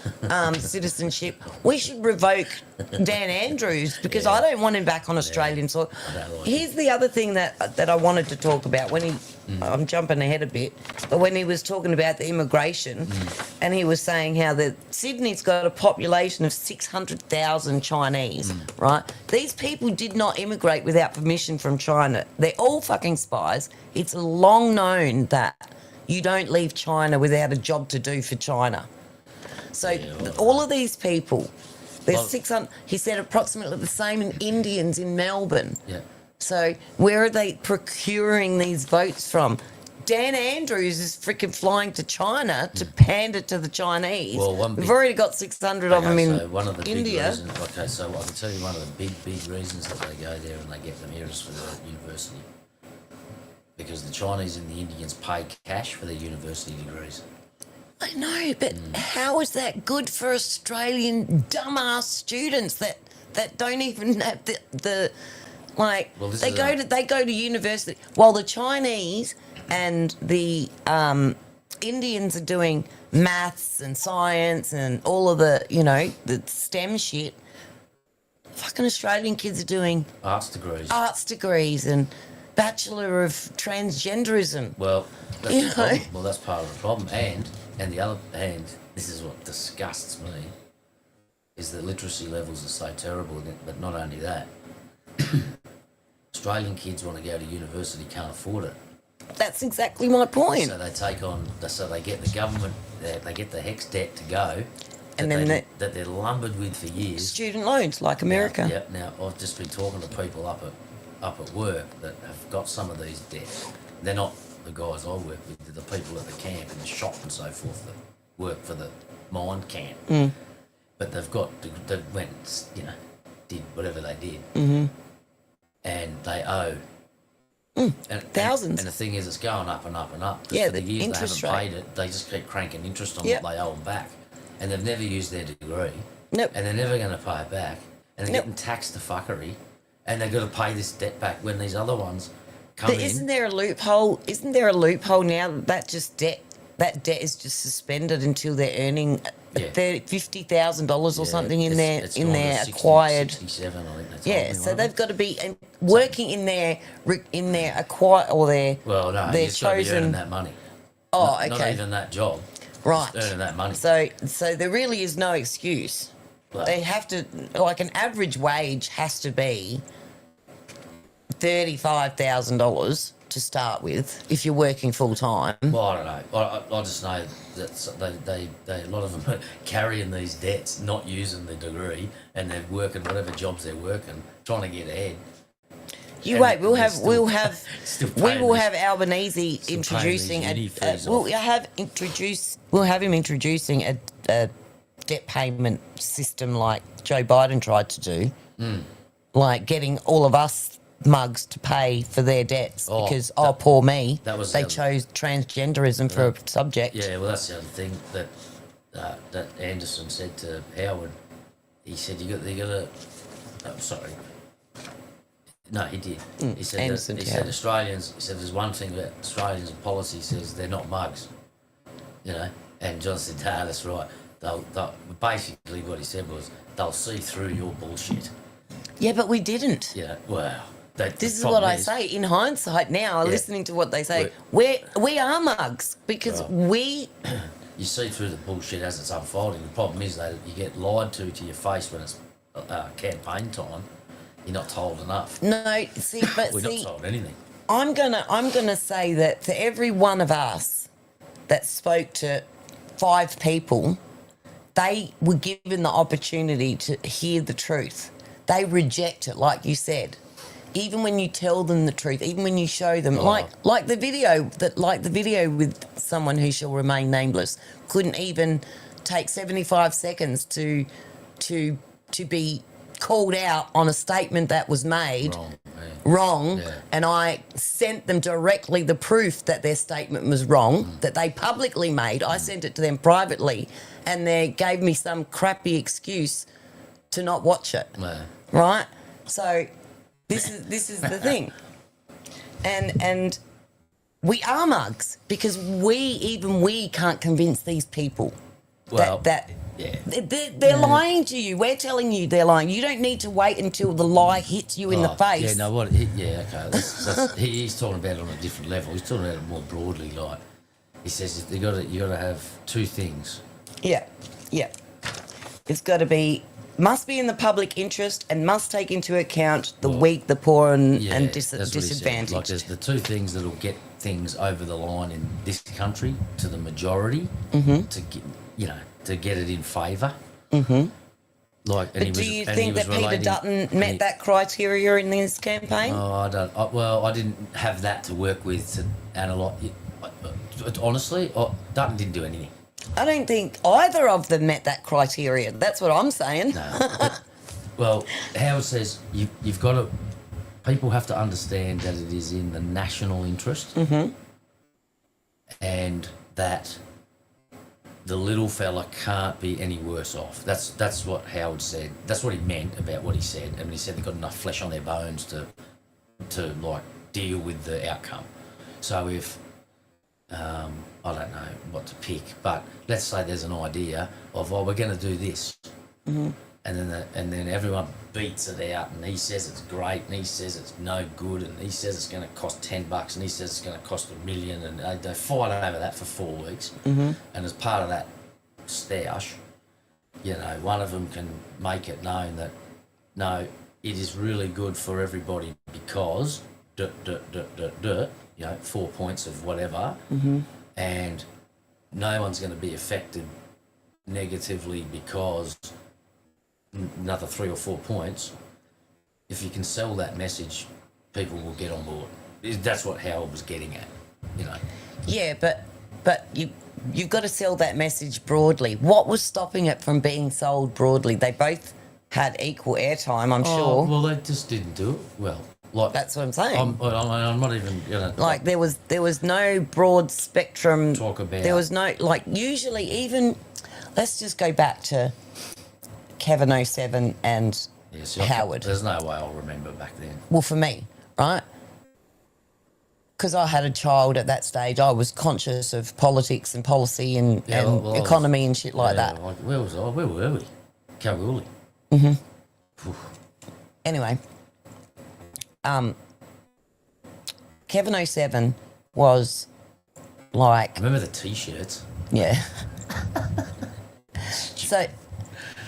citizenship, we should revoke Dan Andrews because I don't want him back on Australian soil. Here's the other thing that I wanted to talk about when he. I'm jumping ahead a bit, but when he was talking about the immigration, and he was saying how that Sydney's got a population of 600,000 Chinese, right? These people did not immigrate without permission from China. They're all fucking spies. It's long known that you don't leave China without a job to do for China. So all of these people, there's 600. He said approximately the same in Indians in Melbourne. Yeah. So where are they procuring these votes from? Dan Andrews is freaking flying to China to pander to the Chinese. Well, we've already got 600 of them in one of the India. Big reasons, so I can tell you one of the big reasons that they go there and they get them here is for the university. Because the Chinese and the Indians pay cash for their university degrees. I know, but how is that good for Australian dumbass students that don't even have the like they go to university while the Chinese and the Indians are doing maths and science and all of the the STEM shit. Fucking Australian kids are doing arts degrees and Bachelor of Transgenderism. Well, that's the problem. Well, that's part of the problem. And the other hand, this is what disgusts me, is that literacy levels are so terrible. But not only that, Australian kids want to go to university, can't afford it. That's exactly my point. So they take on, so they get the government, they get the HECS debt to go, and then that they're lumbered with for years. Student loans, like America. Now I've just been talking to people up at work that have got some of these debts. They're not the guys I work with, they're the people at the camp and the shop and so forth that work for the mine camp. But they went, did whatever they did. And they owe thousands. And the thing is, it's going up and up and up. Yeah, for the the years interest they haven't rate. paid it, they just keep cranking interest on what they owe them back. And they've never used their degree. Nope. And they're never going to pay it back. And they're getting taxed to fuckery. And they've got to pay this debt back when these other ones come in. Isn't there a loophole? Isn't there a loophole now that debt is just suspended until they're earning $50,000 or something in their acquired. 67, I think that's so they've got to be working in their acquired or their their chosen earning that money. Not even that job. Right. Just earning that money. So there really is no excuse. They have to, like, an average wage has to be $35,000 to start with if you're working full time. Well, I don't know. I just know that they a lot of them are carrying these debts, not using the degree, and they're working whatever jobs they're working, trying to get ahead. You wait. We'll have Albanese introducing we'll have him introducing a debt payment system like Joe Biden tried to do, like getting all of us mugs to pay for their debts because poor me, they chose transgenderism for a subject. Yeah, well, that's the other thing that Anderson said to Howard. He said you got to. I'm sorry. No, he did. He said Anderson, he said Australians. He said there's one thing that Australians' policy says they're not mugs, And John said, "Ah, that's right." They'll basically what he said was they'll see through your bullshit. Yeah, but we didn't. Yeah, well, this is what I say. In hindsight now, listening to what they say, we are mugs because we... You see through the bullshit as it's unfolding. The problem is that you get lied to your face when it's campaign time. You're not told enough. No, see, but we're not told anything. I'm gonna say that for every one of us that spoke to 5 people, they were given the opportunity to hear the truth. They reject it, like you said. Even when you tell them the truth, even when you show them, like the video with someone who shall remain nameless, couldn't even take 75 seconds to be called out on a statement that was made wrong, and I sent them directly the proof that their statement was wrong, that they publicly made. I sent it to them privately, and they gave me some crappy excuse to not watch it. Right? So this is the thing. And we are mugs because we can't convince these people that they're lying to you. We're telling you they're lying. You don't need to wait until the lie hits you in the face. Yeah, no, he's talking about it on a different level. He's talking about it more broadly. Like he says, you got to have 2 things. Yeah. It's got to be. Must be in the public interest and must take into account the weak, the poor, and disadvantaged. Like there's the 2 things that'll get things over the line in this country to the majority to get it in favour. Like, but do you think that Peter Dutton met that criteria in this campaign? Oh, I don't. I didn't have that to work with to analyse. Honestly, Dutton didn't do anything. I don't think either of them met that criteria. That's what I'm saying. No. Well, Howard says you've got to. People have to understand that it is in the national interest, and that the little fella can't be any worse off. That's what Howard said. That's what he meant about what he said. I mean, he said they've got enough flesh on their bones to like deal with the outcome. So if I don't know what to pick, but let's say there's an idea of, we're going to do this, and then everyone beats it out, and he says it's great, and he says it's no good, and he says it's going to cost $10, and he says it's going to cost $1 million, and they fight over that for 4 weeks, and as part of that stoush, one of them can make it known that no, it is really good for everybody because 4 points of whatever, and no one's going to be affected negatively because another 3 or 4 points. If you can sell that message, people will get on board. That's what Howard was getting at, Yeah, but you've got to sell that message broadly. What was stopping it from being sold broadly? They both had equal airtime, I'm sure. Well, they just didn't do it well. Like, that's what I'm saying. I'm not even gonna. Like there was no broad spectrum. Talk about. There was no usually even. Let's just go back to Kevin 07 and Howard. There's no way I'll remember back then. Well, for me, right? Because I had a child at that stage, I was conscious of politics and policy and economy and shit like that. Like, where was I? Where were we? Kalgoorlie. Anyway. Kevin 07 was like. I remember the T-shirts. Yeah.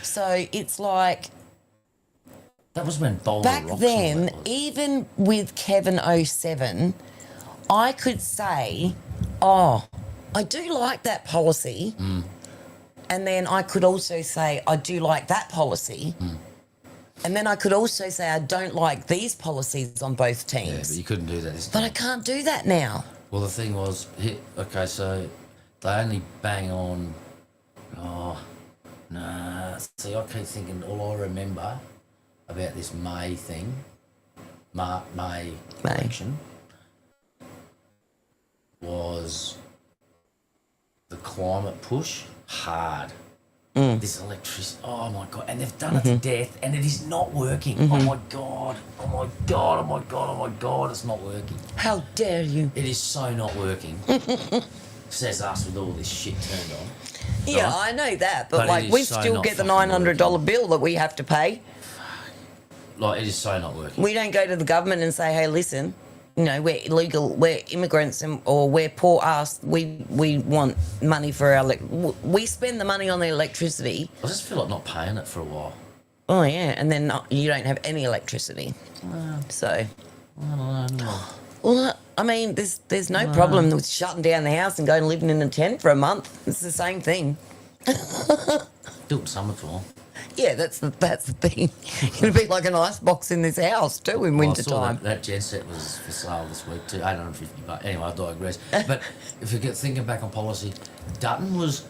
so it's like. That was when Boulder back Rocks then, even with Kevin 07, I could say, I do like that policy, and then I could also say I do like that policy. And then I could also say I don't like these policies on both teams. Yeah, but you couldn't do that this time. But I can't do that now. Well, the thing was, so they only bang on, see, I keep thinking all I remember about this May thing, May election, was the climate push hard. This electricity, oh my God, and they've done it to death, and it is not working. Oh my God, it's not working. How dare you? It is so not working. Says us with all this shit turned on. Yeah, right? I know that, but like we still get the $900 bill that we have to pay. Like, it is so not working. We don't go to the government and say, hey, listen, we're illegal, we're immigrants, or we're poor ass. We want money for our. We spend the money on the electricity. I just feel like not paying it for a while. Oh yeah, and then you don't have any electricity. So. I don't know. Well, I mean, there's no problem with shutting down the house and going and living in a tent for a month. It's the same thing. Do it summertime. Yeah, that's the thing. It'll be like an ice box in this house too in winter I saw time. that genset was for sale this week too, $850. Anyway, I digress. But if you get thinking back on policy, Dutton's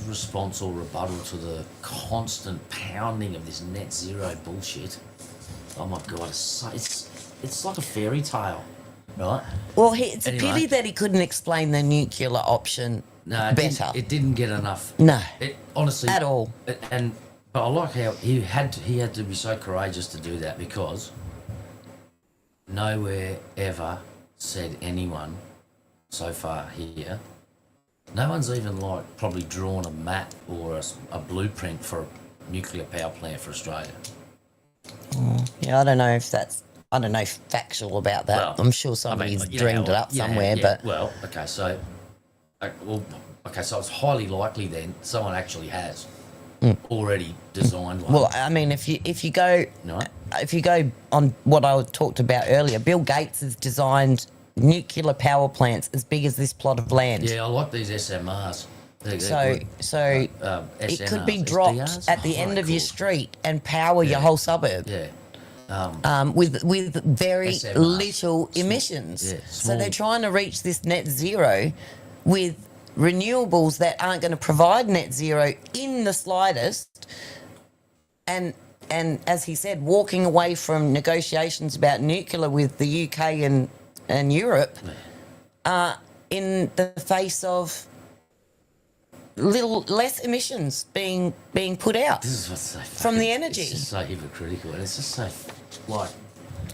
response or rebuttal to the constant pounding of this net zero bullshit. Oh my God, it's like a fairy tale, right? Well, it's a pity that he couldn't explain the nuclear option better. It didn't get enough. No, honestly, at all. But I like how he had to be so courageous to do that, because nowhere ever said anyone so far here. No one's even probably drawn a map or a blueprint for a nuclear power plant for Australia. Yeah, I don't know if factual about that. Well, I'm sure somebody's dreamed it up somewhere, but well, okay, so so it's highly likely then someone actually has already designed one. Well, I mean, if you go on what I talked about earlier, Bill Gates has designed nuclear power plants as big as this plot of land. Yeah, I like these SMRs. So it could be dropped SDRs? at the end of your street and power your whole suburb. Yeah. With very SMRs. little emissions. Yeah, so they're trying to reach this net zero with renewables that aren't going to provide net zero in the slightest. And as he said, walking away from negotiations about nuclear with the UK and Europe in the face of less emissions being put out This is what's so from the energy. It's just so hypocritical, and it's just so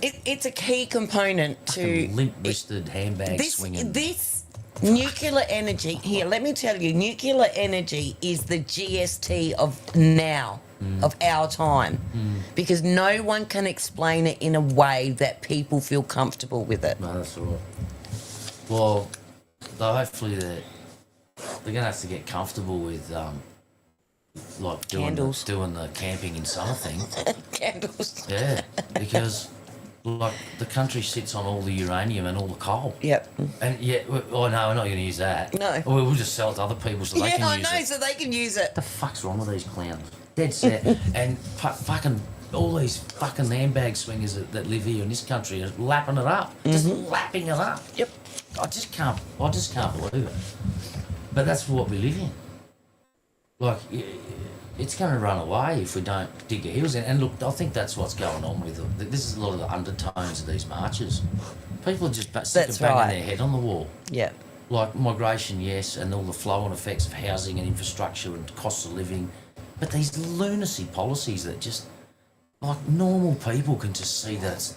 it's a key component to limp-wristed handbag swinging. This nuclear energy here. Let me tell you, nuclear energy is the GST of now, of our time, because no one can explain it in a way that people feel comfortable with it. No, that's all right. Well, hopefully they're going to have to get comfortable with doing the camping in summer thing. Candles. Yeah, because the country sits on all the uranium and all the coal. Yep. And no, we're not going to use that. No. We'll just sell it to other people so they can use it. So they can use it. What the fuck's wrong with these clowns? Dead set. And fucking all these fucking handbag swingers that live here in this country are lapping it up. Just lapping it up. Yep. I just can't believe it. But that's what we live in. It's going to run away if we don't dig our heels in. And look, I think that's what's going on with it. This is a lot of the undertones of these marches. People are just sick of banging their head on the wall. Yeah. Like migration, yes, and all the flow-on effects of housing and infrastructure and costs of living. But these lunacy policies that just, normal people can just see that's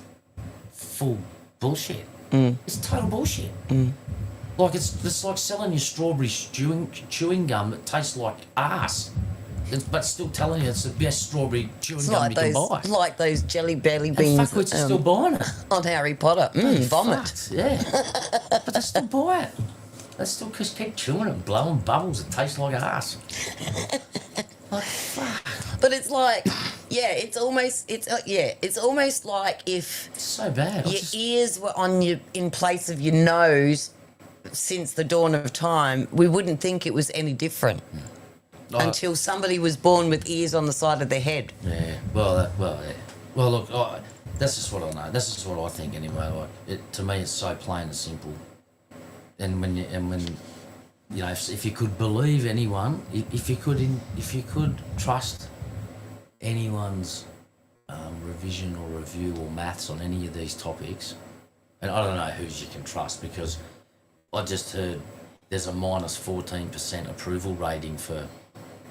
full bullshit. It's total bullshit. It's like selling you strawberry chewing gum that tastes like arse, but still telling you it's the best strawberry chewing gum you can buy. Like those jelly belly beans. And fuckwits are still buying it. On Harry Potter. Vomit. Fucked, yeah. But they still buy it. They still just keep chewing it, blowing bubbles that taste like arse. Fuck. But it's like, it's almost like if it's so bad. Your ears were in place of your nose since the dawn of time, we wouldn't think it was any different until somebody was born with ears on the side of their head. Yeah. Well, look, that's just what I know. That's just what I think anyway. To me, it's so plain and simple. And when if you could believe anyone, if you could trust anyone's revision or review or maths on any of these topics, and I don't know whose you can trust, because I just heard there's a minus 14% approval rating for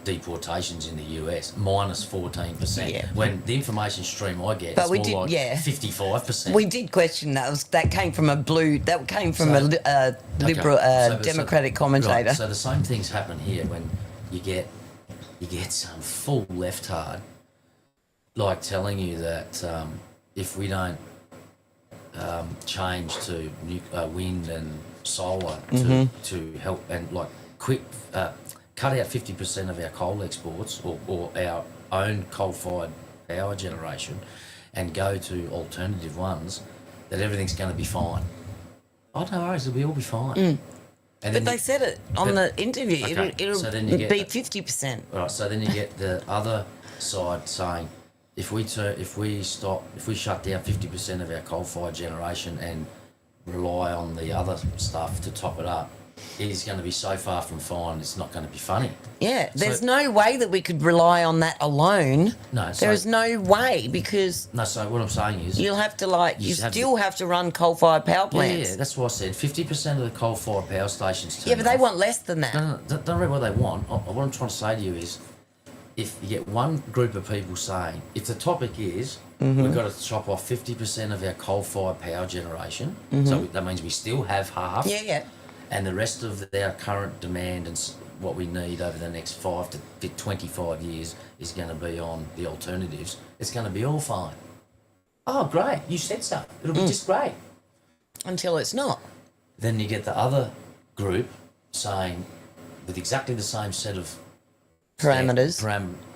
deportations in the US. Minus 14%. Yeah. When the information stream I get, it's more like 55%. We did question that. That came from a liberal Democratic commentator. Right, so the same things happen here when you get some full leftard telling you that if we don't change to wind and solar to help and cut out 50% of our coal exports or our own coal-fired power generation and go to alternative ones, that everything's going to be fine. Oh, no worries, we'll be fine. Mm. And But they said it on the interview. Okay, It'll so then you get be the- 50%. Right, so then you get the other side saying, if we shut down 50% of our coal-fired generation and rely on the other stuff to top it up, it is going to be so far from fine, it's not going to be funny. Yeah, there's no way that we could rely on that alone. No, there is no way because. No, so what I'm saying is, you'll have to you still have to run coal-fired power plants. Yeah, that's what I said. 50% of the coal-fired power stations. Yeah, but they want less than that. No, don't read what they want. What I'm trying to say to you is, if you get one group of people saying, if the topic is we've got to chop off 50% of our coal-fired power generation, so that means we still have half. Yeah. And the rest of our current demand and what we need over the next 5 to 25 years is going to be on the alternatives. It's going to be all fine. Oh, great. You said so. It'll be just great. Until it's not. Then you get the other group saying, with exactly the same set of parameters,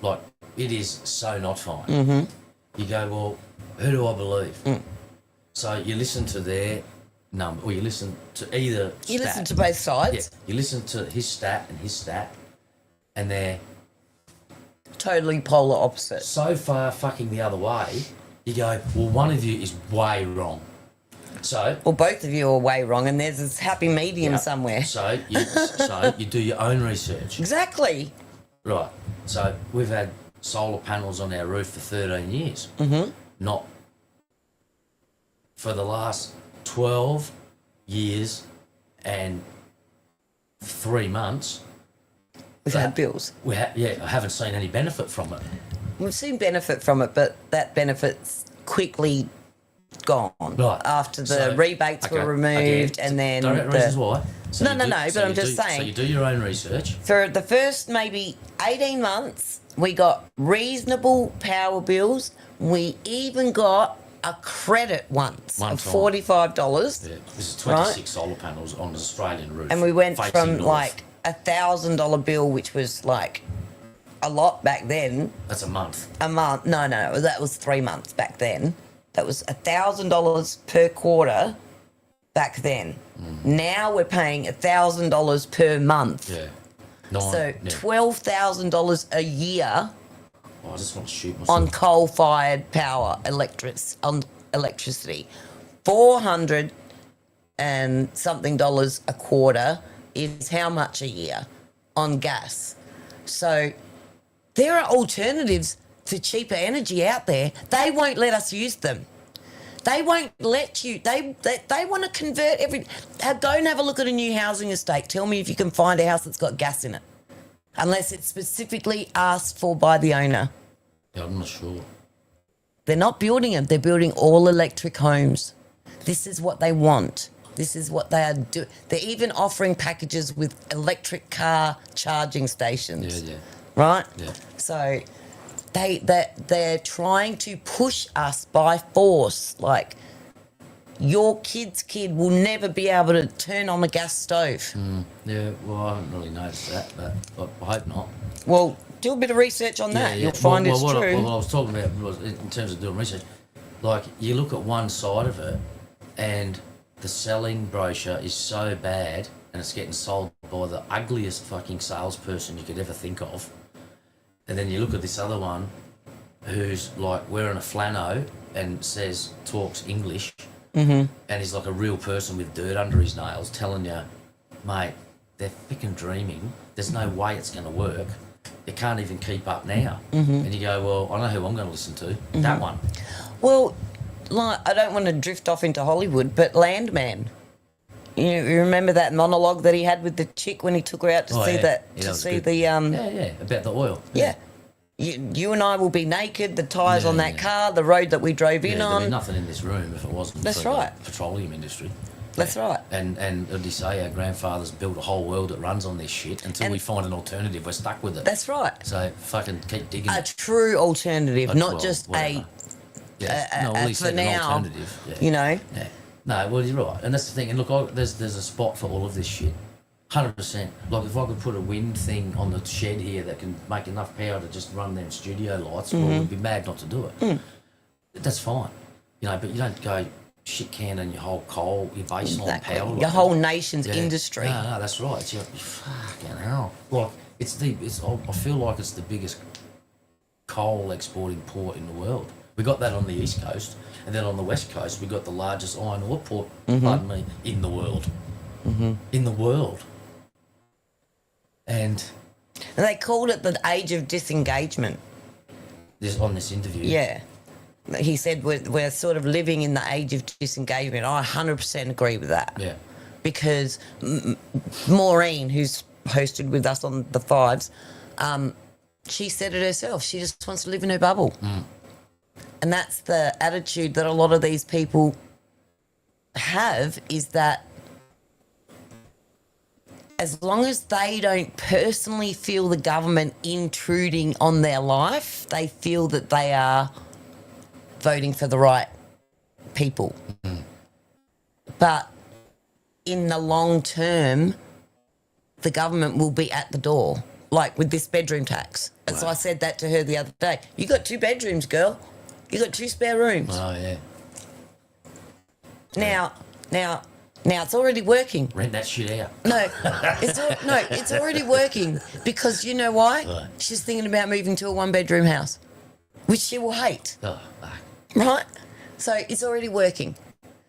like, it is so not fine. You go, well, who do I believe? So you listen to their number, or you listen to either You stat. listen to both sides. Yeah, you listen to his stat, and they're totally polar opposite. So far fucking the other way, you go, well, one of you is way wrong. So... Well, both of you are way wrong, and there's this happy medium somewhere. So you do your own research. Exactly. Right. So we've had solar panels on our roof for 13 years. Not for the last 12 years and 3 months. We've had bills. I haven't seen any benefit from it. We've seen benefit from it, but that benefit's quickly gone after the rebates were removed, and then direct reasons why. So no, but I'm just saying. So you do your own research. For the first maybe 18 months, we got reasonable power bills. We even got a credit once of $45. Yeah, this is 26 solar panels on an Australian roof. And we went facing from north. like $1,000 bill, which was like a lot back then. That's a month. A month? No, that was 3 months back then. That was $1,000 per quarter back then. Now we're paying $1,000 per month. Yeah. So $12,000 a year. Oh, I just want to shoot myself. On coal-fired power, electricity. $400 and something a quarter is how much a year on gas. So there are alternatives for cheaper energy out there. They won't let us use them. They won't let you. They want to convert go and have a look at a new housing estate. Tell me if you can find a house that's got gas in it. Unless it's specifically asked for by the owner. Yeah, I'm not sure. They're not building them. They're building all electric homes. This is what they want. This is what they are doing. They're even offering packages with electric car charging stations. Yeah. Right? Yeah. So they're trying to push us by force. Like, your kid's kid will never be able to turn on a gas stove. Yeah, well, I haven't really noticed that, but I hope not. Well, do a bit of research on that. You'll find it's true. What I was talking about was, in terms of doing research, like, you look at one side of it and the selling brochure is so bad and it's getting sold by the ugliest fucking salesperson you could ever think of. And then you look at this other one who's like wearing a flannel and talks English, and he's like a real person with dirt under his nails telling you, mate, they're freaking dreaming. There's no way it's going to work. It can't even keep up now. And you go, well, I know who I'm going to listen to. That one. Well, like, I don't want to drift off into Hollywood, but Landman. You remember that monologue that he had with the chick when he took her out to see the about the oil. Yeah. You and I will be naked, the tyres on that car, the road that we drove in on. There'd be nothing in this room if it wasn't for the petroleum industry. That's right. And as you say, our grandfathers built a whole world that runs on this shit. Until we find an alternative, we're stuck with it. That's right. So fucking keep digging. A true alternative, not just whatever. for now, you know. Yeah. No, well, you're right. And that's the thing. And look, there's a spot for all of this shit. 100%. Like, if I could put a wind thing on the shed here that can make enough power to just run them studio lights, well, we'd be mad not to do it. That's fine. You know, but you don't go shit canning your whole coal, your baseline power. Your whole nation's industry. No, that's right. It's fucking hell. Like I feel like it's the biggest coal exporting port in the world. We got that on the east coast, and then on the west coast we got the largest iron ore port. Pardon me, in the world. In the world. And they called it the age of disengagement. On this interview. Yeah. He said we're sort of living in the age of disengagement. I 100% agree with that. Yeah. Because Maureen, who's hosted with us on the Fives, she said it herself. She just wants to live in her bubble. And that's the attitude that a lot of these people have, is that as long as they don't personally feel the government intruding on their life, they feel that they are voting for the right people. But in the long term, the government will be at the door, like with this bedroom tax. And so I said that to her the other day. You got 2 bedrooms, girl. You got 2 spare rooms. Oh, yeah. Now it's already working. Rent that shit out. No, it's already working, because you know why? Right. She's thinking about moving to a 1-bedroom house, which she will hate. Oh, fuck. Right? So it's already working.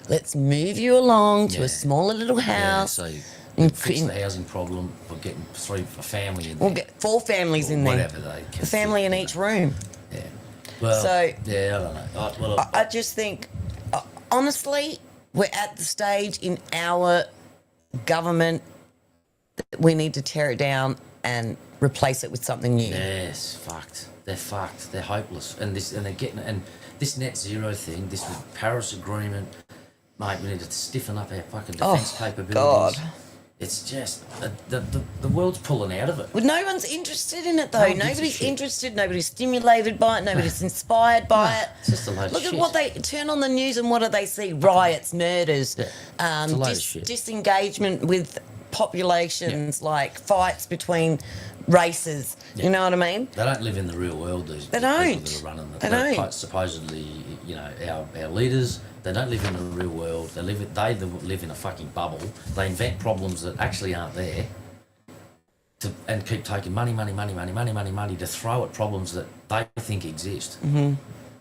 Let's move you along to a smaller little house. Yeah, so fix the housing problem by getting a family in there. We'll get 4 families in there. Whatever they can. A family in each room. Yeah. Well, So- yeah, I don't know. I just think, honestly, we're at the stage in our government that we need to tear it down and replace it with something new. Yes, fucked. They're fucked. They're hopeless. And they're getting, and this net zero thing, this Paris Agreement, mate, we need to stiffen up our fucking defence capabilities. God. It's just the world's pulling out of it. Well, no one's interested in it, though. No one gives a Nobody's shit. interested. Nobody's stimulated by it. Nobody's inspired by it. It's just a load of Look shit. at what they turn on the news, and what do they see? Riots, murders, It's a load of shit. disengagement with populations, like fights between races. You know what I mean? They don't live in the real world. These They people don't. that are running They the don't. supposedly, you know, our leaders. They don't live in the real world. They live in a fucking bubble. They invent problems that actually aren't there, and keep taking money to throw at problems that they think exist. Why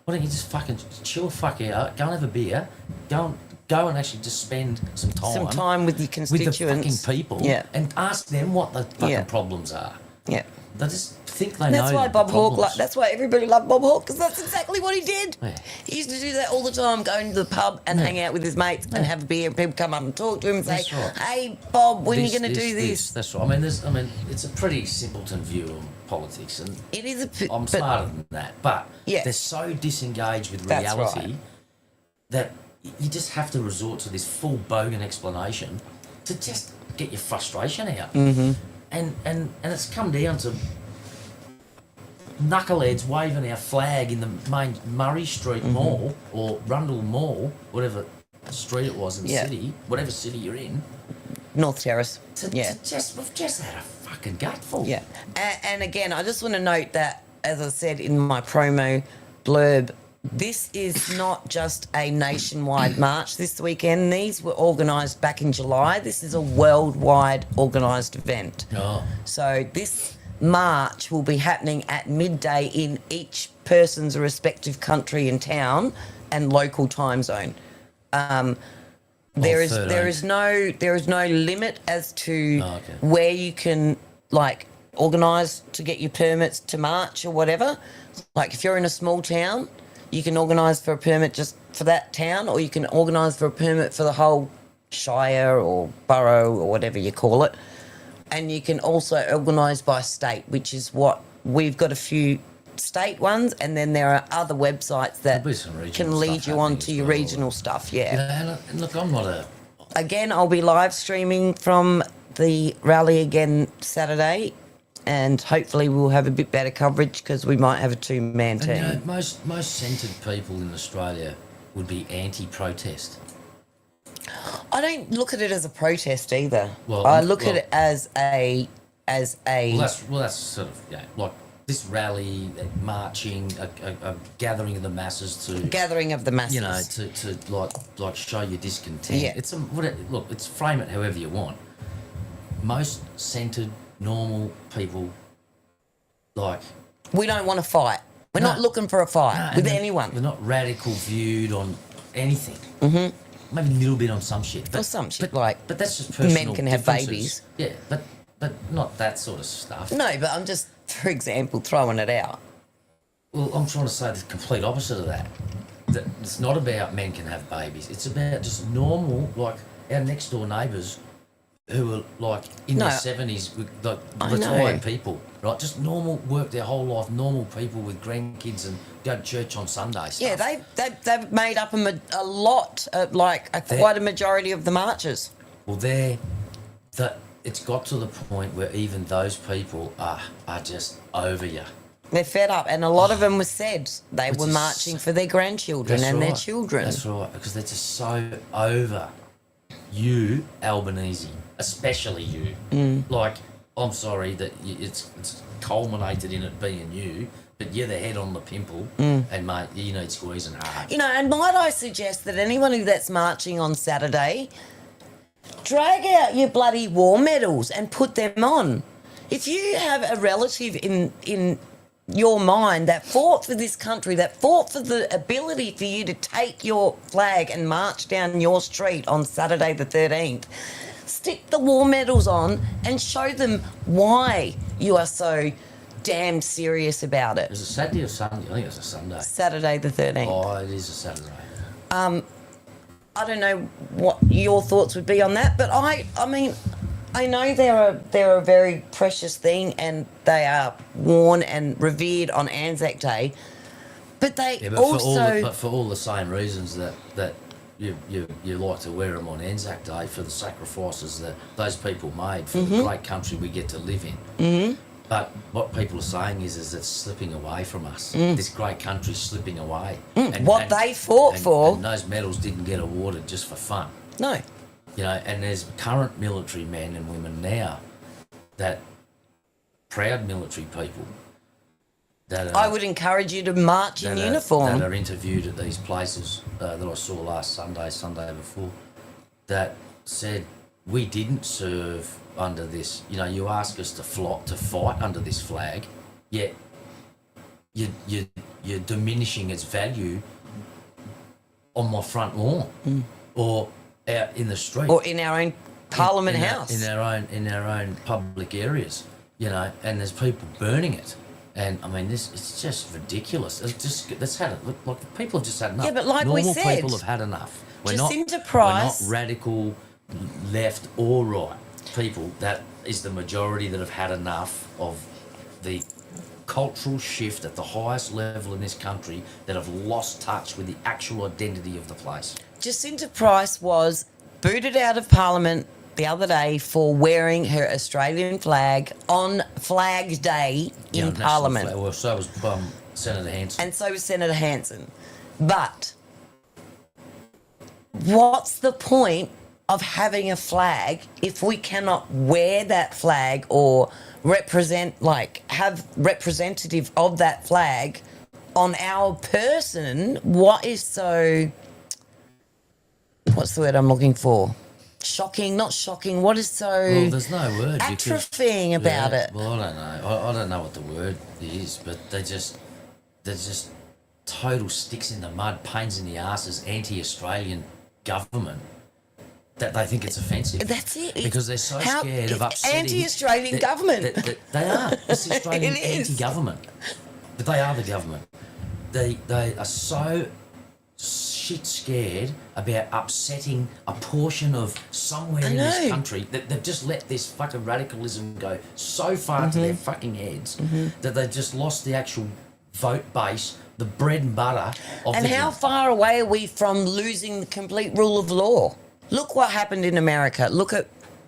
don't you just fucking chill the fuck out? Go and have a beer. Go and actually just spend some time with your constituents, with the fucking people, and ask them what the fucking problems are. Yeah. They just think they That's know. why the Bob Hawke. problems. That's why everybody loved Bob Hawke, because that's exactly what he did. Yeah. He used to do that all the time, go into the pub and hang out with his mates and have a beer. And people come up and talk to him and say, That's right. "Hey, Bob, when are you going to do this?" That's right. I mean, it's a pretty simpleton view of politics, and It is I'm smarter than that. But they're so disengaged with That's reality right. that you just have to resort to this full bogan explanation to just get your frustration out. And it's come down to knuckleheads waving our flag in the main Murray Street Mall or Rundle Mall, whatever street it was in the city, whatever city you're in. North Terrace. We've just had a fucking gutful. Yeah. And again, I just want to note that, as I said in my promo blurb, this is not just a nationwide march this weekend. These were organised back in July. This is a worldwide organised event. Oh. So this march will be happening at midday in each person's respective country and town and local time zone. There is no limit as to where you can organise to get your permits to march or whatever. Like if you're in a small town, you can organise for a permit just for that town, or you can organise for a permit for the whole shire or borough or whatever you call it. And you can also organise by state, which is what we've got, a few state ones, and then there are other websites that can lead you on to your regional stuff. And look, I'm not a... Again, I'll be live streaming from the rally again Saturday, and hopefully we'll have a bit better coverage because we might have a 2-man team. And, most centred people in Australia would be anti-protest. I don't look at it as a protest either. Well, I look at it as a. Well, that's sort of like this rally, marching, a gathering of the masses to Gathering of the masses. you know, to like show your discontent. Yeah. It's look, it's frame it however you want. Most centred, normal people, like We don't want to fight. We're not looking for a fight with anyone. We're not radical viewed on anything. Mm-hmm. Maybe a little bit on some shit. Or some shit but, like But that's just personal men can have differences. babies. Yeah, but not that sort of stuff. No, but I'm just, for example, throwing it out. Well, I'm trying to say the complete opposite of that. That it's not about men can have babies. It's about just normal, like our next door neighbours who are like in their 70s, like retired people, right? Just normal, work their whole life, normal people with grandkids and go to church on Sunday stuff. Yeah, they've made up a lot, quite a majority of the marches. Well, it's got to the point where even those people are just over you. They're fed up, and a lot of them were said they were marching for their grandchildren and their children. That's right, because they're just so over you, Albanese, especially you. Like, I'm sorry that it's culminated in it being you, but you're the head on the pimple, and mate, you need squeezing hard. You know, and might I suggest that anyone that's marching on Saturday, drag out your bloody war medals and put them on. If you have a relative in your mind that fought for this country, that fought for the ability for you to take your flag and march down your street on Saturday the 13th, stick the war medals on and show them why you are so damn serious about it. Is it Saturday or Sunday? I think it's a Sunday. Saturday the 13th. Oh, it is a Saturday. I don't know what your thoughts would be on that, but I mean, I know they're a very precious thing and they are worn and revered on Anzac Day, but they also... for all the same reasons that you like to wear them on Anzac Day, for the sacrifices that those people made for the great country we get to live in. Mm-hmm. But what people are saying is it's slipping away from us. This great country's slipping away. And they fought for... And those medals didn't get awarded just for fun. No. You know, and there's current military men and women now, that proud military people, that I would encourage you to march in uniform. That are interviewed at these places that I saw last Sunday before, that said, we didn't serve under this. You know, you ask us to fight under this flag, yet you're diminishing its value on my front lawn, or out in the street, or in our own Parliament House, in our own public areas. You know, and there's people burning it. And I mean, it's just ridiculous. People have just had enough. Yeah, but like normal we said, people have had enough. We're Jacinta not Price, radical left or right people. That is the majority that have had enough of the cultural shift at the highest level in this country, that have lost touch with the actual identity of the place. Jacinta Price was booted out of Parliament the other day for wearing her Australian flag on Flag Day in Parliament. Well, so was Senator Hanson. And so was Senator Hanson. But what's the point of having a flag if we cannot wear that flag or have representative of that flag on our person? What's the word I'm looking for? Shocking, not shocking. What is so... Well, there's no word. Atrophying about it. Well, I don't know. I don't know what the word is, but they're just total sticks in the mud, pains in the asses, anti-Australian government, that they think it's offensive. That's it. Because they're so scared of upsetting... Anti-Australian government. They are. It's the Australian anti-government. But they are the government. They are so shit scared about upsetting a portion of somewhere in this country that they've just let this fucking radicalism go so far to their fucking heads that they've just lost the actual vote base, the bread and butter of And how far away are we from losing the complete rule of law? Look what happened in America.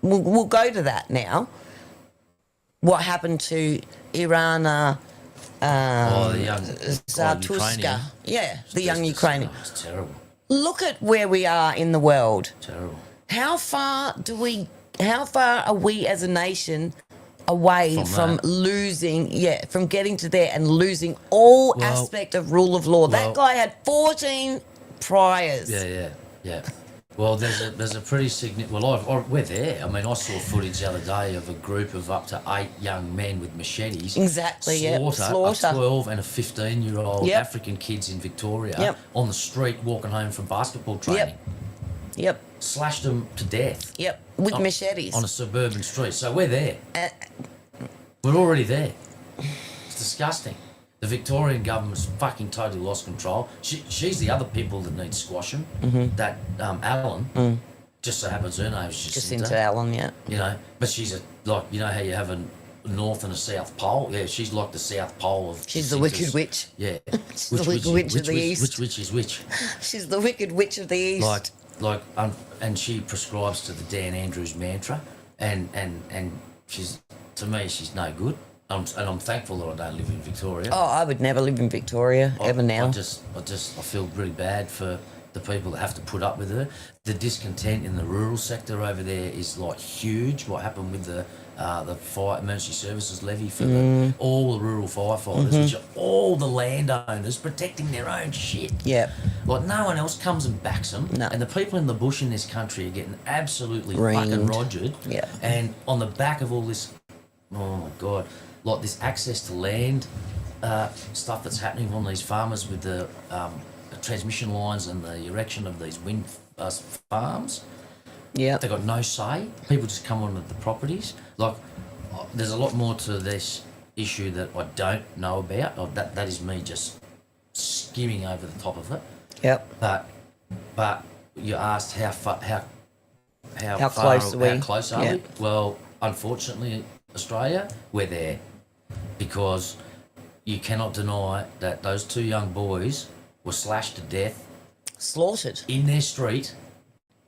We'll go to that now. What happened to Iryna Zartuska? Yeah, the young Ukrainian. It's terrible. Look at where we are in the world. Terrible. How far are we as a nation away from that. losing, from getting to there and losing all aspect of rule of law. That guy had 14 priors. Yeah. Well, there's a pretty significant. Well, we're there. I mean, I saw footage the other day of a group of up to 8 young men with machetes. Exactly. Slaughter a 12 and a 15-year-old Yep. African kids in Victoria Yep. on the street walking home from basketball training. Yep. Slashed them to death. Yep. With machetes on a suburban street. So we're there. We're already there. It's disgusting. The Victorian government's fucking totally lost control. She's the other people that need squashing. That Alan, just so happens her name's Jacinta Allen, yeah. You know, but she's like, you know how you have a north and a south pole? Yeah, she's like the south pole of. She's the wicked witch. Yeah. She's the wicked witch of the east. Which witch is which? She's the wicked witch of the east. And she prescribes to the Dan Andrews mantra, and she's, to me, she's no good. And I'm thankful that I don't live in Victoria. Oh, I would never live in Victoria ever now. I feel really bad for the people that have to put up with her. The discontent in the rural sector over there is like huge. What happened with the fire emergency services levy for all the rural firefighters, which are all the landowners protecting their own shit. Yeah. Like no one else comes and backs them. No. And the people in the bush in this country are getting absolutely Reamed. fucking rogered. Yeah. And on the back of all this, oh my God, like this access to land stuff that's happening on these farmers with the transmission lines and the erection of these wind farms. Yeah. They've got no say. People just come onto the properties. Like, there's a lot more to this issue that I don't know about. That is me just skimming over the top of it. Yep. But you asked how close are Yeah. we? Well, unfortunately, Australia, we're there. Because you cannot deny that those 2 young boys were slashed to death. Slaughtered. In their street,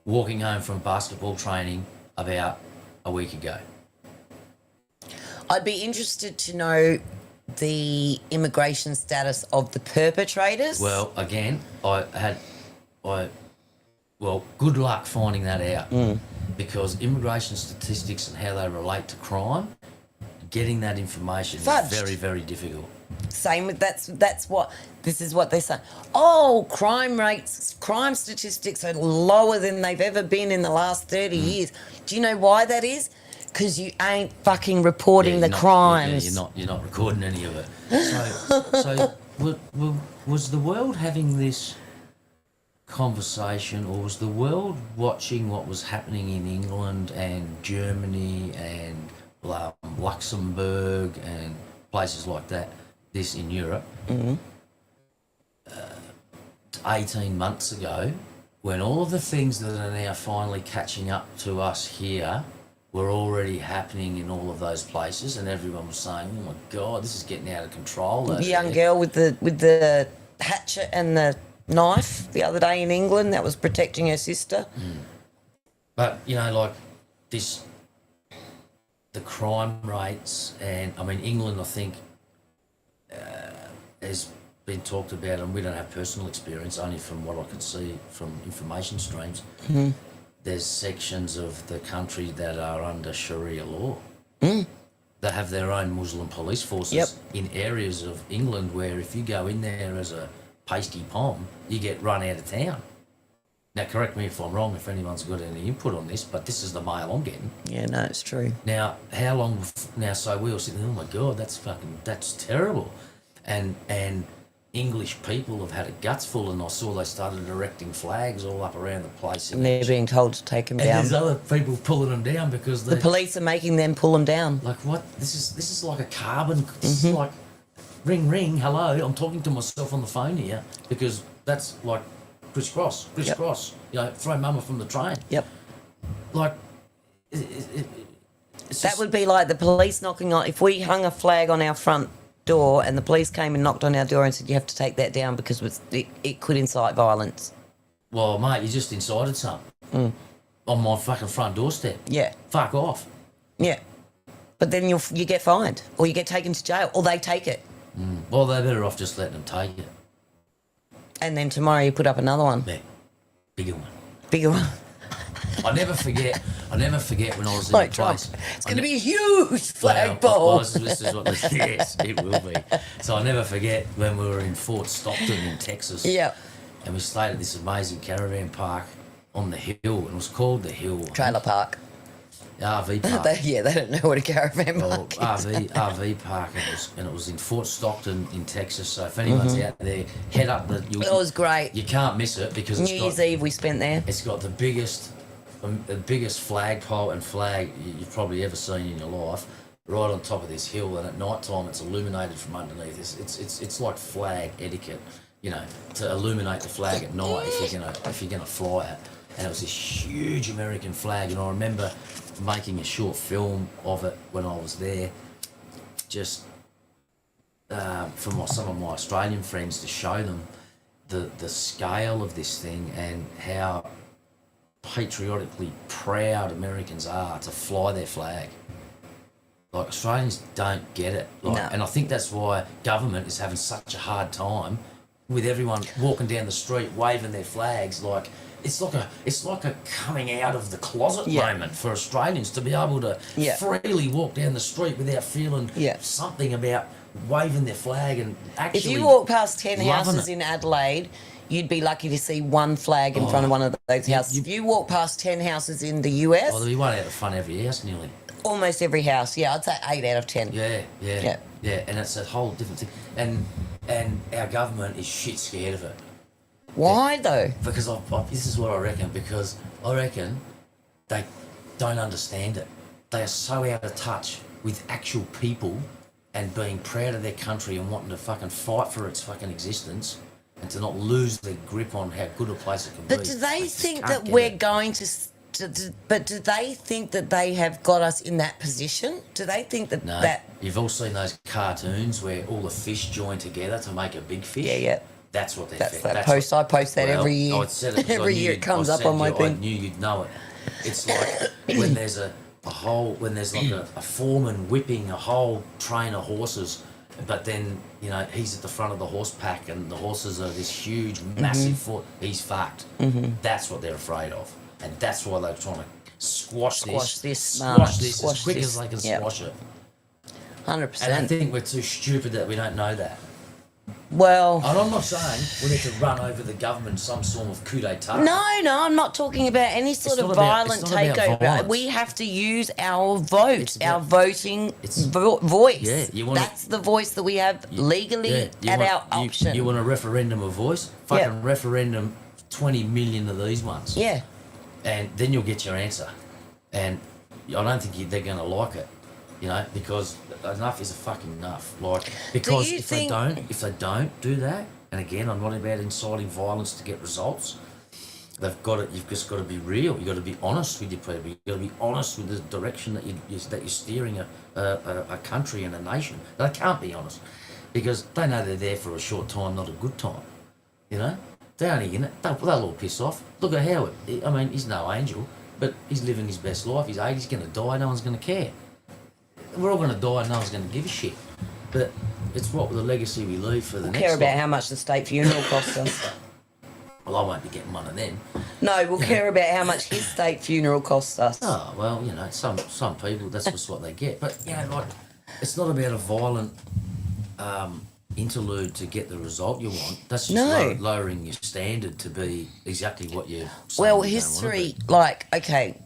walking home from basketball training about a week ago. I'd be interested to know the immigration status of the perpetrators. Well, again, good luck finding that out. Because immigration statistics and how they relate to crime, getting that information Fudged. is very, very difficult. Same with this is what they say. Oh, crime statistics are lower than they've ever been in the last 30 years. Do you know why that is? Because you ain't fucking reporting the crimes. You're not recording any of it. So was the world having this conversation, or was the world watching what was happening in England and Germany and Luxembourg and places like that, this in Europe, 18 months ago, when all of the things that are now finally catching up to us here were already happening in all of those places, and everyone was saying, oh my God, this is getting out of control. The young girl with the hatchet and the knife the other day in England that was protecting her sister. But, you know, like this, the crime rates, and I mean, England, I think, has been talked about, and we don't have personal experience, only from what I can see from information streams. There's sections of the country that are under Sharia law. That have their own Muslim police forces in areas of England where if you go in there as a pasty pom, you get run out of town. Now, correct me if I'm wrong, if anyone's got any input on this, but this is the mail I'm getting. Yeah, no, it's true. Now, how long... Now, so we were sitting there, oh my God, that's terrible. And English people have had a guts full, and I saw they started erecting flags all up around the place. And they're being told to take them down. And there's other people pulling them down because the police are making them pull them down. Like, what? This is like a carbon... This is like, ring, ring, hello, I'm talking to myself on the phone here, because that's like crisscross, you know, throw mama from the train. Yep. Like, that would be like the police knocking on... If we hung a flag on our front door and the police came and knocked on our door and said, you have to take that down because it could incite violence. Well, mate, you just incited something. On my fucking front doorstep. Yeah. Fuck off. Yeah. But then you get fined, or you get taken to jail, or they take it. Well, they're better off just letting them take it. And then tomorrow you put up another one. Yeah. Bigger one. Bigger one. I never forget when I was in Like the Trump. place. It's going to be a huge flagpole. Well, this is what yes, it will be. So I never forget when we were in Fort Stockton in Texas. Yeah. And we stayed at this amazing caravan park on the hill, and it was called the Hill. Trailer park. RV park. They don't know what a caravan park is. RV park, and it was in Fort Stockton in Texas. So if anyone's out there, head up the. It was great. You can't miss it because New Year's Eve we spent there. It's got the biggest flagpole and flag you've probably ever seen in your life, right on top of this hill. And at night time, it's illuminated from underneath. It's like flag etiquette, you know, to illuminate the flag at night if you're gonna fly it. And it was this huge American flag, and I remember making a short film of it when I was there, just for some of my Australian friends to show them the scale of this thing and how patriotically proud Americans are to fly their flag. Like, Australians don't get it. Like, No. And I think that's why government is having such a hard time with everyone walking down the street waving their flags. Like, it's like a coming out of the closet moment for Australians to be able to freely walk down the street without feeling something about waving their flag and actually. If you walk past 10 loving houses it. in Adelaide, you'd be lucky to see one flag in front of one of those houses. If you walk past 10 houses in the US, there'll be one out the front of every house nearly. almost every house. Yeah, I'd say 8 out of 10. Yeah, and it's a whole different thing. And our government is shit scared of it. Why though? Because this is what I reckon. Because I reckon they don't understand it. They are so out of touch with actual people and being proud of their country and wanting to fucking fight for its fucking existence and to not lose their grip on how good a place it can be. But do they just think can't that get we're it. going to? But do they think that they have got us in that position? Do they think that No, that? you've all seen those cartoons where all the fish join together to make a big fish. Yeah. That's what they're. That's that post. I post that every year. I said it 'cause I every knew year it you'd- comes I up said on my you- I thing. knew you'd know it. It's like when there's a foreman whipping a whole train of horses, but then, you know, he's at the front of the horse pack and the horses are this huge, massive foot. He's fucked. That's what they're afraid of, and that's why they're trying to squash this as quick as they can squash it. 100%. And I think we're too stupid that we don't know that. Well, And I'm not saying we need to run over the government some sort of coup d'etat. no, I'm not talking about any sort of not about- violent it's not about takeover. violence. We have to use our vote, It's our about- voting voice. Yeah, you wanna- That's the voice that we have legally our option. You want a referendum of voice? Fucking referendum 20 million of these ones. Yeah. And then you'll get your answer. And I don't think they're going to like it, you know, because enough is a fucking enough. Like, because you if think- they don't do that, and again, I'm not about inciting violence to get results. You've just got to be real. You've got to be honest with your people. You've got to be honest with the direction that you're steering a country and a nation. They can't be honest because they know they're there for a short time, not a good time. You know, they're only in it. They'll all piss off. Look at Howard. I mean, he's no angel, but he's living his best life. He's 80. He's going to die. No one's going to care. We're all going to die. No one's going to give a shit. But it's what the legacy we leave for the next. Care about lot. how much the state funeral costs us. Well, I won't be getting one of them. No, we'll care about how much his state funeral costs us. Oh, well, you know, some people, that's just what they get. But, you know, like, it's not about a violent interlude to get the result you want. That's just lowering your standard to be exactly what you're saying. Well, you don't wanna history, be. like, okay,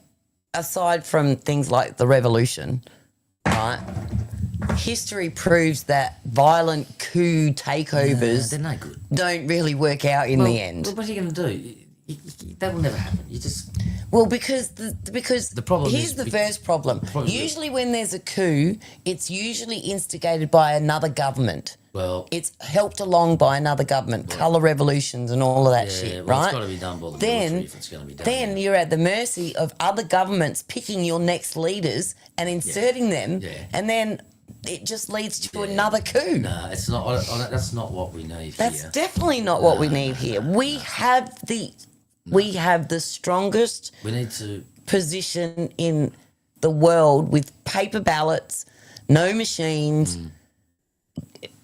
aside from things like the revolution, right, history proves that violent coup takeovers they're no good. don't really work out in the end. Well, what are you going to do? That will never happen. You just... Well, because The problem here's is the be- first problem. problem is- Usually when there's a coup, it's usually instigated by another government. Well, It's helped along by another government, colour revolutions and all of that shit, well, right? it's got to be done by the military if it's going to be done. Then you're at the mercy of other governments picking your next leaders and inserting them, and then it just leads to another coup. No, it's not. That's not what we need That's here. definitely not what we need here. We have the strongest We need to... position in the world with paper ballots, no machines.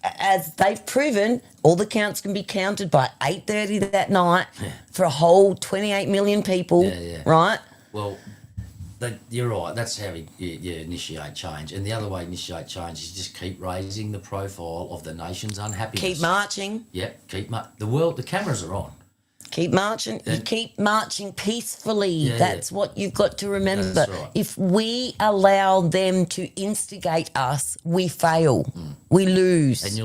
As they've proven, all the counts can be counted by 8:30 that night for a whole 28 million people, right? Well, you're right. That's how you initiate change. And the other way to initiate change is just keep raising the profile of the nation's unhappiness. Keep marching. Yeah, the cameras are on. Keep marching. You keep marching peacefully. That's what you've got to remember. That's right. If we allow them to instigate us, we fail. We lose. And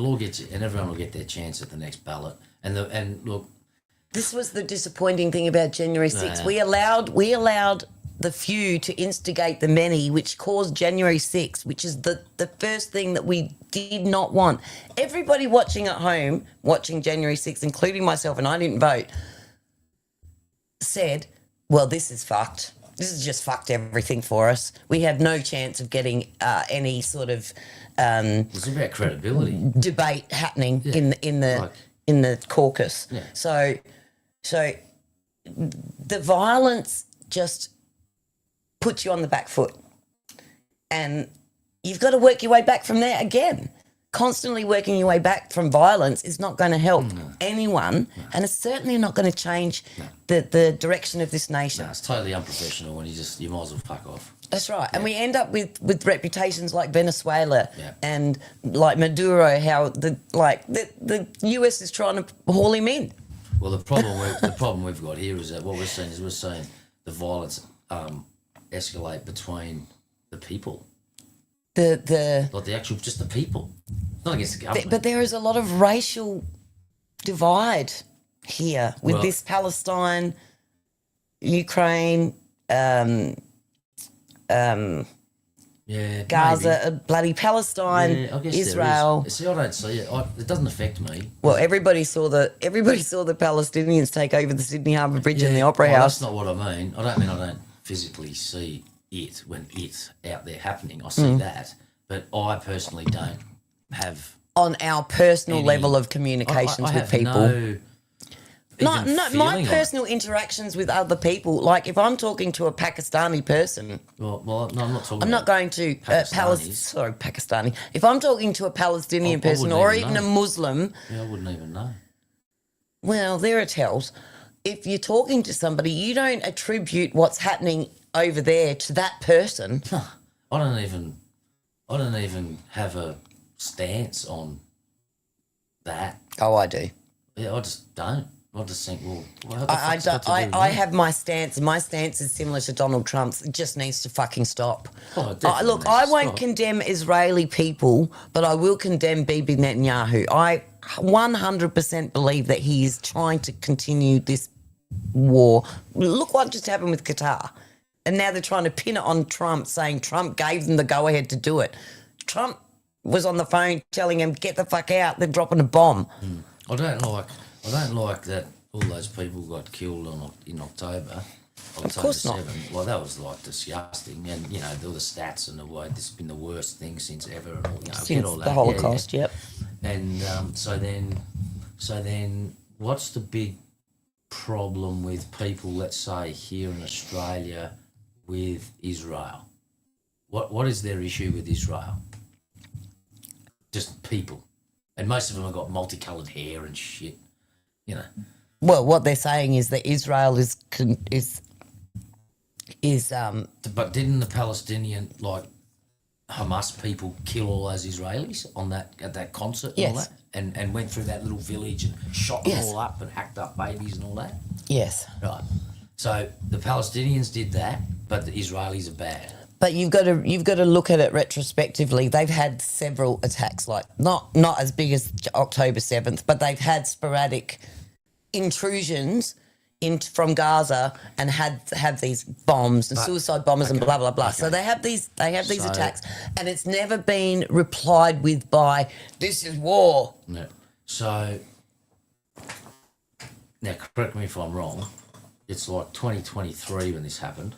everyone will get their chance at the next ballot. And look, this was the disappointing thing about January 6th. We allowed the few to instigate the many, which caused January 6th, which is the first thing that we did not want. Everybody watching at home, watching January 6th, including myself, and I didn't vote, said, well, this is fucked. This has just fucked everything for us. We have no chance of getting any sort of it's about credibility debate happening in the caucus. Yeah. So the violence just puts you on the back foot, and you've got to work your way back from there again. Constantly working your way back from violence is not going to help anyone, and it's certainly not going to change the direction of this nation. No, it's totally unprofessional, and you might as well fuck off. That's right. And we end up with reputations like Venezuela and like Maduro, how the US is trying to haul him in. Well, the problem we've got here is that what we're seeing the violence escalate between the people. Just the people. Not against the government. But there is a lot of racial divide here with this Palestine, Ukraine, Gaza, bloody Palestine, Israel. See, I don't see it. It doesn't affect me. Well, everybody saw the Palestinians take over the Sydney Harbour Bridge and the Opera House. That's not what I mean. I don't physically see it when it's out there happening. I see that, but I personally don't have on our personal level of communications with people. My personal interactions with other people, like if I'm talking to a Pakistani person, no, I'm not talking. I'm not going to Pakistani. If I'm talking to a Palestinian person or even a Muslim, I wouldn't even know. Well, there are tells. If you're talking to somebody, you don't attribute what's happening over there to that person. I don't even have a stance on that. Oh, I do. Yeah, I just don't. I just think, I have my stance, and my stance is similar to Donald Trump's. It just needs to fucking stop. Look, I won't condemn Israeli people, but I will condemn Bibi Netanyahu. I 100% believe that he is trying to continue this war. Look what just happened with Qatar. And now they're trying to pin it on Trump, saying Trump gave them the go-ahead to do it. Trump was on the phone telling him, get the fuck out, they're dropping a bomb. I don't like that all those people got killed in October. Of course not. 7th. Well, that was disgusting, and all the stats and the way this has been the worst thing since ever, and all since all the that. Holocaust. Yep. And so then, what's the big problem with people? Let's say here in Australia with Israel. What is their issue with Israel? Just people, and most of them have got multicoloured hair and shit. Well, what they're saying is that Israel is. But didn't the Palestinian Hamas people kill all those Israelis at that concert and all that, and went through that little village and shot them all up and hacked up babies and all that? Yes. Right. So the Palestinians did that, but the Israelis are bad. But you've got to look at it retrospectively. They've had several attacks, not as big as October 7th, but they've had sporadic intrusions from Gaza and have these bombs and suicide bombers and blah blah blah. Okay. So they have these attacks, and it's never been replied with by this is war. No. So now, correct me if I'm wrong. It's like 2023 when this happened.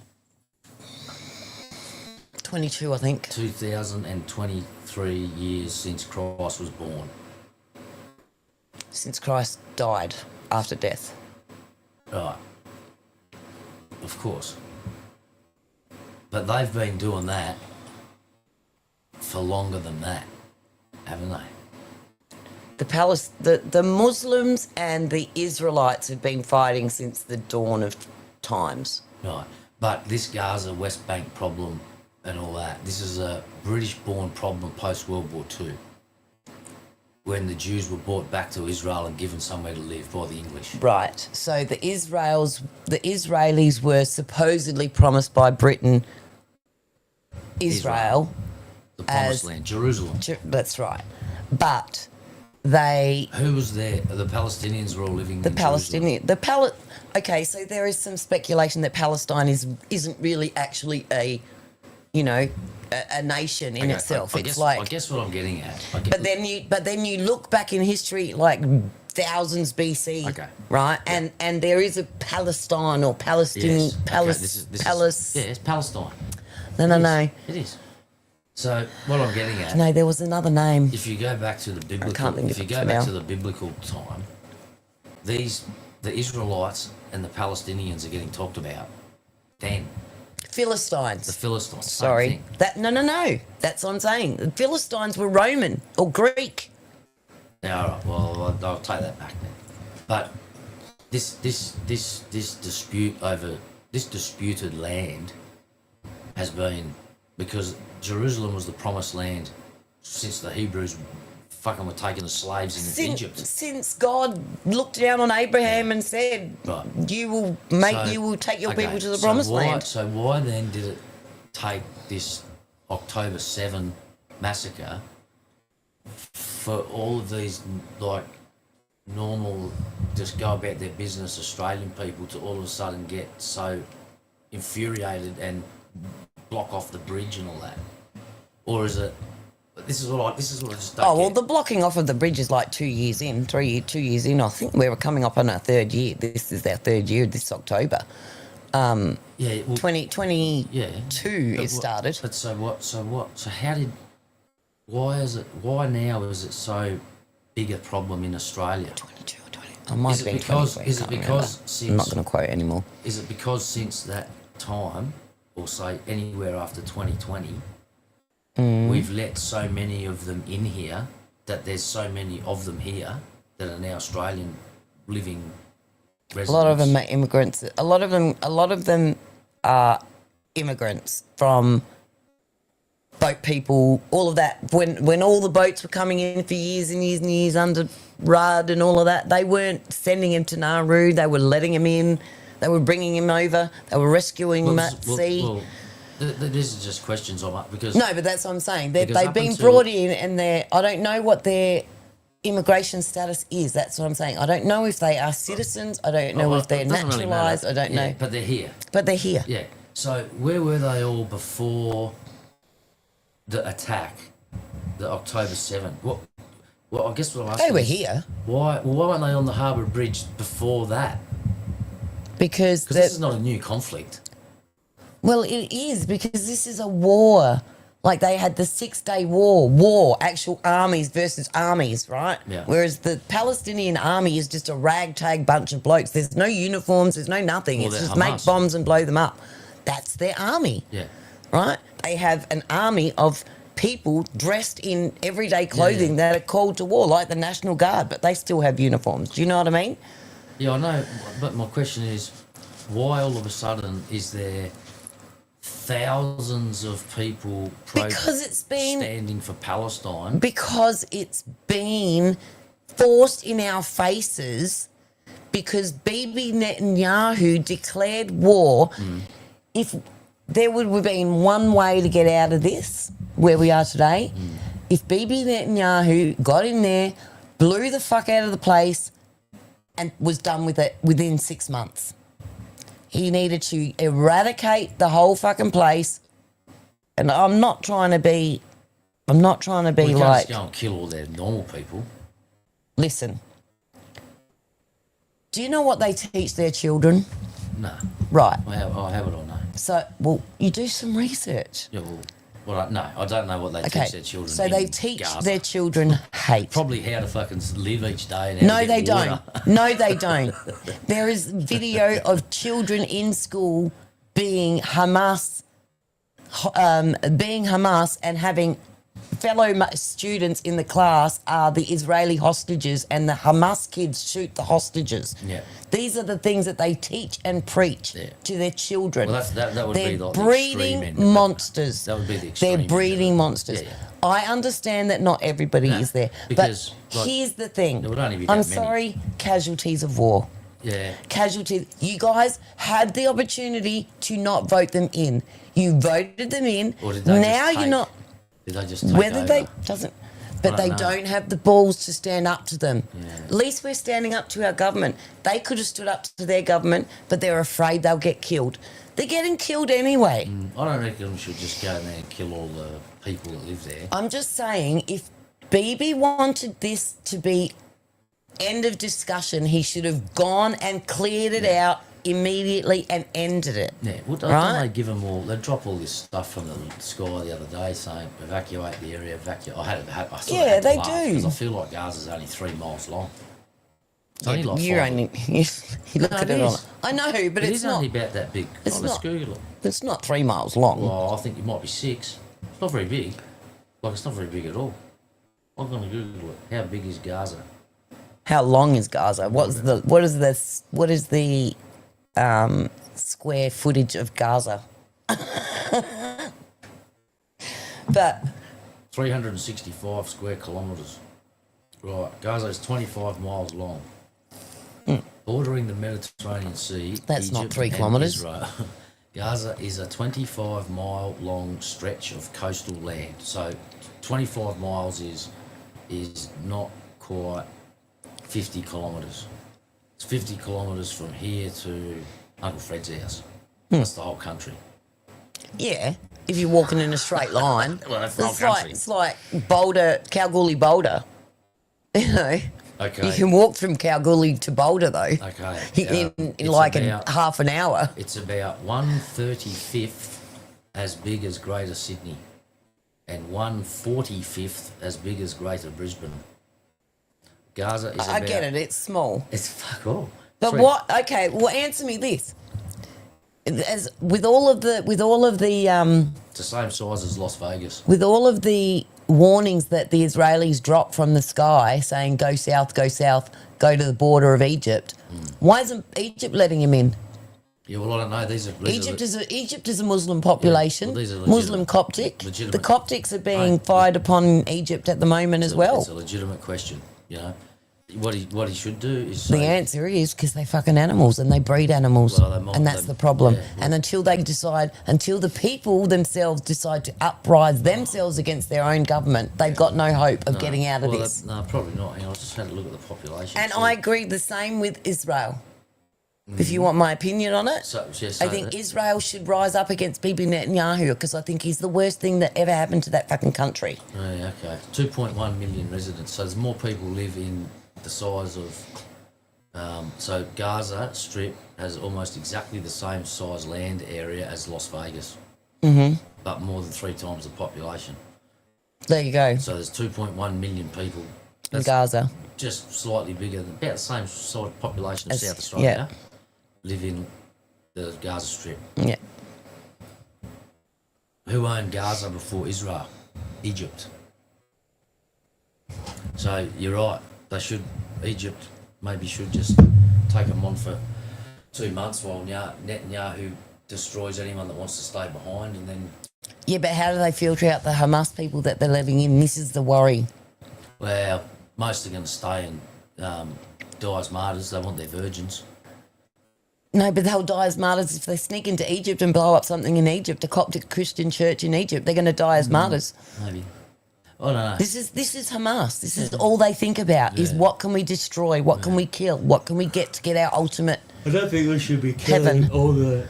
22, I think. 2023 years since Christ was born. Since Christ died after death. Right. Of course. But they've been doing that for longer than that, haven't they? The Muslims and the Israelites have been fighting since the dawn of times. Right. But this Gaza West Bank problem and all that, this is a British-born problem post-World War II, when the Jews were brought back to Israel and given somewhere to live by the English. Right. So the Israelis were supposedly promised by Britain Israel the promised as land, Jerusalem. That's right. But they... Who was there? The Palestinians were all living The in Palestinian... Okay, so there is some speculation that Palestine isn't really actually a nation in itself. I guess what I'm getting at. But then you look back in history, like thousands BC, right? And there is a Palestine or Palestine, it's Palestine. No. It is. So what I'm getting at. No, there was another name. If you go back to the biblical, time, the Israelites and the Palestinians are getting talked about. Then. Philistines. The Philistines. Sorry. No. That's what I'm saying. The Philistines were Roman or Greek. Yeah, all right. Well, I'll take that back then. But this dispute over this disputed land has been because Jerusalem was the promised land since the Hebrews fucking were taking the slaves in Egypt. Since God looked down on Abraham and said, "You will take your people to the promised land." So why then did it take this October 7 massacre for all of these normal, just go about their business Australian people to all of a sudden get so infuriated and block off the bridge and all that? Or is it? This is what I just don't get. The blocking off of the bridge is like 2 years in, 2 years in. I think we were coming up on our third year. This is our third year this October. 2022 it started. But so what? So why now is it so big a problem in Australia? 22 or 20. I might have been 23. Is it because since, I'm not going to quote anymore. Is it because since that time, or say anywhere after 2020, we've let so many of them in here that there's so many of them here that are now Australian living residents? A lot of them are immigrants. A lot of them are immigrants from boat people, all of that. When all the boats were coming in for years and years and years under Rudd and all of that, they weren't sending him to Nauru. They were letting him in. They were bringing him over. They were rescuing him at sea. This is just questions on that because... No, but that's what I'm saying. They've been brought in and I don't know what their immigration status is. That's what I'm saying. I don't know if they are citizens. I don't know if they're naturalised. I don't know. But they're here. Yeah. So where were they all before the attack, the October 7th? Well, I guess what I'm asking they were here. Why weren't they on the Harbour Bridge before that? Because this is not a new conflict. Well, it is, because this is a war. Like they had the 6-day war, actual armies versus armies, right? Yeah. Whereas the Palestinian army is just a ragtag bunch of blokes. There's no uniforms, there's no nothing. Well, it's just Hamas. make bombs and blow them up. That's their army. Yeah. Right? They have an army of people dressed in everyday clothing that are called to war, like the National Guard, but they still have uniforms. Do you know what I mean? Yeah, I know, but my question is, why all of a sudden is there thousands of people standing for Palestine? Because it's been forced in our faces because Bibi Netanyahu declared war. If there would have been one way to get out of this, where we are today, if Bibi Netanyahu got in there, blew the fuck out of the place and was done with it within 6 months. He needed to eradicate the whole fucking place. And I'm not trying to be like... We can't just go and kill all their normal people. Listen. Do you know what they teach their children? No. Right. How would I know? So, well, you do some research. Yeah, no, I don't know what they teach their children. So they teach their children hate. Probably how to fucking live each day. And No, they don't. No, they don't. There is video of children in school being Hamas and having fellow students in the class are the Israeli hostages and the Hamas kids shoot the hostages. Yeah. These are the things that they teach and preach to their children. Well, that would They're be like the breeding extreme end. monsters. That would be the extreme They're end. breeding monsters. Yeah, yeah. I understand that not everybody is there. because, but like, here's the thing. there would only be that I'm many. sorry, casualties of war. Yeah. Casualties. You guys had the opportunity to not vote them in. You voted them in. Or did they now just you're take- not. Did they just take Whether over? they doesn't, but I they don't know. don't have the balls to stand up to them. At least we're standing up to our government. They could have stood up to their government, but they're afraid they'll get killed. They're getting killed anyway. I don't reckon we should just go in there and kill all the people that live there. I'm just saying, if Bibi wanted this to be end of discussion, he should have gone and cleared it out immediately and ended it. Yeah, well, don't they give them all? They drop all this stuff from the sky the other day saying evacuate the area, evacuate. I sort of had to laugh because I feel like Gaza's only 3 miles long. It's only like you 5. only you look at it on. I know, but It it's is not. only about that big. It's Let's not. Google it. It's not 3 miles long. Well, I think it might be 6. It's not very big. Like, it's not very big at all. I'm going to Google it. How big is Gaza? How long is Gaza? What is the square footage of Gaza? But 365 square kilometres. Right, Gaza is 25 miles long. Bordering the Mediterranean Sea. That's not Egypt 3 and kilometres. Israel. Gaza is a 25-mile long stretch of coastal land. So 25 miles is not quite 50 kilometres. It's 50 kilometres from here to Uncle Fred's house. That's the whole country. yeah, if you're walking in a straight line, Well, that's the whole country. it's like Boulder, Kalgoorlie, Boulder. You know. Okay. You can walk from Kalgoorlie to Boulder though. Okay. In It's like about- half an hour. It's about 1/35th as big as Greater Sydney and 1/45th as big as Greater Brisbane. Gaza is I about... get it. It's small. It's fuck all. But Three- what? Okay. Well, answer me this. As with all of the It's the same size as Las Vegas. with all of the warnings that the Israelis drop from the sky saying go south, go to the border of Egypt, why isn't Egypt letting him in? Yeah, well, I don't know. Egypt is a Muslim population, well, these are Muslim Coptic. legitimate- The Coptics are being fired upon Egypt at the moment as well. It's a legitimate question, you know. What he should do is The say, answer is because they fucking animals and they breed animals, Well, they might- and that's they- the problem. yeah, well- And until the people themselves decide to uprise themselves against their own government, they've got no hope of getting out of this. No, probably not. Hang on, I just had a look at the population. And too. I agree the same with Israel. If you want my opinion on it, I think Israel should rise up against Bibi Netanyahu because I think he's the worst thing that ever happened to that fucking country. Oh, yeah, okay. 2.1 million residents. So there's more people live in the size of... so Gaza Strip has almost exactly the same size land area as Las Vegas. But more than 3 times the population. There you go. So there's 2.1 million people. In Gaza. Just slightly bigger than... About the same sort of population as As- South Australia. yeah. Live in the Gaza Strip. Yeah. Who owned Gaza before Israel? Egypt. So you're right. Egypt maybe should just take them on for 2 months while Netanyahu destroys anyone that wants to stay behind, and then... Yeah, but how do they filter out the Hamas people that they're letting in? This is the worry. Well, most are going to stay and die as martyrs. They want their virgins. No, but they'll die as martyrs if they sneak into Egypt and blow up something in Egypt, a Coptic Christian church in Egypt. They're going to die as martyrs. Maybe. I don't know. This is Hamas. This is all they think about is what can we destroy, what can we kill, what can we get to get our ultimate I don't think we should be heaven. all the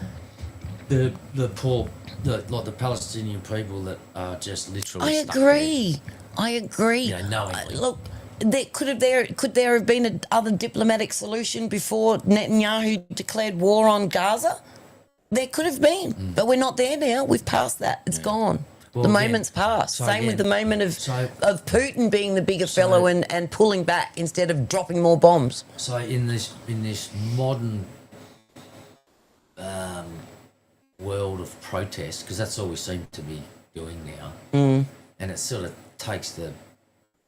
poor, like the Palestinian people that are just literally. I stuck agree. I agree. Yeah, knowingly. Look, could there have been other diplomatic solution before Netanyahu declared war on Gaza? There could have been, but we're not there now. We've passed that. It's gone. Well, the again, moment's passed. so Same with again, the moment of Putin being the bigger So- fellow and pulling back instead of dropping more bombs. So in this modern world of protest, because that's all we seem to be doing now, and it's sort of takes the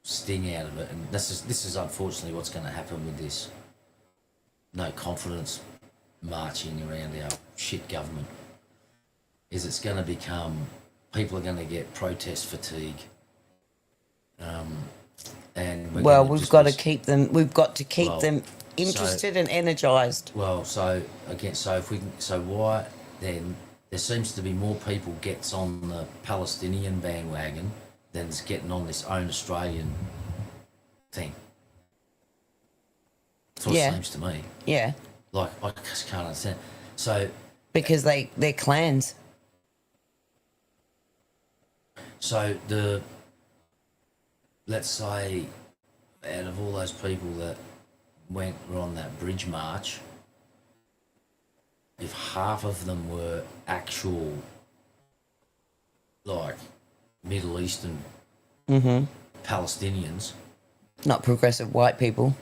sting out of it, and this is unfortunately what's going to happen with this no confidence marching around our shit government. Is it's going to become, people are going to get protest fatigue, and we've got to keep them. We've got to keep them interested and energised. Well, so again, why then? There seems to be more people gets on the Palestinian bandwagon than's getting on this own Australian thing. That's what it seems to me. Yeah. Like, I just can't understand. So because they're clans. So let's say, out of all those people that were on that bridge march, if half of them were actual, like, Middle Eastern Palestinians, not progressive white people.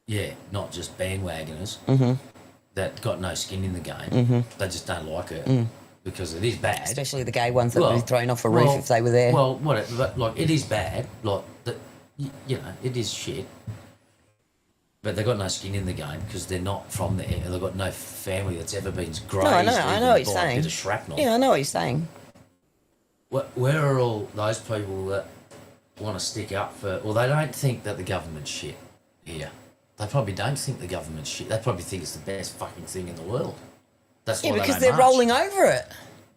Yeah, not just bandwagoners that got no skin in the game. They just don't like it because it is bad. Especially the gay ones that would be thrown off a roof if they were there. Well, whatever, but like it is bad. Like you know, it is shit. But they've got no skin in the game because they're not from there. And they've got no family that's ever been grazed. No, I know what you're saying. A bit of shrapnel. Yeah, I know what you're saying. Where are all those people that want to stick up for? Well, they don't think that the government's shit here. They probably don't think the government's shit. They probably think it's the best fucking thing in the world. That's why because they they're march. rolling over it.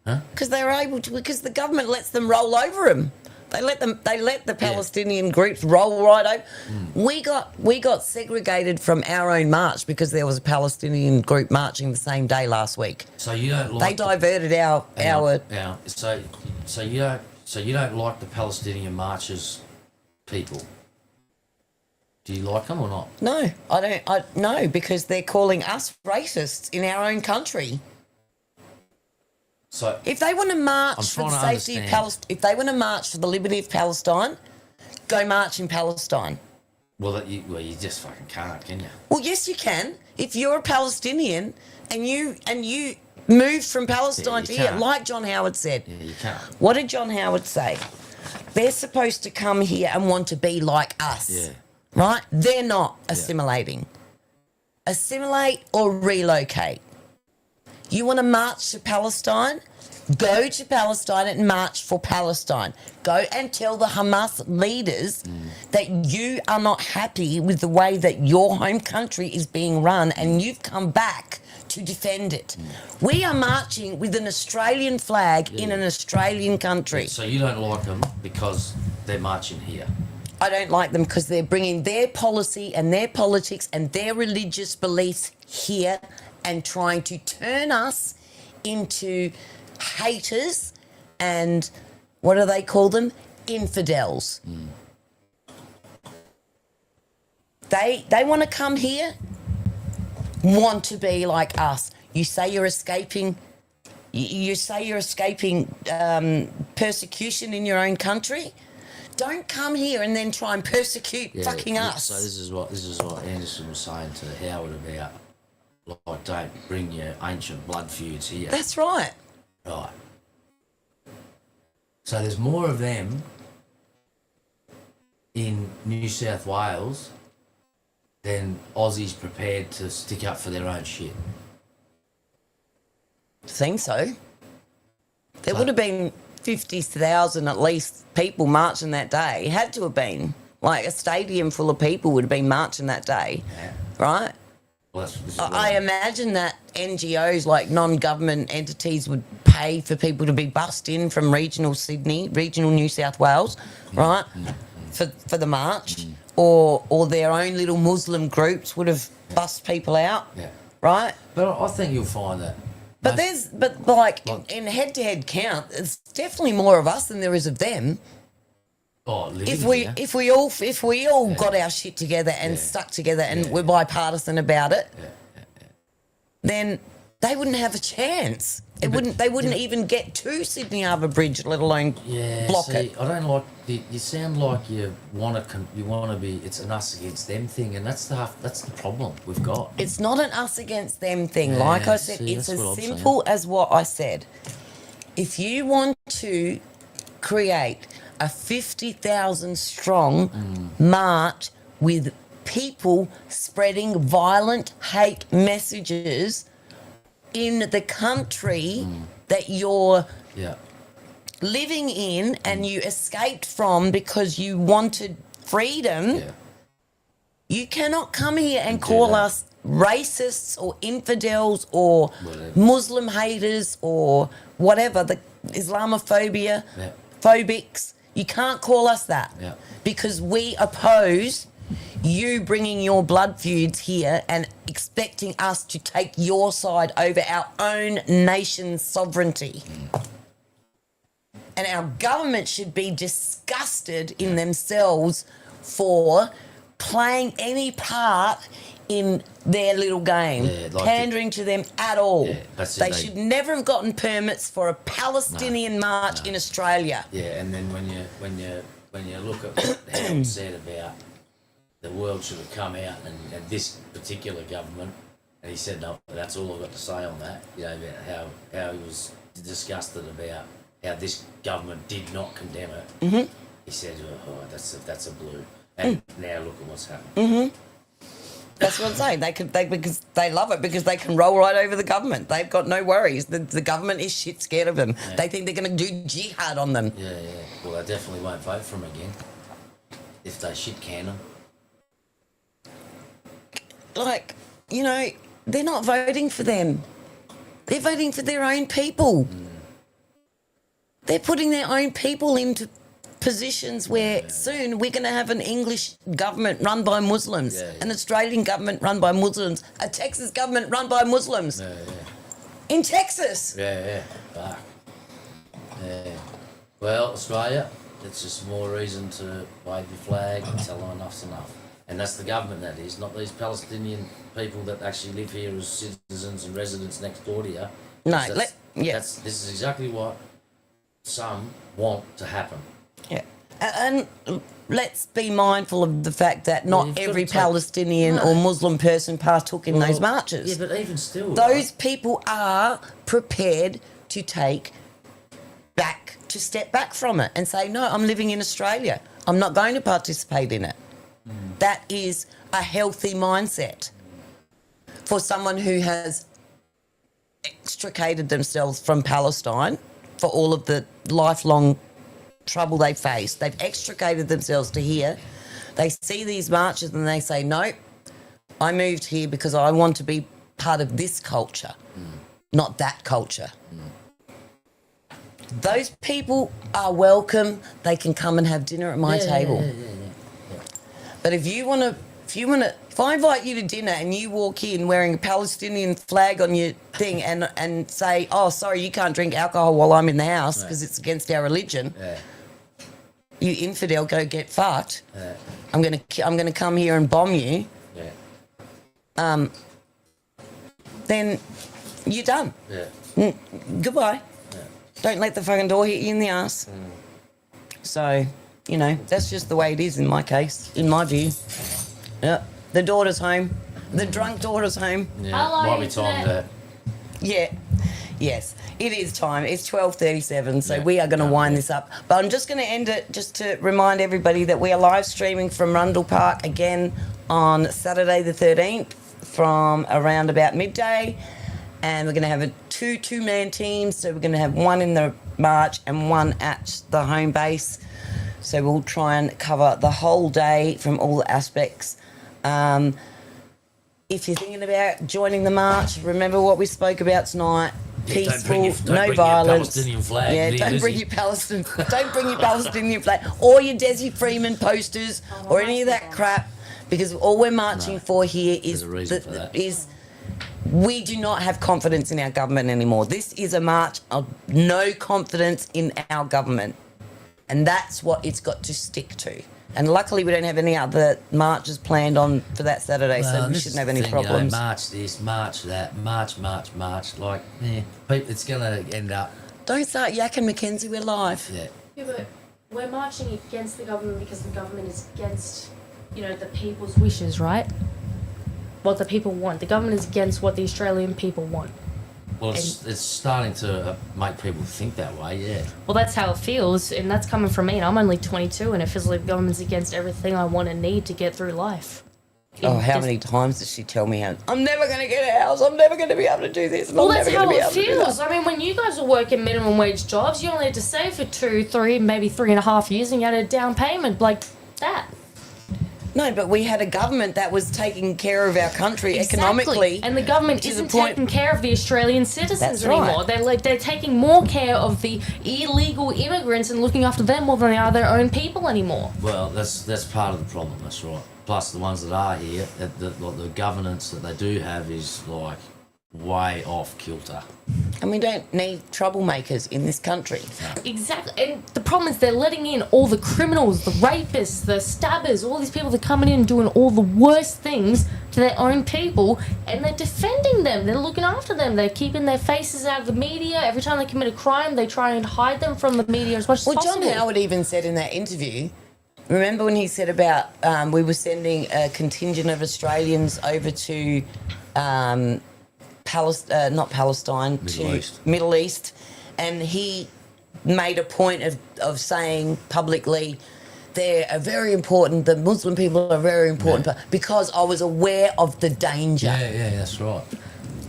Huh? Because they're able to. Because the government lets them roll over them. They let the Palestinian groups roll right over. We got segregated from our own march because there was a Palestinian group marching the same day last week. So you don't like they diverted our. So you don't like the Palestinian marchers, people. Do you like them or not? No, I don't. No, because they're calling us racists in our own country. So if they want to march for the safety of Palestine, if they want to march for the liberty of Palestine, go march in Palestine. Well, you just fucking can't, can you? Well, yes, you can. If you're a Palestinian and you moved from Palestine to here, like John Howard said. Yeah, you can't. What did John Howard say? They're supposed to come here and want to be like us. Yeah. Right? They're not assimilating. Assimilate or relocate. You want to march to Palestine? Go to Palestine and march for Palestine. Go and tell the Hamas leaders that you are not happy with the way that your home country is being run and you've come back to defend it. We are marching with an Australian flag in an Australian country. So you don't like them because they're marching here? I don't like them because they're bringing their policy and their politics and their religious beliefs here and trying to turn us into haters and, what do they call them? Infidels. They want to come here, want to be like us. You say you're escaping. You say you're escaping persecution in your own country. Don't come here and then try and persecute fucking us. So this is what Anderson was saying to Howard about, like, don't bring your ancient blood feuds here. That's right. Right. So there's more of them in New South Wales than Aussies prepared to stick up for their own shit. I think so. There would have been 50,000 at least people marching that day. It had to have been. Like a stadium full of people would have been marching that day, right? Well, I imagine that NGOs, like non-government entities, would pay for people to be bussed in from regional Sydney, regional New South Wales, right, for the march, or their own little Muslim groups would have bussed people out, right? But I think you'll find that. But in head-to-head count, it's definitely more of us than there is of them. Oh, If we all got our shit together and stuck together and we're bipartisan about it, then they wouldn't have a chance. They wouldn't even get to Sydney Harbour Bridge, let alone block it. I don't like. You sound like you want to be. It's an us against them thing, and that's the problem we've got. It's not an us against them thing. Like I said, it's as simple as what I said. If you want to create a 50,000 strong march with people spreading violent hate messages in the country that you're living in and you escaped from because you wanted freedom, you cannot come here and call us racists or infidels or Muslim haters or whatever, the Islamophobia, phobics. You can't call us that because we oppose you bringing your blood feuds here and expecting us to take your side over our own nation's sovereignty. And our government should be disgusted in themselves for playing any part in their little game, pandering to them at all. They should never have gotten permits for a Palestinian march in Australia. Yeah, and then when you look at how it's said about the world should have come out and this particular government, and he said, no, that's all I've got to say on that, you know, about how he was disgusted about how this government did not condemn it. He said, oh, that's a blue. And now look at what's happened. That's what I'm saying. Because they love it because they can roll right over the government. They've got no worries. The government is shit scared of them. They think they're going to do jihad on them. Yeah. Well, they definitely won't vote for him again if they shit can them. Like, you know, they're not voting for them. They're voting for their own people. They're putting their own people into positions where soon we're going to have an English government run by Muslims, an Australian government run by Muslims, a Texas government run by Muslims. In Texas. Fuck. Well, Australia, it's just more reason to wave your flag and tell them enough's enough. And that's the government, that is, not these Palestinian people that actually live here as citizens and residents next door to you. No, this is exactly what some want to happen. Yeah, and let's be mindful of the fact that not every Palestinian or Muslim person partook in those marches. Yeah, but even still, those people are prepared to step back from it and say, no, I'm living in Australia. I'm not going to participate in it. That is a healthy mindset for someone who has extricated themselves from Palestine for all of the lifelong trouble they face. They've extricated themselves to here. They see these marches and they say, no, I moved here because I want to be part of this culture, not that culture. Those people are welcome. They can come and have dinner at my table. But if I invite you to dinner and you walk in wearing a Palestinian flag on your thing and say, oh, sorry, you can't drink alcohol while I'm in the house because it's against our religion, you infidel, go get fucked. I'm gonna come here and bomb you. Then you're done. Goodbye. Don't let the fucking door hit you in the ass. So, you know, that's just the way it is in my case, in my view. Yeah, the daughter's home. The drunk daughter's home. Might be time to... Yes, it is time. It's 12:37, so we are going to wind this up. But I'm just going to end it just to remind everybody that we are live streaming from Rundle Park again on Saturday the 13th from around about midday. And we're going to have two-man teams. So we're going to have one in the march and one at the home base. So we'll try and cover the whole day from all aspects. If you're thinking about joining the march, remember what we spoke about tonight. Peaceful, no violence. Don't bring your Palestinian flag or your Desi Freeman posters or any of that crap, because all we're marching for here is we do not have confidence in our government anymore. This is a march of no confidence in our government, and that's what it's got to stick to. And luckily, we don't have any other marches planned on for that Saturday, so we shouldn't have any problems. You know, march this, march that, march. Like, it's going to end up... Don't start yakking, Mackenzie. We're live. Yeah, but we're marching against the government because the government is against, you know, the people's wishes, right? What the people want. The government is against what the Australian people want. Well, it's starting to make people think that way, yeah. Well, that's how it feels, and that's coming from me, and I'm only 22, and it feels like the government's against everything I want and need to get through life. Oh, how many times does she tell me, I'm never going to get a house, I'm never going to be able to do this, and Well, I'm that's never going to how be it able to do feels. that. I mean, when you guys were working minimum wage jobs, you only had to save for 2, 3, maybe 3.5 years, and you had a down payment like that. No, but we had a government that was taking care of our country economically. And the government to the isn't point- taking care of the Australian citizens That's right. anymore. They're taking more care of the illegal immigrants and looking after them more than they are their own people anymore. Well, that's part of the problem, that's right. Plus the ones that are here, the governance that they do have is like way off kilter. And we don't need troublemakers in this country. Exactly. And the problem is they're letting in all the criminals, the rapists, the stabbers, all these people that are coming in and doing all the worst things to their own people, and they're defending them. They're looking after them. They're keeping their faces out of the media. Every time they commit a crime, they try and hide them from the media as much as possible. John Howard even said in that interview, remember when he said about we were sending a contingent of Australians over to not Palestine, Middle East, and he made a point of saying publicly, they are very important, the Muslim people are very important, because I was aware of the danger. Yeah, that's right.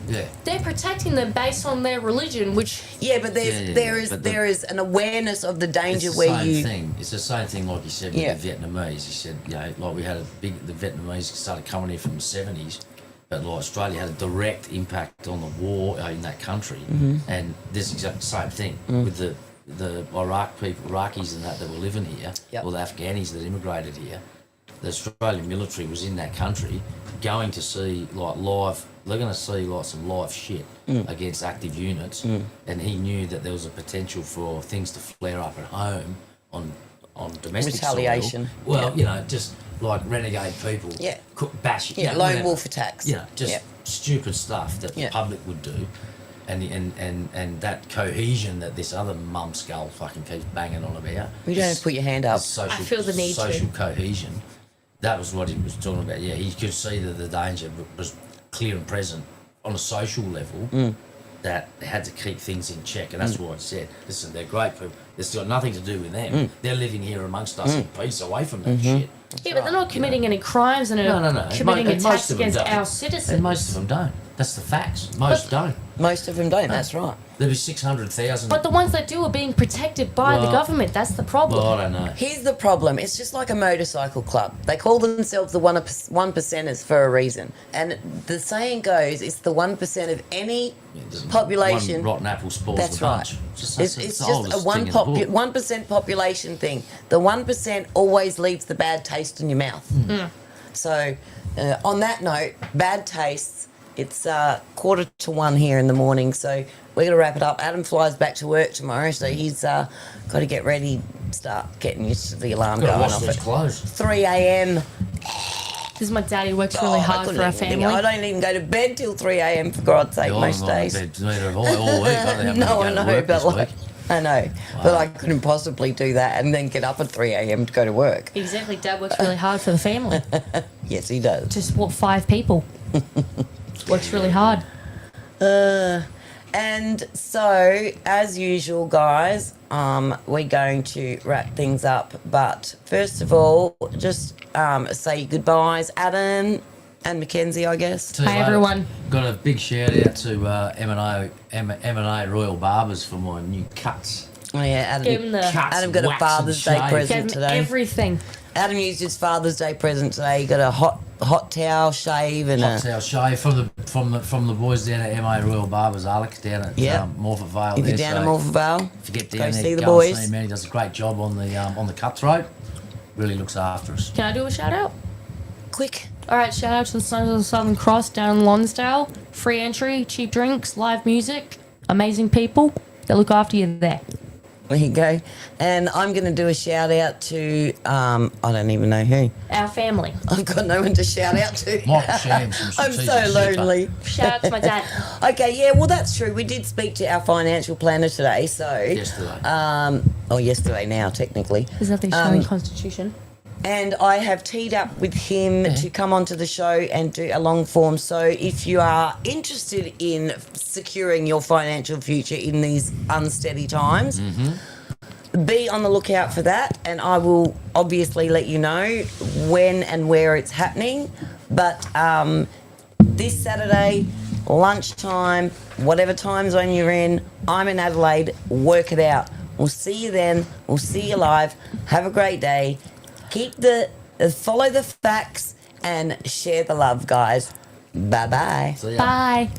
Yeah. They're protecting them based on their religion, which... Yeah, but there is an awareness of the danger it's the where same you... thing. It's the same thing like you said with the Vietnamese. He said, like we had the Vietnamese started coming in from the 70s, but like Australia had a direct impact on the war in that countly, and this is exactly the same thing with the Iraqis and that were living here, or the Afghanis that immigrated here. The Australian military was in that country, going to see like live. They're going to see like some live shit against active units, and he knew that there was a potential for things to flare up at home on domestic retaliation. Soil. Well, just like renegade people, bash, lone wolf attacks. Stupid stuff that the public would do, and that cohesion that this other mumskull fucking keeps banging on about. You don't have to put your hand up. Social, I feel the need social to. cohesion. That was what he was talking about. Yeah, he could see that the danger was clear and present on a social level, that they had to keep things in check, and that's why I said, listen, they're great people. It's got nothing to do with them. They're living here amongst us in peace, away from that shit. Yeah, but they're not committing any crimes and No. committing And attacks most of them against don't. our citizens. And most of them don't. That's the facts. Most don't. Most of them don't, that's right. There'll be 600,000. But the ones that do are being protected by the government. That's the problem. Well, I don't know. Here's the problem. It's just like a motorcycle club. They call themselves the one percenters for a reason. And the saying goes, it's the 1% of any population. One rotten apple spoils That's the bunch. right. It's It's just a 1% population thing. The 1% always leaves the bad taste in your mouth. So, on that note, bad tastes. It's 1:45 here in the morning, so we're going to wrap it up. Adam flies back to work tomorrow, so he's got to get ready, start getting used to the alarm going off at 3 a.m. This is my dad. He works really hard for our family. I don't even go to bed till 3 a.m. for God's sake most days. No, I know, but like, I know, but I couldn't possibly do that and then get up at 3 a.m. to go to work. Exactly. Dad works really hard for the family. Yes, he does. To support 5 people. Works really hard. And so, as usual, guys, we're going to wrap things up. But first of all, just say goodbyes, Adam and Mackenzie, I guess. Hi, everyone. Got a big shout out to M&A Royal Barbers for my new cuts. Oh yeah, Give him Adam got a Father's Day present today. Everything. Adam used his Father's Day present today. He got a hot towel shave and hot towel shave from the boys down at MA Royal Barbers, Alex down at Morpeth Vale. If you're down at Morpeth Vale, if you get down go there, see the go boys. And see him, man. He does a great job on the cutthroat. Really looks after us. Can I do a shout out? Quick. All right, shout out to the Sons of the Southern Cross down in Lonsdale. Free entry, cheap drinks, live music, amazing people. They look after you there. There you go. And I'm going to do a shout out to, I don't even know who. Our family. I've got no one to shout out to. Michael Shams from I'm so lonely. Shout out to my dad. Okay, yeah, well, that's true. We did speak to our financial planner today, so... Yesterday. Yesterday now, technically. Is that the Australian Constitution? And I have teed up with him to come onto the show and do a long form. So if you are interested in securing your financial future in these unsteady times, be on the lookout for that. And I will obviously let you know when and where it's happening. But this Saturday, lunchtime, whatever time zone you're in, I'm in Adelaide. Work it out. We'll see you then. We'll see you live. Have a great day. Follow the facts and share the love, guys. Bye-bye. See ya. Bye.